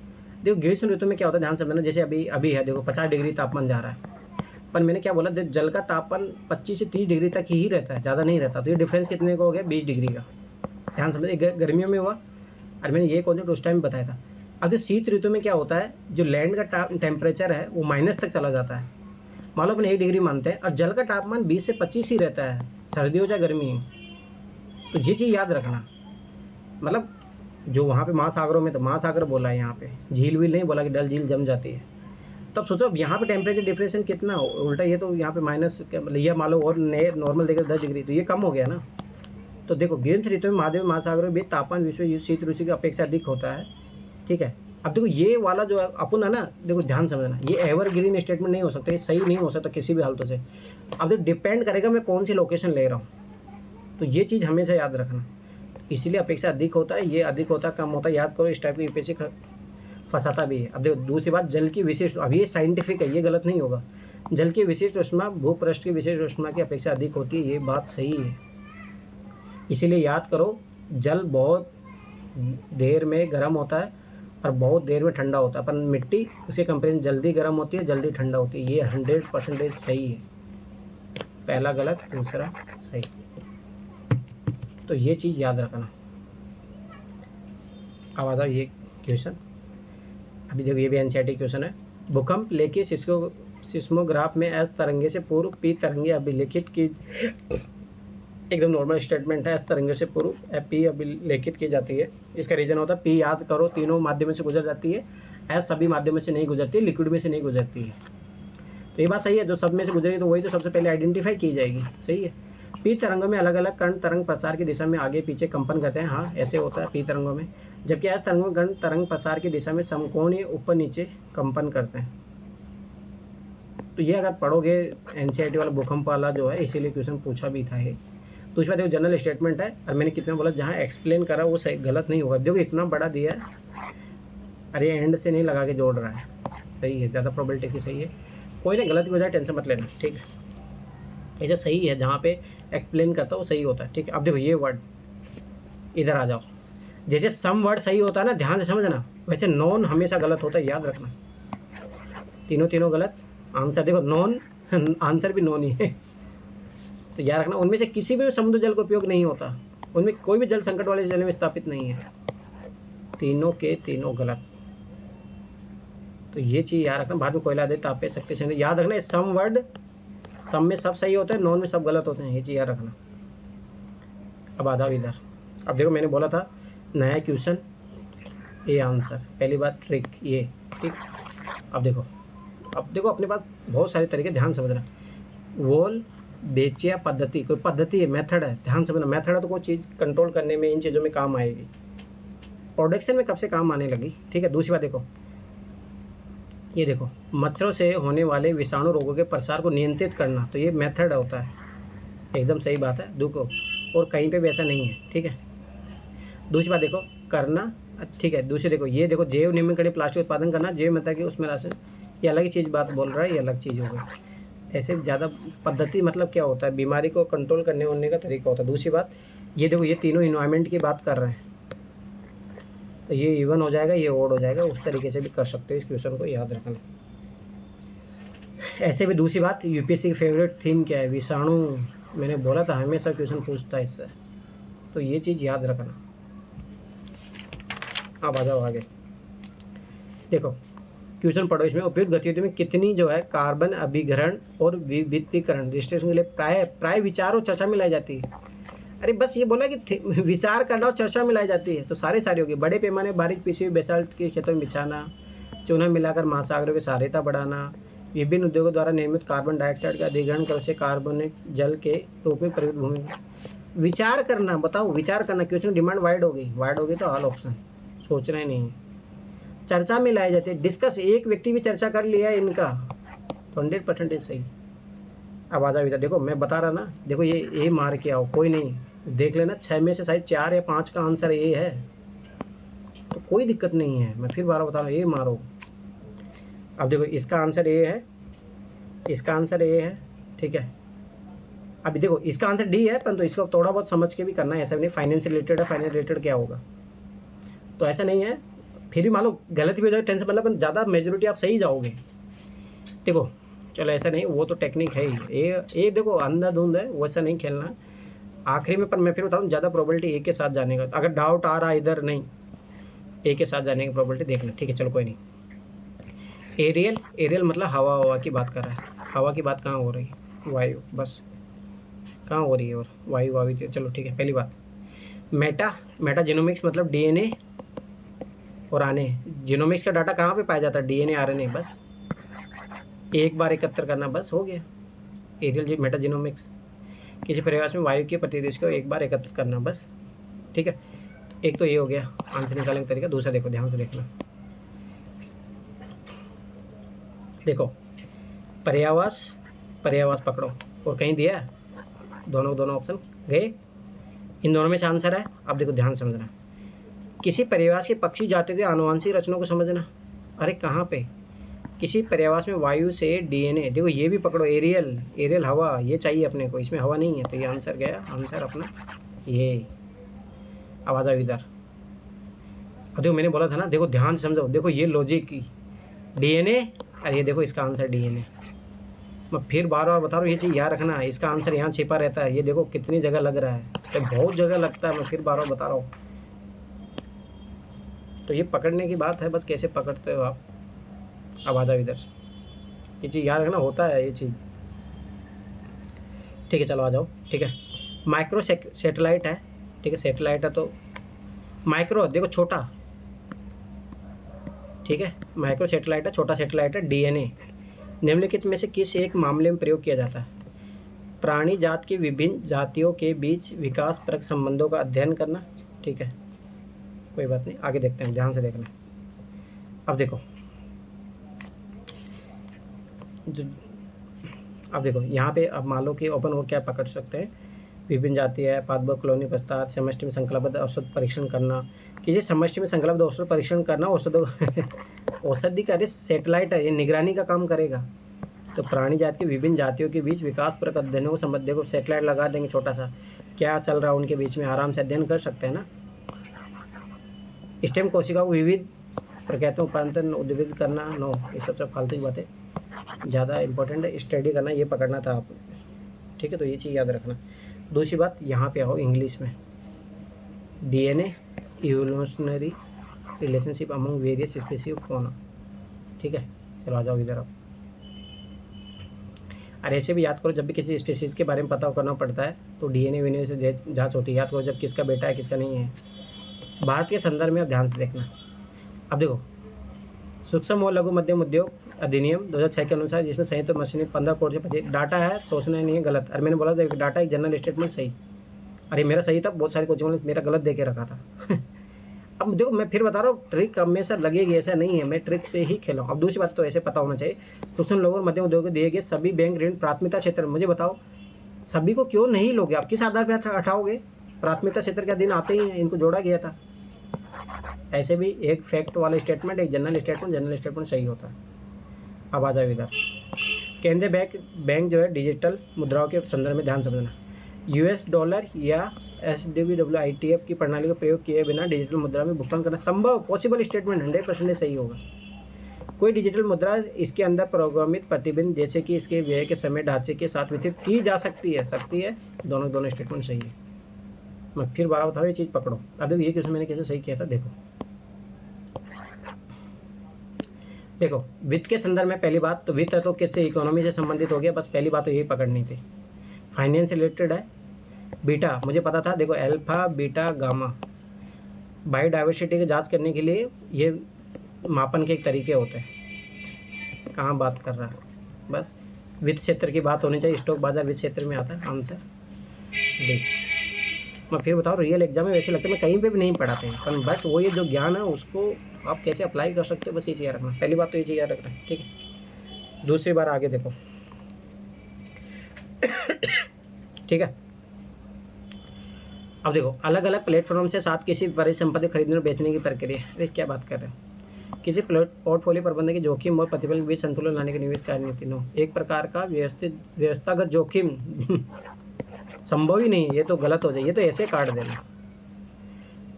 S1: देखो ग्रीष्म ऋतु में क्या होता है ध्यान से समझना, जैसे अभी है देखो 50 डिग्री तापमान जा रहा है, पर मैंने क्या बोला, जल का तापमान 25 से 30 डिग्री तक ही रहता है, ज़्यादा नहीं रहता, तो ये डिफरेंस कितने का हो गया, 20 डिग्री का। ध्यान समझिए, गर्मियों में हुआ, और मैंने ये कॉन्सेप्ट उस टाइम बताया था। अब जो शीत ऋतु में क्या होता है, जो लैंड का टेम्परेचर है वो माइनस तक चला जाता है, मान लो अपने 1 डिग्री मानते हैं, और जल का तापमान 20 से 25 ही रहता है, सर्दी हो चाहे गर्मी हो, तो ये चीज़ याद रखना। मतलब जो वहाँ पे महासागरों में, तो महासागर बोला है यहाँ पे, झील वील नहीं बोला कि डल झील जम जाती है। तब सोचो अब यहाँ पे टेम्परेचर डिफरेंस कितना हो, उल्टा ये तो यहाँ पे माइनस, ये मान लो और नॉर्मल देखिए 10 डिग्री, तो ये कम हो गया ना। तो देखो ग्रीष्म ऋतु में महाद्वीप महासागरों के बीच तापमान विश्व शीत ऋतु की अपेक्षा अधिक होता है, ठीक है। अब देखो ये वाला जो अपन है ना, देखो ध्यान समझना, ये एवरग्रीन स्टेटमेंट नहीं हो सकता, ये सही नहीं हो सकता किसी भी हालतों से। अब देखो डिपेंड करेगा मैं कौन सी लोकेशन ले रहा हूँ, तो ये चीज़ हमेशा याद रखना, इसलिए अपेक्षा अधिक होता है, ये अधिक होता है कम होता है, याद करो, इस टाइप की यूपीएससी फंसाता भी है। अब देखो दूसरी बात, जल की विशिष्ट, अब ये साइंटिफिक है, ये गलत नहीं होगा, जल की विशिष्ट ऊष्मा भूपृष्ठ की विशिष्ट ऊष्मा की अपेक्षा अधिक होती है, ये बात सही है, इसीलिए याद करो जल बहुत देर में गर्म होता है और बहुत देर में ठंडा होता है। पर मिट्टी उसके कंपेरिजन जल्दी गर्म होती है, जल्दी ठंडा होती है। ये 100% सही है। पहला गलत, दूसरा सही। तो ये चीज़ याद रखना। अब आता ये क्वेश्चन, अभी देखो ये भी एनसीईआरटी क्वेश्चन है। भूकंप लेके सिस्मोग्राफ में एस तरंगे से पूर्व पी तरंगे अभिलेखित की, एकदम नॉर्मल स्टेटमेंट है। एस तरंगे से पूर्व पी अभिलेखित की जाती है। इसका रीजन होता है पी याद करो तीनों माध्यमों से गुजर जाती है, एस सभी माध्यमों से नहीं गुजरती, लिक्विड में से नहीं गुजरती है। तो ये बात सही है, जो सब में से गुजरेगी तो वही तो सबसे पहले आइडेंटिफाई की जाएगी। सही है। पी तरंगों में अलग अलग कण तरंग प्रसार की दिशा में आगे पीछे कंपन करते हैं। हाँ, ऐसे होता है पी तरंगों में। जबकि एस तरंगों में कण तरंग प्रसार की दिशा में समकोणीय ऊपर नीचे कंपन करते हैं। तो ये अगर पढ़ोगे एनसीईआरटी वाला भूकंप वाला जो है, इसीलिए क्वेश्चन पूछा भी था ये। तो इसमें देखो जनरल स्टेटमेंट है, और मैंने कितना बोला जहाँ एक्सप्लेन करा वो सही गलत नहीं होगा। देखो इतना बड़ा दिया है, अरे एंड से नहीं लगा के जोड़ रहा है। सही है, ज़्यादा प्रोबेबिलिटी इसकी सही है। कोई नहीं गलत भी हो जाए टेंशन मत लेना, ठीक है। ऐसे सही है, जहाँ पे एक्सप्लेन करता है वो सही होता है, ठीक है। अब देखो ये वर्ड, इधर आ जाओ। जैसे सम वर्ड सही होता है ना, ध्यान से समझना, वैसे नॉन हमेशा गलत होता है, याद रखना। तीनों गलत। आंसर देखो नॉन, आंसर भी नॉन ही है। तो याद रखना, उनमें से किसी में समुद्र जल का उपयोग नहीं होता, उनमें कोई भी जल संकट वाले जिले में स्थापित नहीं है। तीनों के तीनों गलत। तो ये चीज़ याद रखना, बाद में कोयला दे तापे शक्ति से। याद रखना, सम वर्ड, सम में सब सही होते हैं, नॉन में सब गलत होते हैं, ये चीज़ याद रखना। अब आधा इधर। अब देखो मैंने बोला था नया क्वेश्चन, ये आंसर, पहली बात ट्रिक ये, ठीक। अब देखो अपने पास बहुत सारे तरीके, ध्यान समझना। वोल बेचिया पद्धति, कोई पद्धति है, मेथड है, ध्यान समझना। मेथड है तो कोई चीज़ कंट्रोल करने में, इन चीज़ों में काम आएगी। प्रोडक्शन में कब से काम आने लगी, ठीक है। दूसरी बात देखो, ये देखो मच्छरों से होने वाले विषाणु रोगों के प्रसार को नियंत्रित करना, तो ये मेथड होता है, एकदम सही बात है। देखो और कहीं पे भी ऐसा नहीं है, ठीक है। दूसरी बात देखो करना, ठीक है। दूसरी देखो, ये देखो जैव निम्नकणीय प्लास्टिक उत्पादन करना, जैव मता कि उसमें राशन, ये अलग ही चीज़ बात बोल रहा है, ये अलग चीज़ हो गई। ऐसे ज़्यादा पद्धति मतलब क्या होता है, बीमारी को कंट्रोल करने होने का तरीका होता है। दूसरी बात ये देखो, ये तीनों इन्वायरमेंट की बात कर रहे हैं, तो ये इवन हो जाएगा, ये ओड हो जाएगा, उस तरीके से भी कर सकते हो। इस क्वेश्चन को याद रखना। ऐसे भी दूसरी बात, यूपीएससी की फेवरेट थीम क्या है, विषाणु। मैंने बोला था हमेशा क्वेश्चन पूछता है इससे, तो ये चीज़ याद रखना। अब आ जाओ आगे, देखो क्वेश्चन पढ़ो। इसमें उपयुक्त गतिविधियों में कितनी जो है कार्बन अभिग्रहण और विविधीकरण रजिस्ट्रेशन के लिए प्राय विचार और चर्चा में लाई जाती है। अरे बस ये बोला कि विचार करना और चर्चा में लाई जाती है, तो सारे होगी। बड़े पैमाने बारीक पीसी हुई बेसाल्ट के खेतों में बिछाना, चूना मिलाकर महासागरों की सारिता बढ़ाना, विभिन्न उद्योगों द्वारा निर्मित कार्बन डाइऑक्साइड का अधिग्रहण कर उसे कार्बनिक जल के रूप में प्रयुक्त भूमि में विचार करना। बताओ विचार करना, क्वेश्चन डिमांड वाइड होगी तो ऑल ऑप्शन, सोचना ही नहीं है। चर्चा में लाई जाती है, डिस्कस, एक व्यक्ति भी चर्चा कर लिया है इनका, 100% सही। अब आजा इधर, देखो मैं बता रहा ना, देखो ये ए मार के आओ, कोई नहीं, देख लेना 6 में से शायद 4 या 5 का आंसर ए है, तो कोई दिक्कत नहीं है। मैं फिर बार बता रहा हूँ, ए मारो। अब देखो इसका आंसर ए है, इसका आंसर ए है, ठीक है। अभी देखो इसका आंसर डी है, परंतु इसको थोड़ा बहुत समझ के भी करना है, ऐसा नहीं फाइनेंस रिलेटेड है, फाइनेंस रिलेटेड क्या होगा, तो ऐसा नहीं है। फिर भी मान लो गलत भी हो जाए, टेंशन मतलब ज़्यादा मेजोरिटी आप सही जाओगे। देखो चलो ऐसा नहीं, वो तो टेक्निक है ही। ये देखो अंधाधुंध है, वैसा नहीं खेलना आखिरी में। पर मैं फिर बता रहा हूँ, ज़्यादा प्रोबेबिलिटी ए के साथ जाने का, अगर डाउट आ रहा है इधर, नहीं ए के साथ जाने की प्रोबेबिलिटी देखना, ठीक है। चलो कोई नहीं। एरियल मतलब हवा की बात कर रहा है। हवा की बात कहाँ हो रही है, वायु, बस कहाँ हो रही है, और वायु। चलो ठीक है। पहली बात मेटा जीनोमिक्स मतलब डीएनए और आरएनए। जीनोमिक्स का डाटा कहाँ पे पाया जाता है, डीएनए आरएनए, बस एक बार एकत्र करना, बस हो गया। एरियल मेटा जीनोमिक्स, किसी परिवेश में वायु के प्रतिदेश को एक बार एकत्र करना, बस ठीक है। एक तो ये हो गया आंसर निकालने का तरीका। दूसरा देखो, ध्यान से देखना, देखो पर्यावास पकड़ो, और कहीं दिया दोनों ऑप्शन गए, इन दोनों में से आंसर है। अब देखो ध्यान समझना, किसी पर्यावास की पक्षी जातियों की आनुवंशिक रचनाओं को समझना। अरे कहाँ पे, किसी पर्यावास में वायु से डीएनए, देखो ये भी पकड़ो, एरियल हवा, ये चाहिए अपने को, इसमें हवा नहीं है, तो ये आंसर गया, आंसर अपना ये। अब आ जाओ इधर, देखो मैंने बोला था ना, देखो ध्यान से समझो, देखो ये लॉजिक की डीएनए, और ये देखो इसका आंसर डीएनए। मैं फिर बार बार बता रहा हूँ, ये चीज़ याद रखना, इसका आंसर यहाँ छिपा रहता है। ये देखो कितनी जगह लग रहा है, तो बहुत जगह लगता है, मैं फिर बार बार बता रहा हूँ। तो ये पकड़ने की बात है, बस कैसे पकड़ते हो आप। अब आ जाओ इधर, ये चीज़ याद रखना, होता है ये चीज़। ठीक है चलो आ जाओ। ठीक है, माइक्रो सैटेलाइट है। ठीक है, सैटेलाइट है तो माइक्रो देखो छोटा, ठीक है, माइक्रो सैटेलाइट है, छोटा सैटेलाइट है। डीएनए निम्नलिखित में से किस एक मामले में प्रयोग किया जाता है? प्राणी जात की विभिन्न जातियों के बीच विकास परक संबंधों का अध्ययन करना। ठीक है, कोई बात नहीं, आगे देखते हैं, ध्यान से देखना। अब देखो यहाँ पे अब मान लो कि ओपन और क्या पकड़ सकते हैं, विभिन्न जाति है, पादप कॉलोनी प्रस्ताव, समष्टि में संकल्पबद्ध औषध परीक्षण करना। कि ये समष्टि में संकल्पबद्ध औषध परीक्षण करना, औषधि का सैटेलाइट है, ये निगरानी का काम करेगा। तो प्राणी जाति की विभिन्न जातियों के बीच विकास परक अध्ययनों को संबंध, देखो सैटेलाइट लगा देंगे छोटा सा, क्या चल रहा है उनके बीच में, आराम से अध्ययन कर सकते हैं ना। स्टेम कोशिका को विविध प्रकृतियों उपांतरण उद्भिद करना, नो ये सबसे फालतू की बातें, ज़्यादा इंपॉर्टेंट है स्टडी करना, ये पकड़ना था आप। ठीक है, तो ये चीज़ याद रखना। दूसरी बात, यहाँ पे आओ इंग्लिश में, DNA evolutionary relationship among various species of fauna. ठीक है, चलो आ जाओ इधर आप। और ऐसे भी याद करो, जब भी किसी स्पीशीज़ के बारे में पता करना पड़ता है तो डीएनए वीएनए से जांच होती है। याद करो जब किसका बेटा है किसका नहीं है। भारत के संदर्भ में आप ध्यान से देखना। अब देखो, सूक्ष्म और लघु मध्यम उद्योग अधिनियम 2006 के अनुसार, जिसमें संयुक्त मशीनी 15 करोड़ से 25 डाटा है, सोचना नहीं है गलत। और मैंने बोला था डाटा एक जनरल स्टेटमेंट सही, अरे मेरा सही था, बहुत सारे कोचिंग ने मेरा गलत दे के रखा था। अब देखो मैं फिर बता रहा हूँ, ट्रिक हमेशा लगेगी ऐसा नहीं है, मैं ट्रिक से ही खेला हूँ। अब दूसरी बात तो ऐसे पता होना चाहिए, सूक्ष्म लघु और मध्यम उद्योग को दिए गए सभी बैंक ऋण प्राथमिकता क्षेत्र, मुझे बताओ सभी को क्यों नहीं लोगे आप, किस आधार पर हटाओगे? प्राथमिकता क्षेत्र का दिन आते ही इनको जोड़ा गया था। ऐसे भी एक फैक्ट वाला स्टेटमेंट, एक जनरल स्टेटमेंट सही होता है। अब आ जाओ इधर, केंद्रीय बैंक जो है डिजिटल मुद्राओं के संदर्भ में ध्यान समझना। यूएस डॉलर या SWWITF की प्रणाली का प्रयोग किए बिना डिजिटल मुद्रा में भुगतान करना संभव, पॉसिबल स्टेटमेंट 100% सही होगा। कोई डिजिटल मुद्रा इसके अंदर प्रोग्रामित प्रतिबिंब जैसे कि इसके व्यय के समय ढांचे के साथ वितरित की जा सकती है, दोनों स्टेटमेंट सही है। मैं फिर बार बता रहा हूँ, ये चीज़ पकड़ो। अब देखो ये क्वेश्चन मैंने कैसे सही किया था, देखो वित्त के संदर्भ में पहली बात तो वित्त है तो किससे, इकोनॉमी से संबंधित हो गया, बस पहली बात तो यही पकड़नी थी। फाइनेंस से रिलेटेड है, बीटा मुझे पता था, देखो अल्फा बीटा गामा, बायोडाइवर्सिटी की जांच करने के लिए ये मापन के एक तरीके होते हैं। कहाँ बात कर रहा है, बस वित्त क्षेत्र की बात होनी चाहिए, स्टॉक बाजार वित्त क्षेत्र में आता है। आंसर देख, मैं फिर बताऊँ, रियल एग्जाम में वैसे लगता है मैं कहीं पे भी नहीं पढ़ाते हैं, पर बस वो ये जो ज्ञान है उसको आप कैसे अप्लाई कर सकते हो, बस ये चीज़ याद रखना। पहली बात तो ये चीज़ याद रखना, ठीक है। दूसरी बार आगे देखो, ठीक है। अब देखो, अलग अलग प्लेटफॉर्म से साथ किसी परिसंपत्ति खरीदने और बेचने की प्रक्रिया, अरे क्या बात कर रहे हैं। किसी पोर्टफोलियो प्रबंधन के जोखिम और प्रतिफल के बीच संतुलन लाने की निवेश कार्यनीति। नो, एक प्रकार का व्यवस्थागत जोखिम संभव ही नहीं, ये तो गलत हो जाए, ये तो ऐसे काट देना।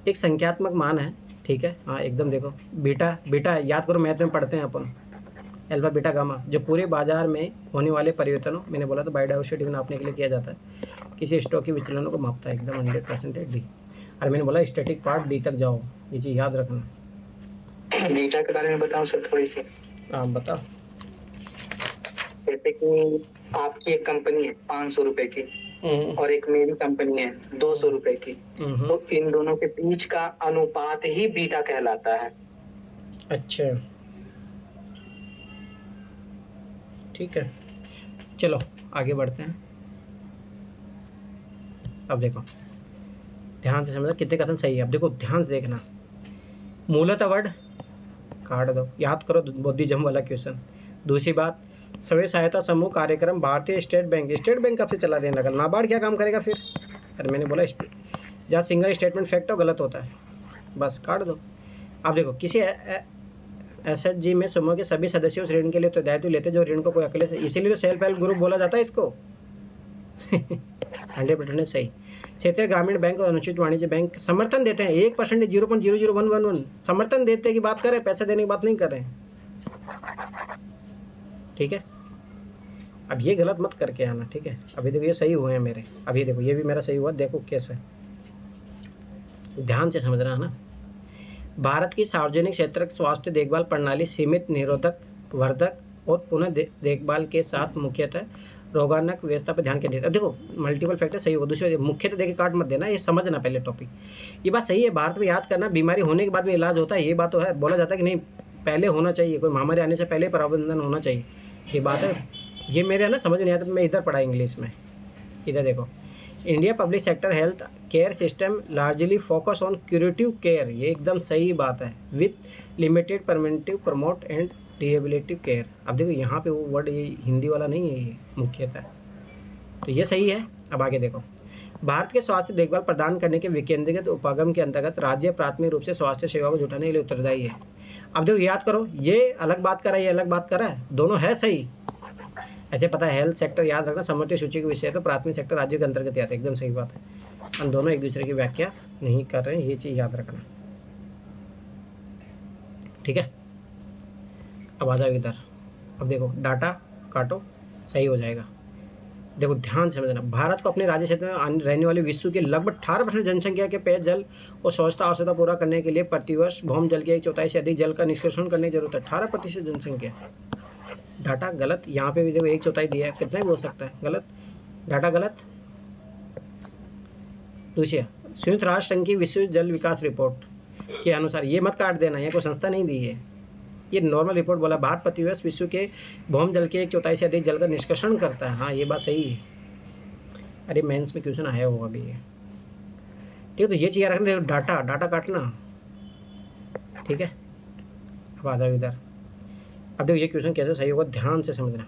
S1: एक संख्यात्मक मान है, ठीक है, हाँ एकदम। देखो बीटा याद करो, मैथ में पढ़ते हैं अपन, अल्फा बीटा गामा, जो पूरे बाजार में होने वाले परिवर्तनों, मैंने बोला तो बायोडाइवर्सिटी को नापने के लिए किया जाता है, किसी स्टॉक के विचलनों को मापता है, एकदम 100% डी। और मैंने बोला स्टैटिक पार्ट डी तक जाओ, ये चीज़ याद रखना।
S2: बीटा के बारे में बताओ सर थोड़ी सी।
S1: हाँ बताओ।
S2: जैसे कि आपकी एक कंपनी है 500 रुपए की और एक मेरी कंपनी है 200 रुपए की, तो इन दोनों के बीच का अनुपात ही बीटा कहलाता है।
S1: अच्छा ठीक है, चलो आगे बढ़ते हैं। अब देखो ध्यान से समझना, कितने कथन सही है। अब देखो ध्यान से देखना, मूलतः वर्ड काट दो, याद करो बुद्धिज्म वाला क्वेश्चन। दूसरी बात, स्वयं सहायता समूह कार्यक्रम भारतीय स्टेट बैंक कब से चला देने लगा, नाबार्ड क्या काम करेगा फिर। अरे मैंने बोला जहाँ सिंगल स्टेटमेंट फैक्ट हो गलत होता है, बस काट दो। अब देखो, किसी SHG में समूह के सभी सदस्यों उस ऋण के लिए उत्तरदायित्व लेते जो ऋण को कोई अकेले से, इसीलिए तो सेल्फ हेल्प ग्रुप बोला जाता है इसको। 100% सही। क्षेत्रीय ग्रामीण बैंक और अनुसूचित वाणिज्य बैंक समर्थन देते हैं 1%, 0.00111 समर्थन देते हैं की बात कर रहे हैं, पैसा देने की बात नहीं कर रहे हैं, ठीक है। अब ये गलत मत करके आना, ठीक है। अभी देखो ये सही हुए हैं मेरे, अभी देखो ये भी मेरा सही हुआ, देखो कैसे, ध्यान से समझना है ना। भारत की सार्वजनिक क्षेत्र स्वास्थ्य देखभाल प्रणाली सीमित, निरोधक, वर्धक और पुनः देखभाल के साथ मुख्यतः रोगाणक व्यवस्था पर ध्यान केंद्रित। अब देखो मल्टीपल फैक्टर सही होगा, दूसरे मुख्यतः देखे काट मत देना, ये समझना पहले टॉपिक, ये बात सही है। भारत में याद करना, बीमारी होने के बाद में इलाज होता है, ये बात तो है, बोला जाता है कि नहीं पहले होना चाहिए, कोई महामारी आने से पहले प्रबंधन होना चाहिए, ये बात है। ये मेरे है ना समझ नहीं आता, मैं इधर पढ़ा इंग्लिश में, इधर देखो, India public sector health care system largely focus on curative care, ये एकदम सही बात है, with limited preventive promote and rehabilitative care. अब देखो यहाँ पे वो वर्ड ये हिंदी वाला नहीं है, ये मुख्यतः, तो ये सही है। अब आगे देखो, भारत के स्वास्थ्य देखभाल प्रदान करने के विकेंद्रीकृत उपागम के अंतर्गत राज्य प्राथमिक रूप से स्वास्थ्य सेवा को जुटाने के लिए उत्तरदायी है। अब देखो याद करो, ये अलग बात कर रहा है, ये अलग बात कर रहा है, दोनों है सही। ऐसे पता है हेल्थ सेक्टर याद रखना समवर्ती सूची के विषय, तो प्राथमिक सेक्टर राज्य के अंतर्गत आता है, एकदम सही बात है। हम दोनों एक दूसरे की व्याख्या नहीं कर रहे हैं, ये चीज याद रखना, ठीक है। अब आ जाओ इधर, अब देखो डाटा काटो, सही हो जाएगा। देखो ध्यान से समझना, भारत को अपने राज्य क्षेत्र में रहने वाले विश्व की लगभग 18% जनसंख्या के पेयजल और स्वच्छता आवश्यकता पूरा करने के लिए प्रतिवर्ष भौम जल के 1/4 से अधिक जल का निष्कर्षण करने की जरूरत है। 18% जनसंख्या, डाटा गलत, यहाँ पे भी देखो 1/4 दिया है, कितना भी हो सकता है, गलत डाटा, गलत। दूसरा, संयुक्त राष्ट्र संघ की विश्व जल विकास रिपोर्ट के अनुसार, ये मत काट देना, ये कोई संस्था नहीं दी है, ये नॉर्मल रिपोर्ट बोला, भारत प्रतिवर्ष विश्व के भौम जल के 1/4 से अधिक जल का निष्कर्षण करता है। हाँ ये बात सही है, अरे मेंस में क्वेश्चन आया होगा अभी ये, ठीक है। तो ये चीज़ रखना, डाटा डाटा काटना, ठीक है। अब आ जाओ इधर, अब देखो ये क्वेश्चन कैसे सही होगा, ध्यान से समझना।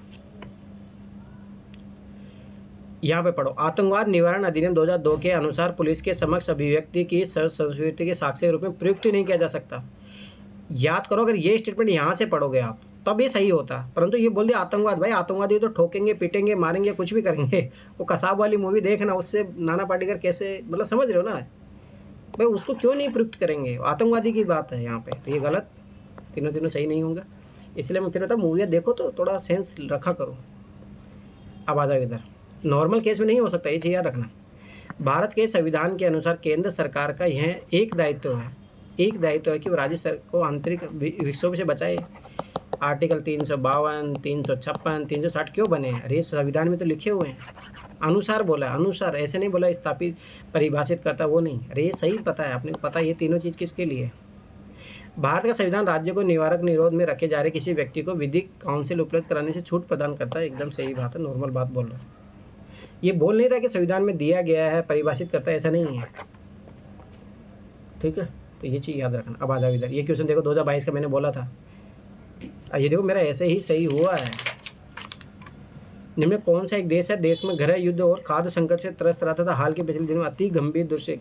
S1: यहाँ पे पढ़ो, आतंकवाद निवारण अधिनियम 2002 के अनुसार पुलिस के समक्ष अभिव्यक्ति की संस्कृति के साक्ष्य के रूप में प्रयुक्त नहीं किया जा सकता। याद करो, अगर ये स्टेटमेंट यहाँ से पढ़ोगे आप तब ये सही होता, परंतु ये बोल दिया आतंकवाद, भाई आतंकवादी तो ठोकेंगे, पीटेंगे, मारेंगे, कुछ भी करेंगे। वो कसाब वाली मूवी देखना, उससे नाना पाटेकर कैसे, मतलब समझ रहे हो ना भाई, उसको क्यों नहीं प्रयुक्त करेंगे, आतंकवादी की बात है यहाँ पे, तो ये गलत, तीनों सही नहीं होंगे। इसलिए मैं फिर बताऊँ मूवियाँ देखो तो थोड़ा सेंस रखा करो। अब आ जाओ इधर, नॉर्मल केस में नहीं हो सकता, ये चीज़ याद रखना। भारत के संविधान के अनुसार केंद्र सरकार का यह एक दायित्व है कि वो राज्य सरकार को आंतरिक विक्षोभ से बचाए। आर्टिकल 352, 356, 360 क्यों बने हैं? अरे संविधान में तो लिखे हुए हैं, अनुसार बोला, अनुसार, ऐसे नहीं बोला स्थापित परिभाषित करता, वो नहीं। अरे ये सही पता है, आपने पता ये तीनों चीज़ किसके लिए? भारत का संविधान राज्य को निवारक निरोध में रखे जा रहे किसी व्यक्ति को विधिक काउंसिल उपलब्ध कराने से छूट प्रदान करता है, एकदम सही बात है, नॉर्मल बात बोल रहा हूँ। ये बोल नहीं रहा कि संविधान में दिया गया है, परिभाषित करता है, ऐसा नहीं है, ठीक है। तो ये चीज़ याद रखना। अब आ जाओ इधर, ये क्वेश्चन देखो 2022 का मैंने बोला था, ये देखो मेरा ऐसे ही सही हुआ है। निम्न कौन सा एक देश है देश में गृह युद्ध और खाद्य संकट से त्रस्त रहा था हाल के पिछले दिनों में अति गंभीर दृश्य?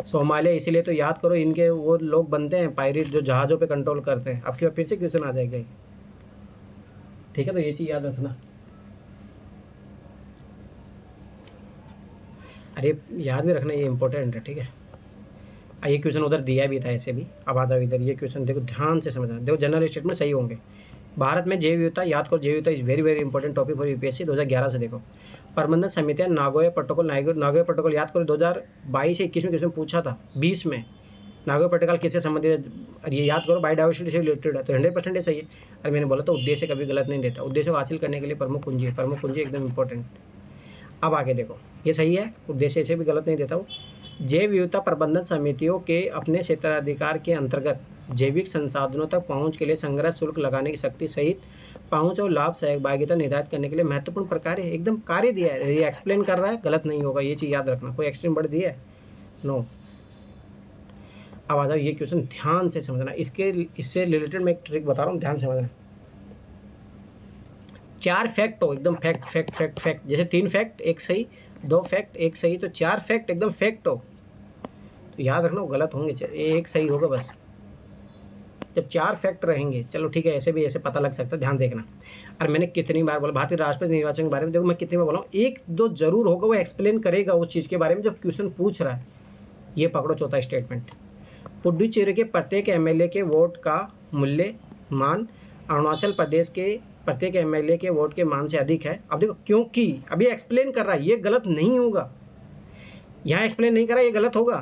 S1: सोमालिया। इसीलिए तो याद करो, इनके वो लोग बनते हैं पायरेट जो जहाज़ों पे कंट्रोल करते हैं। आपके फिर से क्वेश्चन आ जाएगा, ठीक है। तो ये चीज़ याद रखना, अरे याद भी रखना, ये इंपॉर्टेंट है, ठीक है। ये क्वेश्चन उधर दिया भी था ऐसे भी। अब आ जाओ इधर, ये क्वेश्चन देखो ध्यान से समझना, देखो जनरल स्टेटमेंट सही होंगे। भारत में जैव विविधता, याद करो, जैव विविधता is very very important topic for UPSC 2011 से। देखो प्रबंधन समितियां, नागोया प्रोटोकॉल, नागोया प्रोटोकॉल याद करो 2022 से 21 में क्वेश्चन पूछा था, 20 में नागोया प्रोटोकॉल किससे संबंधित है? ये याद करो, बायोडाइवर्सिटी से रिलेटेड है, तो 100% सही है। और मैंने बोला तो उद्देश्य कभी गलत नहीं देता, उद्देश्य को हासिल करने के लिए प्रमुख कुंजी एकदम इंपॉर्टेंट। अब आगे देखो, ये सही है, उद्देश्य से भी गलत नहीं देता हूँ। जैव विविधता प्रबंधन समितियों के अपने क्षेत्राधिकार के अंतर्गत जैविक संसाधनों तक पहुंच के लिए संग्रह शुल्क लगाने की शक्ति सहित पहुंच और लाभ सहभागिता निर्धारित करने के लिए महत्वपूर्ण प्रकार है, एकदम कार्य दिया है। ये एक्सप्लेन कर रहा है, गलत नहीं होगा, ये चीज़ याद रखना। कोई एक्सट्रीम वर्ड दिया है? नो। अब आ जाओ, ये क्वेश्चन ध्यान से समझना, इससे रिलेटेड मैं एक ट्रिक बता रहा हूँ, ध्यान से समझना। 4 फैक्ट हो, एकदम फैक्ट फैक्ट फैक्ट फैक्ट, जैसे 3 फैक्ट 1 सही, 2 फैक्ट 1 सही, तो 4 फैक्ट एकदम फैक्ट हो, तो याद रखना गलत होंगे, एक सही होगा बस। जब 4 फैक्ट रहेंगे, चलो ठीक है, ऐसे भी ऐसे पता लग सकता है, ध्यान देखना। और मैंने कितनी बार बोला भारतीय राष्ट्रपति निर्वाचन के बारे में, देखो मैं कितनी बार बोला हूँ, एक दो जरूर होगा वो एक्सप्लेन करेगा उस चीज़ के बारे में जो क्वेश्चन पूछ रहा है। ये पकड़ो चौथा स्टेटमेंट, पुडुचेरी के प्रत्येक एमएलए के वोट का मूल्य मान अरुणाचल प्रदेश के प्रत्येक एमएलए के वोट के मान से अधिक है। अब देखो क्योंकि अभी एक्सप्लेन कर रहा है, ये गलत नहीं होगा, यहाँ एक्सप्लेन नहीं कर रहा, ये गलत होगा,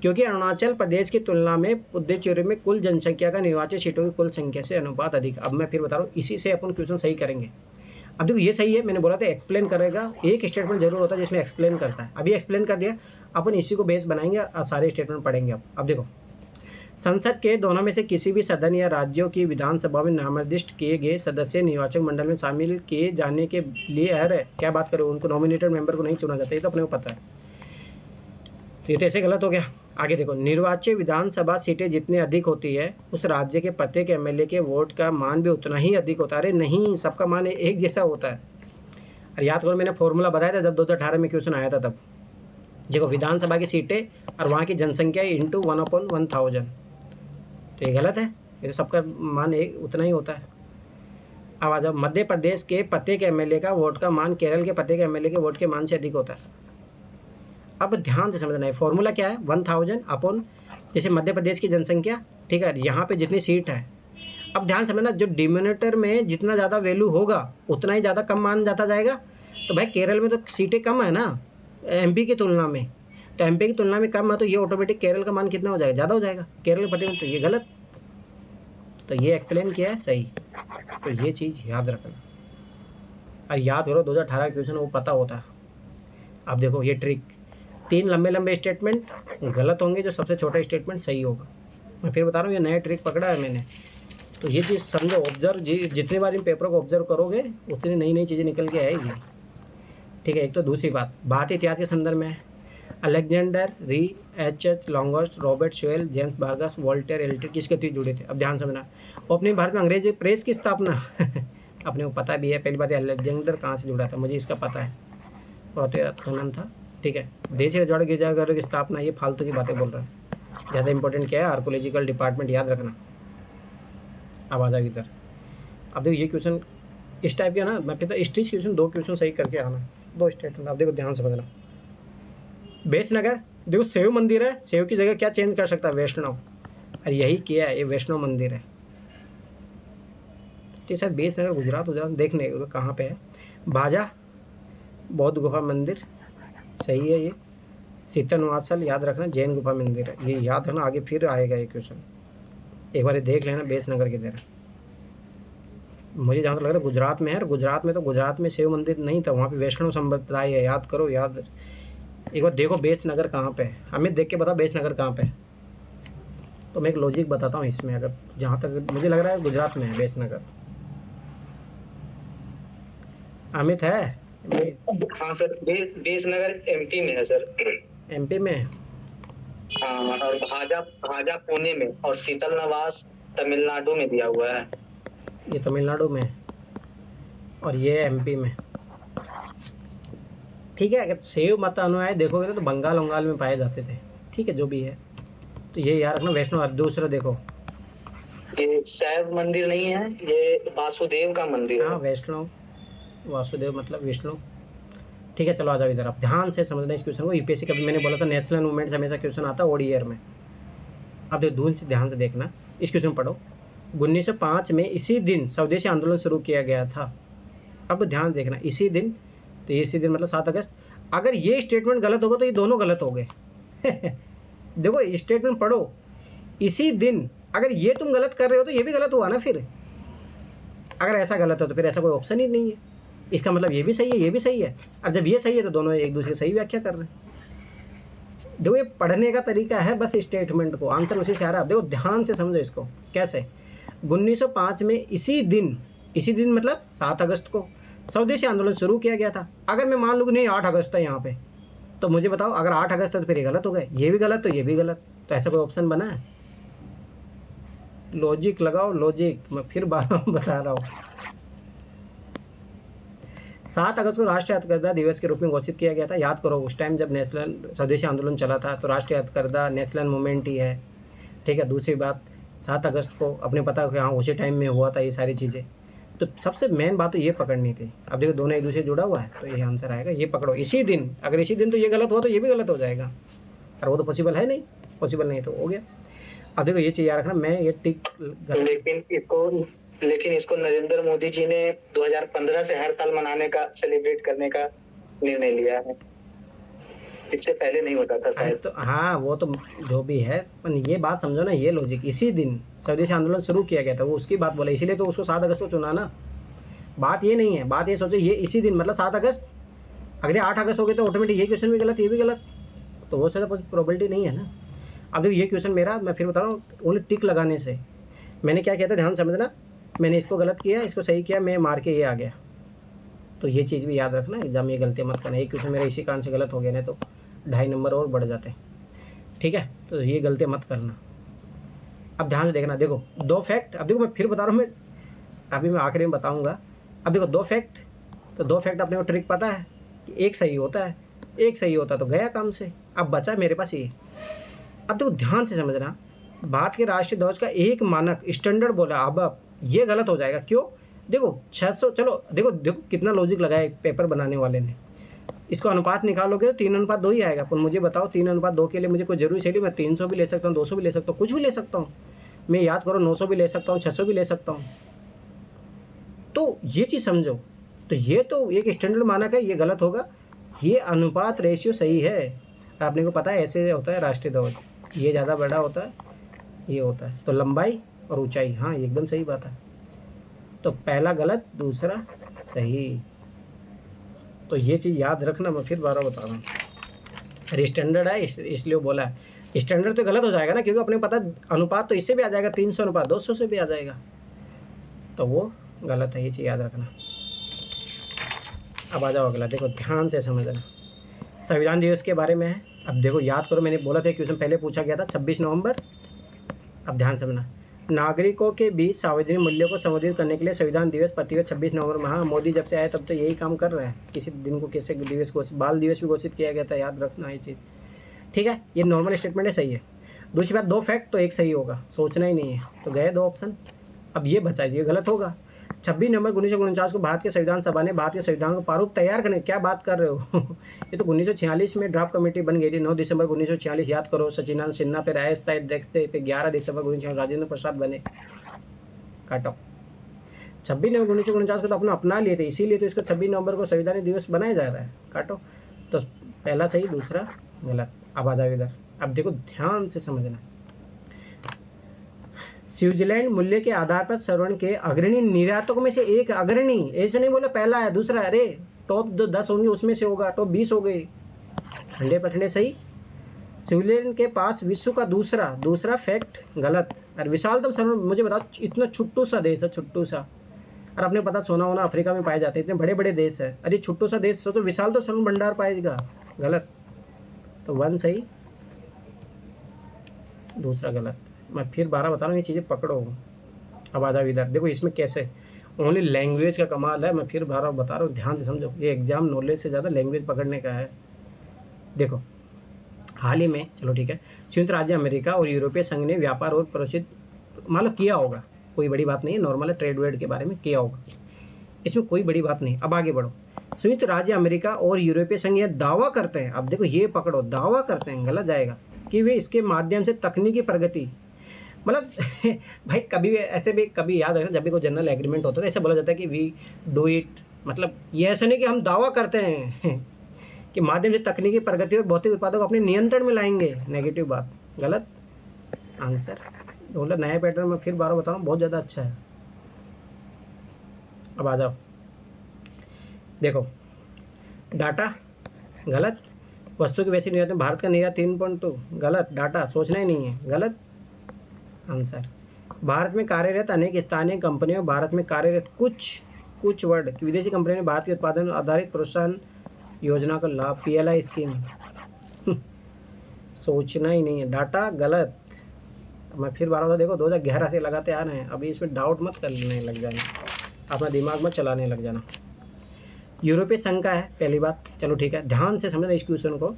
S1: क्योंकि अरुणाचल प्रदेश की तुलना में पुडुचेरी में कुल जनसंख्या का निर्वाचित सीटों की कुल संख्या से अनुपात अधिक। अब मैं फिर बता रहा हूँ, इसी से अपन क्वेश्चन सही करेंगे। अब देखो ये सही है, मैंने बोला था एक्सप्लेन करेगा, एक स्टेटमेंट जरूर होता है जिसमें एक्सप्लेन करता है, अभी एक्सप्लेन कर दिया, अपन इसी को बेस बनाएंगे और सारे स्टेटमेंट पढ़ेंगे। अब देखो, संसद के दोनों में से किसी भी सदन या राज्यों की विधानसभा में नामनिर्दिष्ट किए गए सदस्य निर्वाचक मंडल में शामिल किए जाने के लिए अरे क्या बात करें, उनको नॉमिनेटेड मेंबर को नहीं चुना जाता, ये तो अपने को पता है, तो ये तो ऐसे गलत हो गया। आगे देखो, निर्वाचित विधानसभा सीटें जितनी अधिक होती है उस राज्य के प्रत्येक एमएलए के वोट का मान भी उतना ही अधिक होता है। अरे नहीं, सबका मान एक जैसा होता है। और याद करो मैंने फॉर्मूला बताया था जब 2018 में क्वेश्चन आया था, तब देखो विधानसभा की सीटें और वहाँ की जनसंख्या इंटू 1/1000, तो ये गलत है, ये तो सबका मान एक उतना ही होता है। अब आ जाओ, मध्य प्रदेश के प्रत्येक एमएलए का वोट का मान केरल के प्रत्येक एमएलए के वोट के मान से अधिक होता है। अब ध्यान से समझना है, फॉर्मूला क्या है, 1000 अपॉन जैसे मध्य प्रदेश की जनसंख्या, ठीक है, यहाँ पे जितनी सीट है। अब ध्यान समझना, जो डिनोमिनेटर में जितना ज़्यादा वैल्यू होगा उतना ही ज़्यादा कम मान जाता जाएगा। तो भाई केरल में तो सीटें कम है ना एमपी की तुलना में, तो एमपी की तुलना में कम है, तो ये ऑटोमेटिक केरल का मान कितना हो जाएगा, ज़्यादा हो जाएगा केरल के प्रति, तो ये गलत, तो ये एक्सप्लेन किया है सही, तो ये चीज़ याद रखना। और याद करो 2018 क्वेश्चन वो पता होता है। अब देखो ये ट्रिक, 3 लंबे लंबे स्टेटमेंट गलत होंगे, जो सबसे छोटा स्टेटमेंट सही होगा। मैं फिर बता रहा हूँ, ये नया ट्रिक पकड़ा है मैंने, तो ये चीज़ समझो, ऑब्जर्व जितनी बार इन पेपर को ऑब्जर्व करोगे उतनी नई नई चीज़ें निकल के आएगी, ठीक है। एक तो दूसरी बात, भारतीय इतिहास के संदर्भ में Alexander Rea, H Longhurst, Robert Sewell, James Burgess, Walter Elliot किसके थी जुड़े थे। अब ध्यान समझना, अपने भारत में अंग्रेजी प्रेस की स्थापना अपने को पता भी है। पहली बात अलेक्जेंडर कहाँ से जुड़ा था, मुझे इसका पता है, बहुत खनन था, ठीक है। देशी रजवाड़े गिरजाघरों की स्थापना, ये फालतू की बातें बोल रहा है, ज़्यादा इंपॉर्टेंट क्या है, आर्कोलॉजिकल डिपार्टमेंट याद रखना। अब आ जाओ इधर, अब देखो ये क्वेश्चन इस टाइप का ना, मैं कहता स्टिच क्वेश्चन 2 क्वेश्चन सही करके आना, 2 स्टेटमेंट। अब देखो ध्यान समझना, बेसनगर, देखो शिव मंदिर है, शिव की जगह क्या चेंज कर सकता है, वैष्णव, और यही किया है, ये वैष्णव मंदिर है, तो शायद बेसनगर गुजरात देखने कहाँ पे है। भाजा बौद्ध गुफा मंदिर, सही है ये। सीतनवासल याद रखना, जैन गुफा मंदिर है, ये याद रखना, आगे फिर आएगा ये क्वेश्चन, एक बार देख लेना बेसनगर किधर है। मुझे जहाँ तक लग रहा है गुजरात में है, और गुजरात में तो गुजरात में शिव मंदिर नहीं था, वहाँ पे वैष्णव संप्रदाय है, याद करो, याद एक बार देखो बेसनगर कहाँ पे है, हमें देख के बताओ बेसनगर कहाँ पे है। तो मैं एक लॉजिक बताता हूँ इसमें, अगर जहाँ तक मुझे लग रहा है गुजरात में है बेसनगर। अमित है?
S2: हाँ सर, बेसनगर एमपी में है सर।
S1: एमपी में?
S2: हाँ, और भाजा पुणे में, और शीतल नवास तमिलनाडु में दिया हुआ है।
S1: ये तमिलनाडु में और ये एमपी में, ठीक है। अगर शिव मत अनुयायी देखोगे ना तो बंगाल वंगाल में पाए जाते थे, ठीक है, जो भी है, तो ये याद रखना। वैष्णव, दूसरा देखो,
S2: ये शैव मंदिर नहीं है, ये वासुदेव का मंदिर है।
S1: हाँ, वैष्णव वासुदेव मतलब विष्णु, ठीक है। चलो आ जाओ इधर, आप ध्यान से समझना इस क्वेश्चन को, यूपीएससी कभी मैंने बोला था नेशनल मूवमेंट से हमेशा क्वेश्चन आता है ओड ईयर में। अब देखो धूल से ध्यान से देखना, इस क्वेश्चन पढ़ो, 1905 में इसी दिन स्वदेशी आंदोलन शुरू किया गया था। अब ध्यान देखना, इसी दिन, तो ये इसी दिन मतलब 7 अगस्त। अगर ये स्टेटमेंट गलत होगा तो ये दोनों गलत हो गए देखो स्टेटमेंट पढ़ो, इसी दिन, अगर ये तुम गलत कर रहे हो तो ये भी गलत हुआ ना। फिर अगर ऐसा गलत है तो फिर ऐसा कोई ऑप्शन ही नहीं है, इसका मतलब ये भी सही है, ये भी सही है, और जब ये सही है तो दोनों एक दूसरे सही व्याख्या कर रहे हैं। देखो ये पढ़ने का तरीका है, बस स्टेटमेंट को आंसर उसी से आ रहा है। देखो ध्यान से समझो इसको, कैसे 1905 में इसी दिन मतलब 7 अगस्त को स्वदेशी आंदोलन शुरू किया गया था। अगर मैं मान लूँ नहीं 8 अगस्त है यहाँ पे, तो मुझे बताओ अगर 8 अगस्त है तो फिर ये गलत हो गए, ये भी गलत तो ये भी गलत, तो ऐसा कोई ऑप्शन बना है? लॉजिक लगाओ, लॉजिक, मैं फिर बार बता रहा हूँ। 7 अगस्त को राष्ट्रीय हथकरघा दिवस के रूप में घोषित किया गया था। याद करो उस टाइम जब नेशनल स्वदेशी आंदोलन चला था, तो राष्ट्रीय हथकरघा नेशनल मूवमेंट ही है, ठीक है। दूसरी बात 7 अगस्त को अपने पता कि हाँ उसी टाइम में हुआ था ये सारी चीज़ें। तो सबसे मेन बात तो ये पकड़नी थी। अब देखो दोनों एक दूसरे से जुड़ा हुआ है, तो ये आंसर आएगा, ये पकड़ो इसी दिन। अगर इसी दिन तो ये गलत हुआ तो ये भी गलत हो जाएगा, और वो तो पॉसिबल है नहीं, पॉसिबल नहीं तो हो गया। अब देखो ये चीज़ याद रखना, मैं ये टिक
S2: लेकिन इसको नरेंद्र मोदी जी ने 2015 से हर साल मनाने का, सेलिब्रेट करने का निर्णय लिया है। इससे पहले नहीं होता था शायद।
S1: तो हाँ वो तो जो भी है, पर ये बात समझो ना, ये लॉजिक इसी दिन स्वदेशी आंदोलन शुरू किया गया था, वो उसकी बात बोला, इसीलिए तो उसको 7 अगस्त को चुना ना। बात ये नहीं है, बात ये सोचो ये इसी दिन मतलब 7 अगस्त, अगर 8 अगस्त हो गए तो ऑटोमेटिक ये क्वेश्चन भी गलत, ये भी गलत, तो वो ज़्यादा प्रोबेबिलिटी नहीं है ना। अब देखो ये क्वेश्चन मेरा, मैं फिर बता रहा हूँ, ओनली टिक लगाने से मैंने क्या किया था, ध्यान समझना, मैंने इसको गलत किया, इसको सही किया, मैं मार के ये आ गया। तो ये चीज़ भी याद रखना, एग्जाम में गलतियाँ मत करना। एक क्वेश्चन मेरा इसी कारण से गलत हो गया, नहीं तो 2.5 नंबर और बढ़ जाते हैं, ठीक है। तो ये गलतियाँ मत करना। अब ध्यान से देखना, देखो 2 फैक्ट, अब देखो मैं फिर बता रहा हूँ, मैं अभी मैं आखिरी में बताऊँगा। अब देखो 2 फैक्ट, तो 2 फैक्ट अपने को ट्रिक पता है कि एक सही होता है, एक सही होता तो गया काम से। अब बचा मेरे पास ये। अब देखो ध्यान से समझना, भारत के राष्ट्रीय ध्वज का एक मानक स्टैंडर्ड बोला, अब ये गलत हो जाएगा, क्यों? देखो 600, चलो देखो देखो कितना लॉजिक लगाया पेपर बनाने वाले ने। इसको अनुपात निकालोगे तो 3:2 ही आएगा, पर मुझे बताओ 3:2 के लिए मुझे कोई जरूरी चाहिए? मैं 300 भी ले सकता हूँ, 200 भी ले सकता हूँ, कुछ भी ले सकता हूँ। मैं याद करो 900 भी ले सकता हूँ, 600 भी ले सकता हूँ। तो ये चीज़ समझो, तो ये तो एक स्टैंडर्ड मानक है, ये गलत होगा। ये अनुपात रेशियो सही है, आपने को पता है ऐसे होता है राष्ट्रीय ध्वज, ये ज़्यादा बड़ा होता है, ये होता है, तो लंबाई और ऊंचाई, हाँ एकदम सही बात है। तो पहला गलत, दूसरा सही। तो ये चीज़ याद रखना, मैं फिर दोबारा बता रहा हूँ, स्टैंडर्ड है इसलिए बोला है। स्टैंडर्ड तो गलत हो जाएगा ना, क्योंकि अपने पता अनुपात तो इससे भी आ जाएगा, 300 अनुपात 200 से भी आ जाएगा, तो वो गलत है, ये चीज़ याद रखना। अब आ जाओ अगला, देखो ध्यान से समझना, संविधान दिवस के बारे में है। अब देखो याद करो, मैंने बोला था क्वेश्चन पहले पूछा गया था 26 नवंबर। अब ध्यान समझना, नागरिकों के बीच सार्वजनिक मूल्यों को संवर्धित करने के लिए संविधान दिवस प्रतिवर्ष 26 नवंबर में, हाँ मोदी जब से आए तब तो यही काम कर रहा है। किसी दिन को कैसे दिवस घोषित, बाल दिवस भी घोषित किया गया था, याद रखना ये चीज़, ठीक है। ये नॉर्मल स्टेटमेंट है, सही है। दूसरी बात 2 फैक्ट तो एक सही होगा, सोचना ही नहीं है, तो गए 2 ऑप्शन। अब ये बचा, ये गलत होगा। 26 नवंबर 1949 को भारत के संविधान सभा ने भारतीय संविधान को प्रारूप तैयार करने, क्या बात कर रहे हो ये तो 1946 में ड्राफ्ट कमेटी बन गई थी। 9 दिसंबर 1946 याद करो, सचिदानंद सिन्हा पे रायस्ता देखते पे 11 दिसंबर 1946 राजेंद्र प्रसाद बने। काटो, 26 नवंबर 1949 को तो अपना अपना लिए थे, इसीलिए तो इसको 26 नवंबर को संविधान दिवस बनाया जा रहा है। काटो, तो पहला सही, दूसरा गलत। अब आ जाओ इधर, अब देखो ध्यान से समझना, स्विट्जरलैंड मूल्य के आधार पर स्वर्ण के अग्रणी निर्यातकों में से एक, अग्रणी ऐसे नहीं बोला पहला है दूसरा, अरे टॉप 10 होंगे उसमें से होगा, टॉप 20 हो गए, 100% सही। स्विट्जरलैंड के पास विश्व का दूसरा फैक्ट गलत। और विशालतम स्वर्ण, मुझे बताओ इतना छुट्टू सा देश है, छुट्टू सा, और आपने पता सोना वोना अफ्रीका में पाए जाते हैं, इतने बड़े बड़े देश है, अरे छुट्टू सा देश, सोचो विशालतम स्वर्ण भंडार पाएगा, गलत। तो 1 सही, दूसरा गलत। मैं फिर 12 बता रहा हूँ, ये चीज़ें पकड़ो। अब आ जाओ इधर, देखो इसमें कैसे ओनली लैंग्वेज का कमाल है, मैं फिर 12 बता रहा हूँ, ध्यान से समझो, ये एग्जाम नॉलेज से ज़्यादा लैंग्वेज पकड़ने का है। देखो हाल ही में, चलो ठीक है, संयुक्त राज्य अमेरिका और यूरोपीय संघ ने व्यापार और प्रोत्साहित मान लो किया होगा, कोई बड़ी बात नहीं है, नॉर्मल है, ट्रेड वेड के बारे में किया होगा, इसमें कोई बड़ी बात नहीं। अब आगे बढ़ो, संयुक्त राज्य अमेरिका और यूरोपीय संघ यह दावा करते हैं, अब देखो ये पकड़ो, दावा करते हैं, गलत जाएगा, कि वे इसके माध्यम से तकनीकी प्रगति, मतलब भाई कभी भी ऐसे भी कभी याद रखना, जब भी कोई जनरल एग्रीमेंट होता है ऐसे बोला जाता है कि वी डू इट, मतलब ये ऐसा नहीं कि हम दावा करते हैं कि माध्यम से तकनीकी प्रगति और भौतिक उत्पादों को अपने नियंत्रण में लाएंगे, नेगेटिव बात, गलत आंसर। बोला नया पैटर्न में फिर 12 बता रहा हूँ, बहुत ज़्यादा अच्छा है। अब आ जाओ, देखो डाटा गलत, वस्तु की वैसी निर्यात में भारत का निर्यात 3.2 गलत, डाटा सोचना ही नहीं है, गलत आंसर। भारत में कार्यरत अनेक स्थानीय कंपनियों में भारत में कार्यरत कुछ वर्ड कि विदेशी कंपनियों ने भारतीय उत्पादन आधारित प्रोत्साहन योजना का लाभ, PLI स्कीम सोचना ही नहीं है, डाटा गलत। मैं फिर 12 देखो 2011 से लगाते आ रहे हैं, अभी इसमें डाउट मत करने लग जाना, अपना दिमाग मत चलाने लग जाना। यूरोपीय संघ का है पहली बात, चलो ठीक है, ध्यान से समझना इस क्वेश्चन को।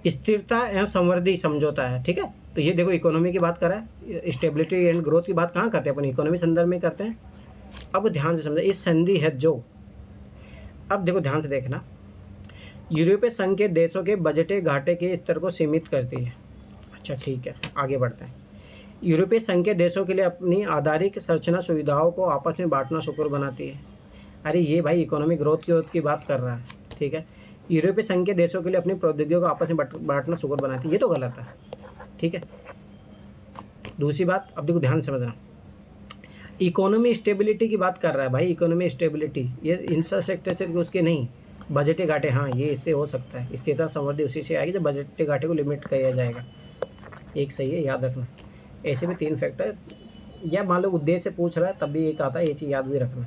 S1: स्थिरता एवं समृद्धि समझौता है, ठीक है। तो ये देखो इकोनॉमी की बात कर रहा है, स्टेबिलिटी एंड ग्रोथ की बात कहाँ करते हैं अपन, इकोनॉमी संदर्भ में करते हैं। अब ध्यान से समझे, इस संधि है जो, अब देखो ध्यान से देखना, यूरोपीय संघ के देशों के बजटीय घाटे के स्तर को सीमित करती है। अच्छा ठीक है, आगे बढ़ते हैं। यूरोपीय संघ के देशों के लिए अपनी आधारिक संरचना सुविधाओं को आपस में बांटना सुकर बनाती है। अरे ये भाई इकोनॉमिक ग्रोथ की बात कर रहा है, ठीक है। यूरोपीय संघ के देशों के लिए अपनी प्रौद्योगिकियों को आपस में बांटना सुकर बनाती है, ये तो गलत है, ठीक है। दूसरी बात, अब देखो ध्यान से समझना, इकोनॉमी स्टेबिलिटी की बात कर रहा है भाई, इकोनॉमी स्टेबिलिटी, ये इंफ्रास्ट्रक्चर के उसके नहीं, बजटीय घाटे, हाँ ये इससे हो सकता है। स्थिरता समृद्धि उसी से आएगी जब बजटीय घाटे को लिमिट किया जाएगा। एक सही है, याद रखना। ऐसे भी 3 फैक्टर, या मान लो उद्देश्य से पूछ रहा है तब भी एक आता है, ये चीज़ याद भी रखना।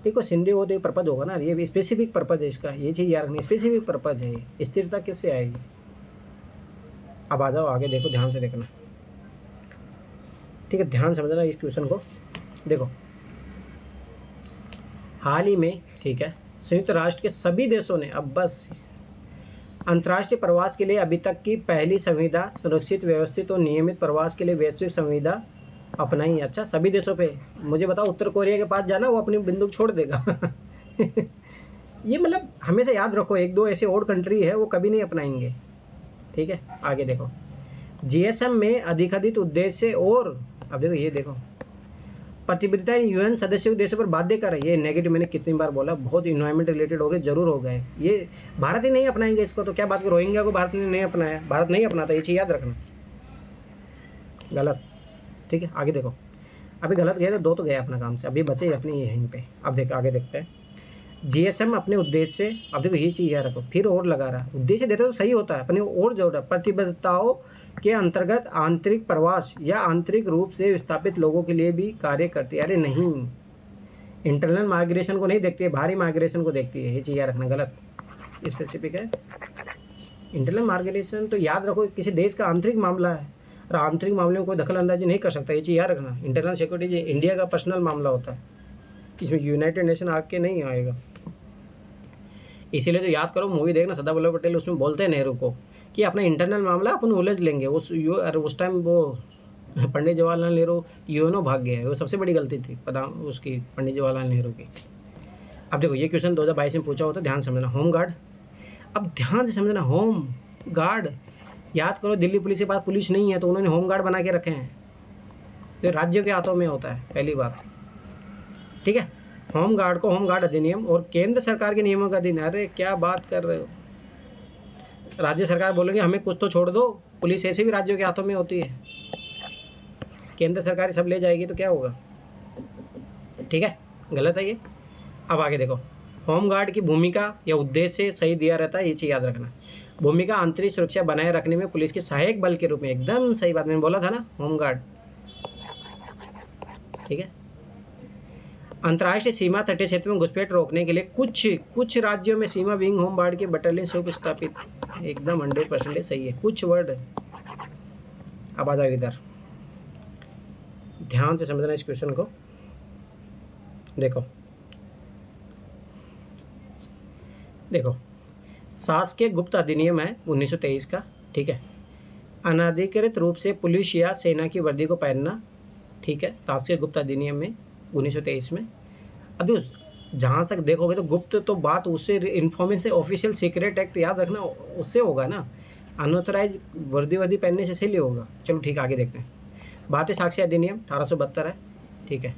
S1: देखो सिंधी हो तो पर्पज होगा ना, ये भी स्पेसिफिक पर्पज है इसका, ये चीज़ याद रखनी, स्पेसिफिक पर्पज है ये। स्थिरता किससे आएगी? अब आ जाओ आगे, देखो ध्यान से देखना, ठीक है। ध्यान समझना इस क्वेश्चन को। देखो हाल ही में, ठीक है, संयुक्त राष्ट्र के सभी देशों ने अब बस अंतर्राष्ट्रीय प्रवास के लिए अभी तक की पहली संविदा सुरक्षित, व्यवस्थित और नियमित प्रवास के लिए वैश्विक संविदा अपनाई। अच्छा, सभी देशों पे। मुझे बताओ उत्तर कोरिया के पास जाना, वो अपनी बंदूक छोड़ देगा। ये मतलब हमेशा याद रखो, 1-2 ऐसे और कंट्री है वो कभी नहीं अपनाएंगे, ठीक है। आगे देखो, जीएसएम में अधिकाधिक उद्देश्य और, अब देखो ये देखो, प्रतिबद्धता यूएन सदस्य देशों पर बाध्य कर है। ये नेगेटिव मैंने कितनी बार बोला, बहुत इन्वायरमेंट रिलेटेड हो गए, जरूर हो गए। ये भारत ही नहीं अपनाएंगे इसको, तो क्या बात करो, रोहिंग्या को भारत ने नहीं अपनाया, भारत नहीं अपनाता, ये चीज़ याद रखना, गलत, ठीक है। आगे देखो, अभी गलत गए तो 2 तो गए अपना काम से, अभी बचे अपनी यहीं पे। अब देखो आगे देखते हैं, जीएसएम अपने उद्देश्य, अब देखो ये चीज़ याद रखो, फिर और लगा रहा, उद्देश्य देते तो सही होता है, अपने और जोड़, प्रतिबद्धताओं के अंतर्गत आंतरिक प्रवास या आंतरिक रूप से विस्थापित लोगों के लिए भी कार्य करती है। अरे नहीं, इंटरनल माइग्रेशन को नहीं देखती है, बाहरी माइग्रेशन को देखती है, ये चीज़ याद रखना, गलत, स्पेसिफिक है। इंटरनल माइग्रेशन तो याद रखो किसी देश का आंतरिक मामला है, और आंतरिक मामले में कोई दखल अंदाजी नहीं कर सकता, ये चीज़ याद रखना। इंटरनल सिक्योरिटी इंडिया का पर्सनल मामला होता है, इसमें यूनाइटेड नेशन आके नहीं आएगा। इसीलिए तो याद करो, मूवी देखना, सरदार वल्लभ पटेल उसमें बोलते हैं नेहरू को कि अपना इंटरनल मामला अपन उलझ लेंगे। उस टाइम वो पंडित जवाहरलाल नेहरू यूएनओ भाग गया है, वो सबसे बड़ी गलती थी पता उसकी, पंडित जवाहरलाल नेहरू की। अब देखो ये क्वेश्चन 2022 में पूछा होता, ध्यान समझना, होम गार्ड। अब ध्यान से समझना, होम गार्ड याद करो, दिल्ली पुलिस के पास पुलिस नहीं है तो उन्होंने होम गार्ड बना के रखे हैं, तो राज्यों के हाथों में होता है, पहली बात, ठीक है। होम गार्ड को होम गार्ड अधिनियम और केंद्र सरकार के नियमों का अधीन। अरे क्या बात कर रहे हो, राज्य सरकार बोलेंगे हमें कुछ तो छोड़ दो, पुलिस ऐसे भी राज्यों के हाथों में होती है, केंद्र सरकार सब ले जाएगी तो क्या होगा, ठीक है, गलत है ये। अब आगे देखो, होम गार्ड की भूमिका या उद्देश्य सही दिया रहता है, ये चीज़ याद रखना। भूमिका आंतरिक सुरक्षा बनाए रखने में पुलिस के सहायक बल के रूप में, एकदम सही बात मैंने बोला था ना, होम गार्ड, ठीक है। अंतर्राष्ट्रीय सीमा तटीय क्षेत्र में घुसपैठ रोकने के लिए कुछ राज्यों में सीमा विंग होम गार्ड के बटालियन स्वरूप स्थापित, एकदम 100% सही है, कुछ वर्ड। अब आ जाओ इधर, ध्यान से समझना इस क्वेश्चन को। देखो शासकीय गुप्त अधिनियम है 1923 का, ठीक है। अनाधिकृत रूप से पुलिस या सेना की वर्दी को पहनना, ठीक है, शासकीय गुप्त अधिनियम में 1923 में। अब जहाँ तक देखोगे तो गुप्त तो बात उससे, इन्फॉर्मेशन ऑफिशियल सीक्रेट एक्ट याद रखना, उससे होगा ना, अनऑथराइज वर्दी पहनने से इसलिए होगा। चलो ठीक, आगे देखते हैं। भारतीय साक्ष्य अधिनियम 1872 है, ठीक है।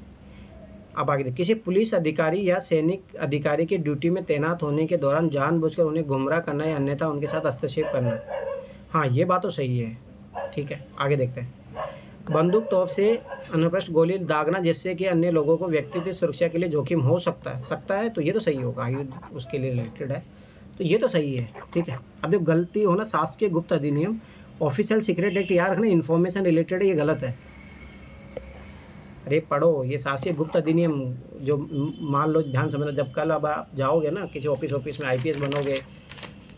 S1: अब आगे किसी पुलिस अधिकारी या सैनिक अधिकारी की ड्यूटी में तैनात होने के दौरान जानबूझकर उन्हें गुमराह करना या अन्यथा उनके साथ हस्तक्षेप करना, हाँ ये बात तो सही है, ठीक है। आगे देखते हैं, बंदूक तोप से अनुप्रस्थ गोली दागना जिससे कि अन्य लोगों को व्यक्तिगत सुरक्षा के लिए जोखिम हो सकता है, तो ये तो सही होगा, आयु उसके लिए रिलेटेड है, तो ये तो सही है, ठीक है। अब जो गलती हो ना, शासकीय गुप्त अधिनियम, ऑफिशियल सीक्रेट एक्ट याद रखना, इन्फॉर्मेशन रिलेटेड है, ये गलत है। अरे पढ़ो, ये शासकीय गुप्त अधिनियम, जो मान लो, ध्यान समझना, जब कल अब आप जाओगे ना किसी ऑफिस में IPS बनोगे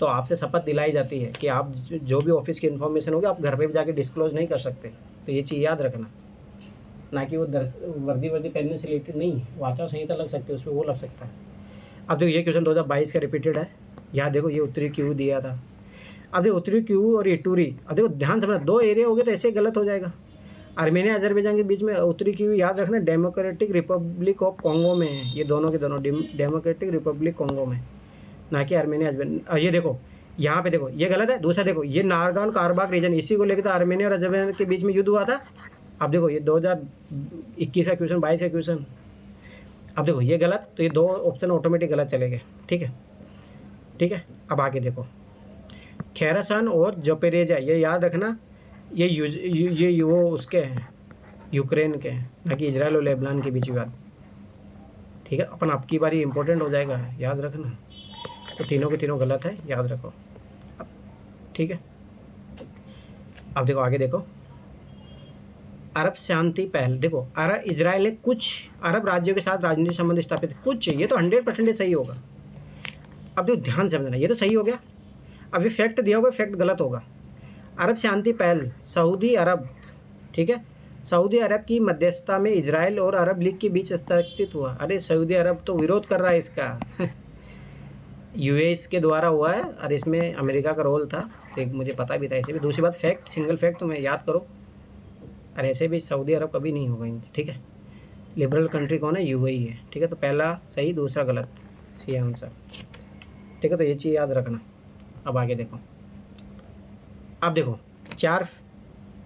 S1: तो आपसे शपथ दिलाई जाती है कि आप जो भी ऑफिस की इन्फॉर्मेशन होगी आप घर पे भी जाके डिस्क्लोज नहीं कर सकते, तो ये चीज़ याद रखना, ना कि वो वर्दी पहनने से रिलेटेड नहीं, वो आचार संहिता लग सकती है उसमें, वो लग सकता है। अब देखो ये क्वेश्चन 2022 का रिपीटेड है, यहाँ देखो ये उत्तरी क्यों दिया था। अब देखो उत्तरी क्यू और इटूरी, अब देखो ध्यान समझना, दो एरिया हो गए तो ऐसे गलत हो जाएगा। आर्मेनिया अजरबैजान के बीच में उत्तरी क्यू याद रखना डेमोक्रेटिक रिपब्लिक ऑफ कॉन्गो में है, ये दोनों के दोनों डेमोक्रेटिक रिपब्लिक कॉन्गो में, ना कि आर्मेनिया अजरबैजान। ये देखो यहाँ पे देखो ये गलत है। दूसरा देखो ये नारगान कारबाख रीजन, इसी को लेकर तो आर्मेनिया और अजरबैजान के बीच में युद्ध हुआ था। अब देखो ये 2021 का क्वेश्चन, 22 का क्वेश्चन। अब देखो ये गलत, तो ये दो ऑप्शन ऑटोमेटिक गलत चले गए। ठीक है, ठीक है। अब आगे देखो खेरासन और जपेरेजा, ये याद रखना ये वो उसके हैं, यूक्रेन के हैं, ना कि इजराइल और लेबनान के बीच विवाद। ठीक है, अपन आपकी बारी इंपॉर्टेंट हो जाएगा, याद रखना। तो तीनों के तीनों गलत है, याद रखो। ठीक है, अब देखो आगे देखो अरब शांति पहल। देखो अरब इजराइल ने कुछ अरब राज्यों के साथ राजनीतिक संबंध स्थापित, कुछ, ये तो 100% सही होगा। अब देखो ध्यान से समझना, ये तो सही हो गया। अब ये फैक्ट दिया होगा, फैक्ट गलत होगा। अरब शांति पहल सऊदी अरब, ठीक है, सऊदी अरब की मध्यस्थता में इजराइल और अरब लीग के बीच स्थापित हुआ। अरे सऊदी अरब तो विरोध कर रहा है इसका यूएस के द्वारा हुआ है, और इसमें अमेरिका का रोल था, एक मुझे पता भी था ऐसे भी। दूसरी बात फैक्ट, सिंगल फैक्ट तुम्हें याद करो, और ऐसे भी सऊदी अरब कभी नहीं होगा। ठीक है, लिबरल कंट्री कौन है, यूएई है। ठीक है, तो पहला सही, दूसरा गलत, सी आंसर। ठीक है, तो ये चीज़ याद रखना। अब आगे देखो, अब देखो 4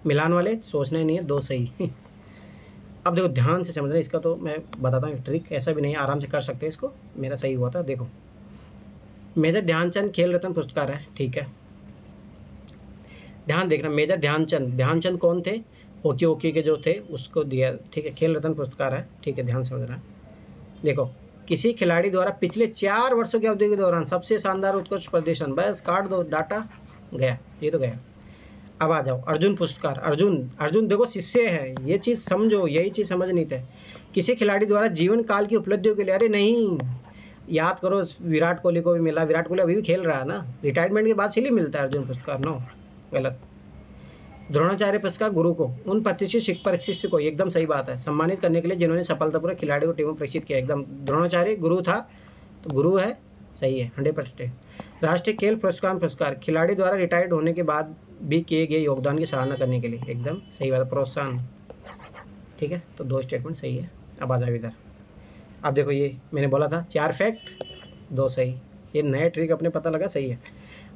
S1: मिलान वाले सोचना ही नहीं है, 2 सही अब देखो ध्यान से समझना, इसका तो मैं बताता हूँ ट्रिक, ऐसा भी नहीं, आराम से कर सकते इसको, मेरा सही हुआ था। देखो मेजर ध्यानचंद खेल रत्न पुरस्कार है। ठीक है, ध्यान देखना, मेजर ध्यानचंद कौन थे, हॉकी के जो थे उसको दिया। ठीक है, खेल रत्न पुरस्कार है। ठीक है, ध्यान समझना। देखो किसी खिलाड़ी द्वारा पिछले 4 वर्षों की अवधि के दौरान सबसे शानदार उत्कृष्ट प्रदर्शन, बस काट दो, डाटा गया, ये तो गया। अब आ जाओ अर्जुन पुरस्कार। अर्जुन देखो शिष्य है, ये चीज़ समझो, यही चीज़ समझनी थी। किसी खिलाड़ी द्वारा जीवन काल की उपलब्धियों के लिए, अरे नहीं, याद करो विराट कोहली को भी मिला, विराट कोहली अभी भी खेल रहा है ना, रिटायरमेंट के बाद इसीलिए मिलता है अर्जुन पुरस्कार। नो, गलत। द्रोणाचार्य पुरस्कार गुरु को, उन प्रतिष्ठित शिष्य को, एकदम सही बात है, सम्मानित करने के लिए जिन्होंने सफलतापूर्वक खिलाड़ी को टीम में प्रशिक्षित किया। एकदम द्रोणाचार्य गुरु था, तो गुरु है, सही है, 100%। राष्ट्रीय खेल पुरस्कार खिलाड़ी द्वारा रिटायर्ड होने के बाद भी किए गए योगदान की सराहना करने के लिए, एकदम सही बात है, प्रोत्साहन। ठीक है, तो 2 स्टेटमेंट सही है। अब आ जाओ इधर, अब देखो ये मैंने बोला था 4 फैक्ट 2 सही, ये नया ट्रिक अपने पता लगा, सही है।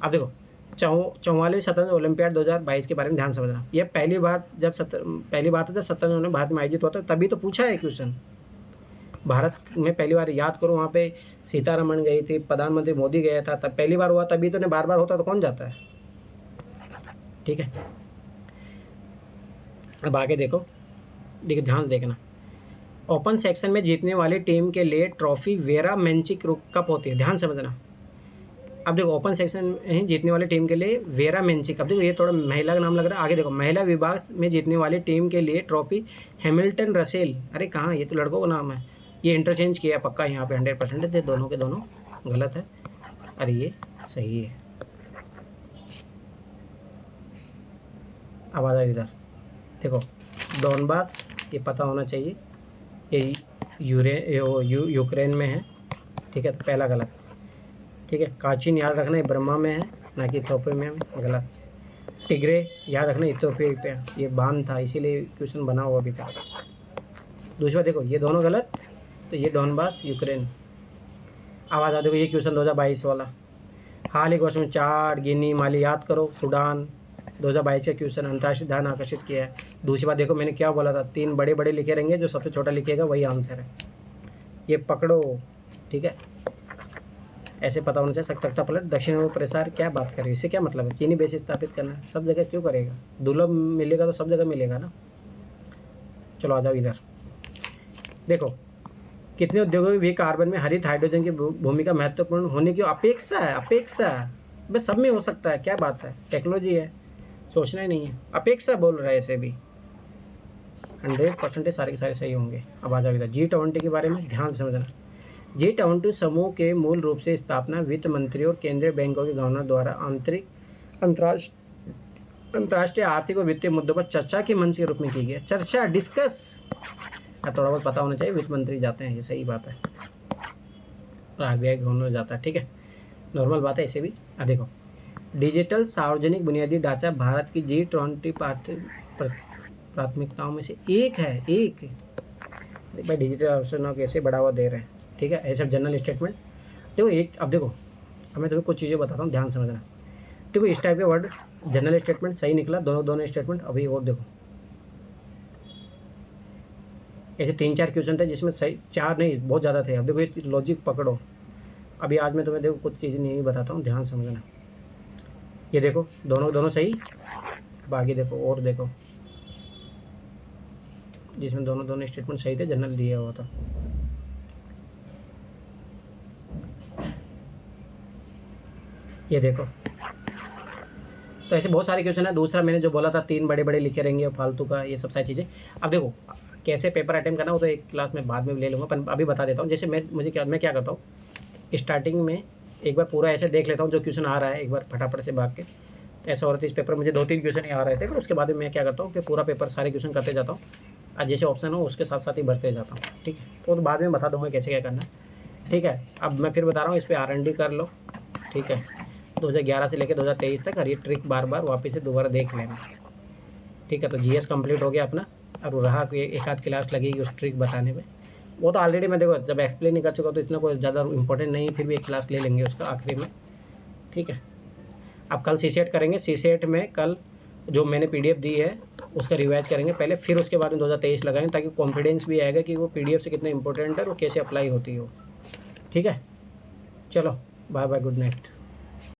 S1: अब देखो 44वीं शतरंज ओलंपियाड 2022 के बारे में ध्यान समझना। ये पहली बार जब शतरंज भारत में आयोजित हुआ था, तभी तो पूछा है क्वेश्चन। भारत में पहली बार, याद करो, वहाँ पे सीतारमण गई थी, प्रधानमंत्री मोदी गया था, तब पहली बार हुआ, तभी तो, बार बार होता तो कौन जाता है। ठीक है, अब आगे देखो, देखिए ध्यान देखना, ओपन सेक्शन में जीतने वाली टीम के लिए ट्रॉफी वेरा मेंचिक कप होती है, ध्यान समझना। अब देखो ओपन सेक्शन में जीतने वाली टीम के लिए वेरा मेंचिक, अब देखो ये थोड़ा महिला का नाम लग रहा है। आगे देखो महिला विभाग में जीतने वाली टीम के लिए ट्रॉफी हैमिल्टन रसेल, अरे कहाँ, ये तो लड़कों का नाम है, ये इंटरचेंज किया पक्का यहाँ पे, 100% थे, दोनों के दोनों गलत है, अरे ये सही है। अब आ जाओ इधर, देखो डोनबास, ये पता होना चाहिए, ये यूक्रेन में है। ठीक है, तो पहला गलत। ठीक है, काचिन याद रखना, ये ब्रह्मा में है, ना कि इथियोपिया में, गलत। टिग्रे याद रखना, इथियोपिया पे, ये बांध था, इसीलिए क्वेश्चन बना हुआ अभी तक। दूसरा देखो ये दोनों गलत, तो ये डोनबास यूक्रेन। आवाज़ आ देखो ये क्वेश्चन 2022 वाला, हाल एक वर्ष में चाड, गिनी, माली, याद करो, सूडान, 2022 का क्वेश्चन, अंतर्राष्ट्रीय ध्यान आकर्षित किया है। दूसरी बात देखो मैंने क्या बोला था, 3 बड़े बड़े लिखे रहेंगे, जो सबसे छोटा लिखेगा वही आंसर है, ये पकड़ो। ठीक है, ऐसे पता होना चाहिए। सतर्कता पलट, दक्षिण पूर्व प्रसार, क्या बात करें, इससे क्या मतलब है, चीनी बेस स्थापित करना है, सब जगह क्यों करेगा, दुर्लभ मिलेगा तो सब जगह मिलेगा ना। चलो आ जाओ इधर, देखो कितने उद्योगों में भी कार्बन में हरित हाइड्रोजन की भूमिका महत्वपूर्ण होने की अपेक्षा है, अपेक्षा बस सब में हो सकता है, क्या बात है, टेक्नोलॉजी है, सोचना ही नहीं है, अपेक्षा बोल रहा है, ऐसे भी 100% सारे के सारे सही होंगे। अब आ जाओ इधर, G20 के बारे में ध्यान से समझना। G20 समूह के मूल रूप से स्थापना वित्त मंत्रियों और केंद्रीय बैंकों के गवर्नर द्वारा अंतर्राष्ट्रीय आर्थिक और वित्तीय मुद्दों पर चर्चा के मंच के रूप में की गई। चर्चा, डिस्कस, थोड़ा बहुत पता होना चाहिए, वित्त मंत्री जाते हैं, ये सही बात है, और RBI गवर्नर जाता है। ठीक है, नॉर्मल बात है, ऐसे भी। देखो डिजिटल सार्वजनिक बुनियादी ढांचा भारत की G20 प्राथमिकताओं में से एक है। एक भाई डिजिटल अवसरों को कैसे बढ़ावा दे रहे हैं, ठीक है। ऐसे जनरल स्टेटमेंट देखो एक, अब देखो अब मैं तुम्हें कुछ चीज़ें बताता हूँ, ध्यान समझना। देखो इस टाइप के वर्ड जनरल स्टेटमेंट सही निकला, दोनों स्टेटमेंट। अभी और देखो ऐसे 3-4 क्वेश्चन थे जिसमें सही 4 नहीं बहुत ज़्यादा थे। अब देखो ये लॉजिक पकड़ो। अभी आज मैं तुम्हें देखो कुछ चीज़ें नहीं बताता हूँ, ध्यान समझना। ये देखो दोनों सही। अब आगे देखो और देखो जिसमें दोनों स्टेटमेंट सही थे, जनरल दिया हुआ था। ये देखो तो ऐसे बहुत सारे क्वेश्चन है। दूसरा मैंने जो बोला था 3 बड़े लिखे रहेंगे फालतू का, ये सब सारी चीज़ें। अब देखो कैसे पेपर अटेम्प्ट करना हो तो एक क्लास में बाद में ले लूँगा, पर अभी बता देता हूँ। जैसे मैं क्या करता हूँ, स्टार्टिंग में एक बार पूरा ऐसे देख लेता हूँ जो क्वेश्चन आ रहा है, एक बार फटाफट से भाग के। तो ऐसा हो रहा था इस पेपर मुझे 2-3 क्वेश्चन ही आ रहे थे, फिर उसके बाद में मैं क्या करता हूँ कि पूरा पेपर सारे क्वेश्चन करते जाता हूँ, और जैसे ऑप्शन हो उसके साथ साथ ही भरते जाता हूँ, ठीक है। तो बाद में बता दूँगा कैसे क्या करना है, ठीक है। अब मैं फिर बता रहा हूँ, इस पर R&D कर लो, ठीक है। 2011 से लेकर 2023 तक, और ये ट्रिक बार बार वापस से दोबारा देख लेना, ठीक है। तो GS कंप्लीट हो गया अपना। और रहा कोई एक आध क्लास लगेगी उस ट्रिक बताने में, वो तो ऑलरेडी मैं देखो जब एक्सप्लेन नहीं कर चुका तो इतना कोई ज़्यादा इंपॉर्टेंट नहीं, फिर भी एक क्लास ले लेंगे उसका आखिरी में, ठीक है। अब कल CSET करेंगे। CSET में कल जो मैंने PDF दी है उसका रिवाइज करेंगे पहले, फिर उसके बाद में 2023 लगाएंगे, ताकि कॉन्फिडेंस भी आएगा कि वो PDF से कितना इंपॉर्टेंट है और कैसे अप्लाई होती है वो, ठीक है। चलो बाय बाय, गुड नाइट।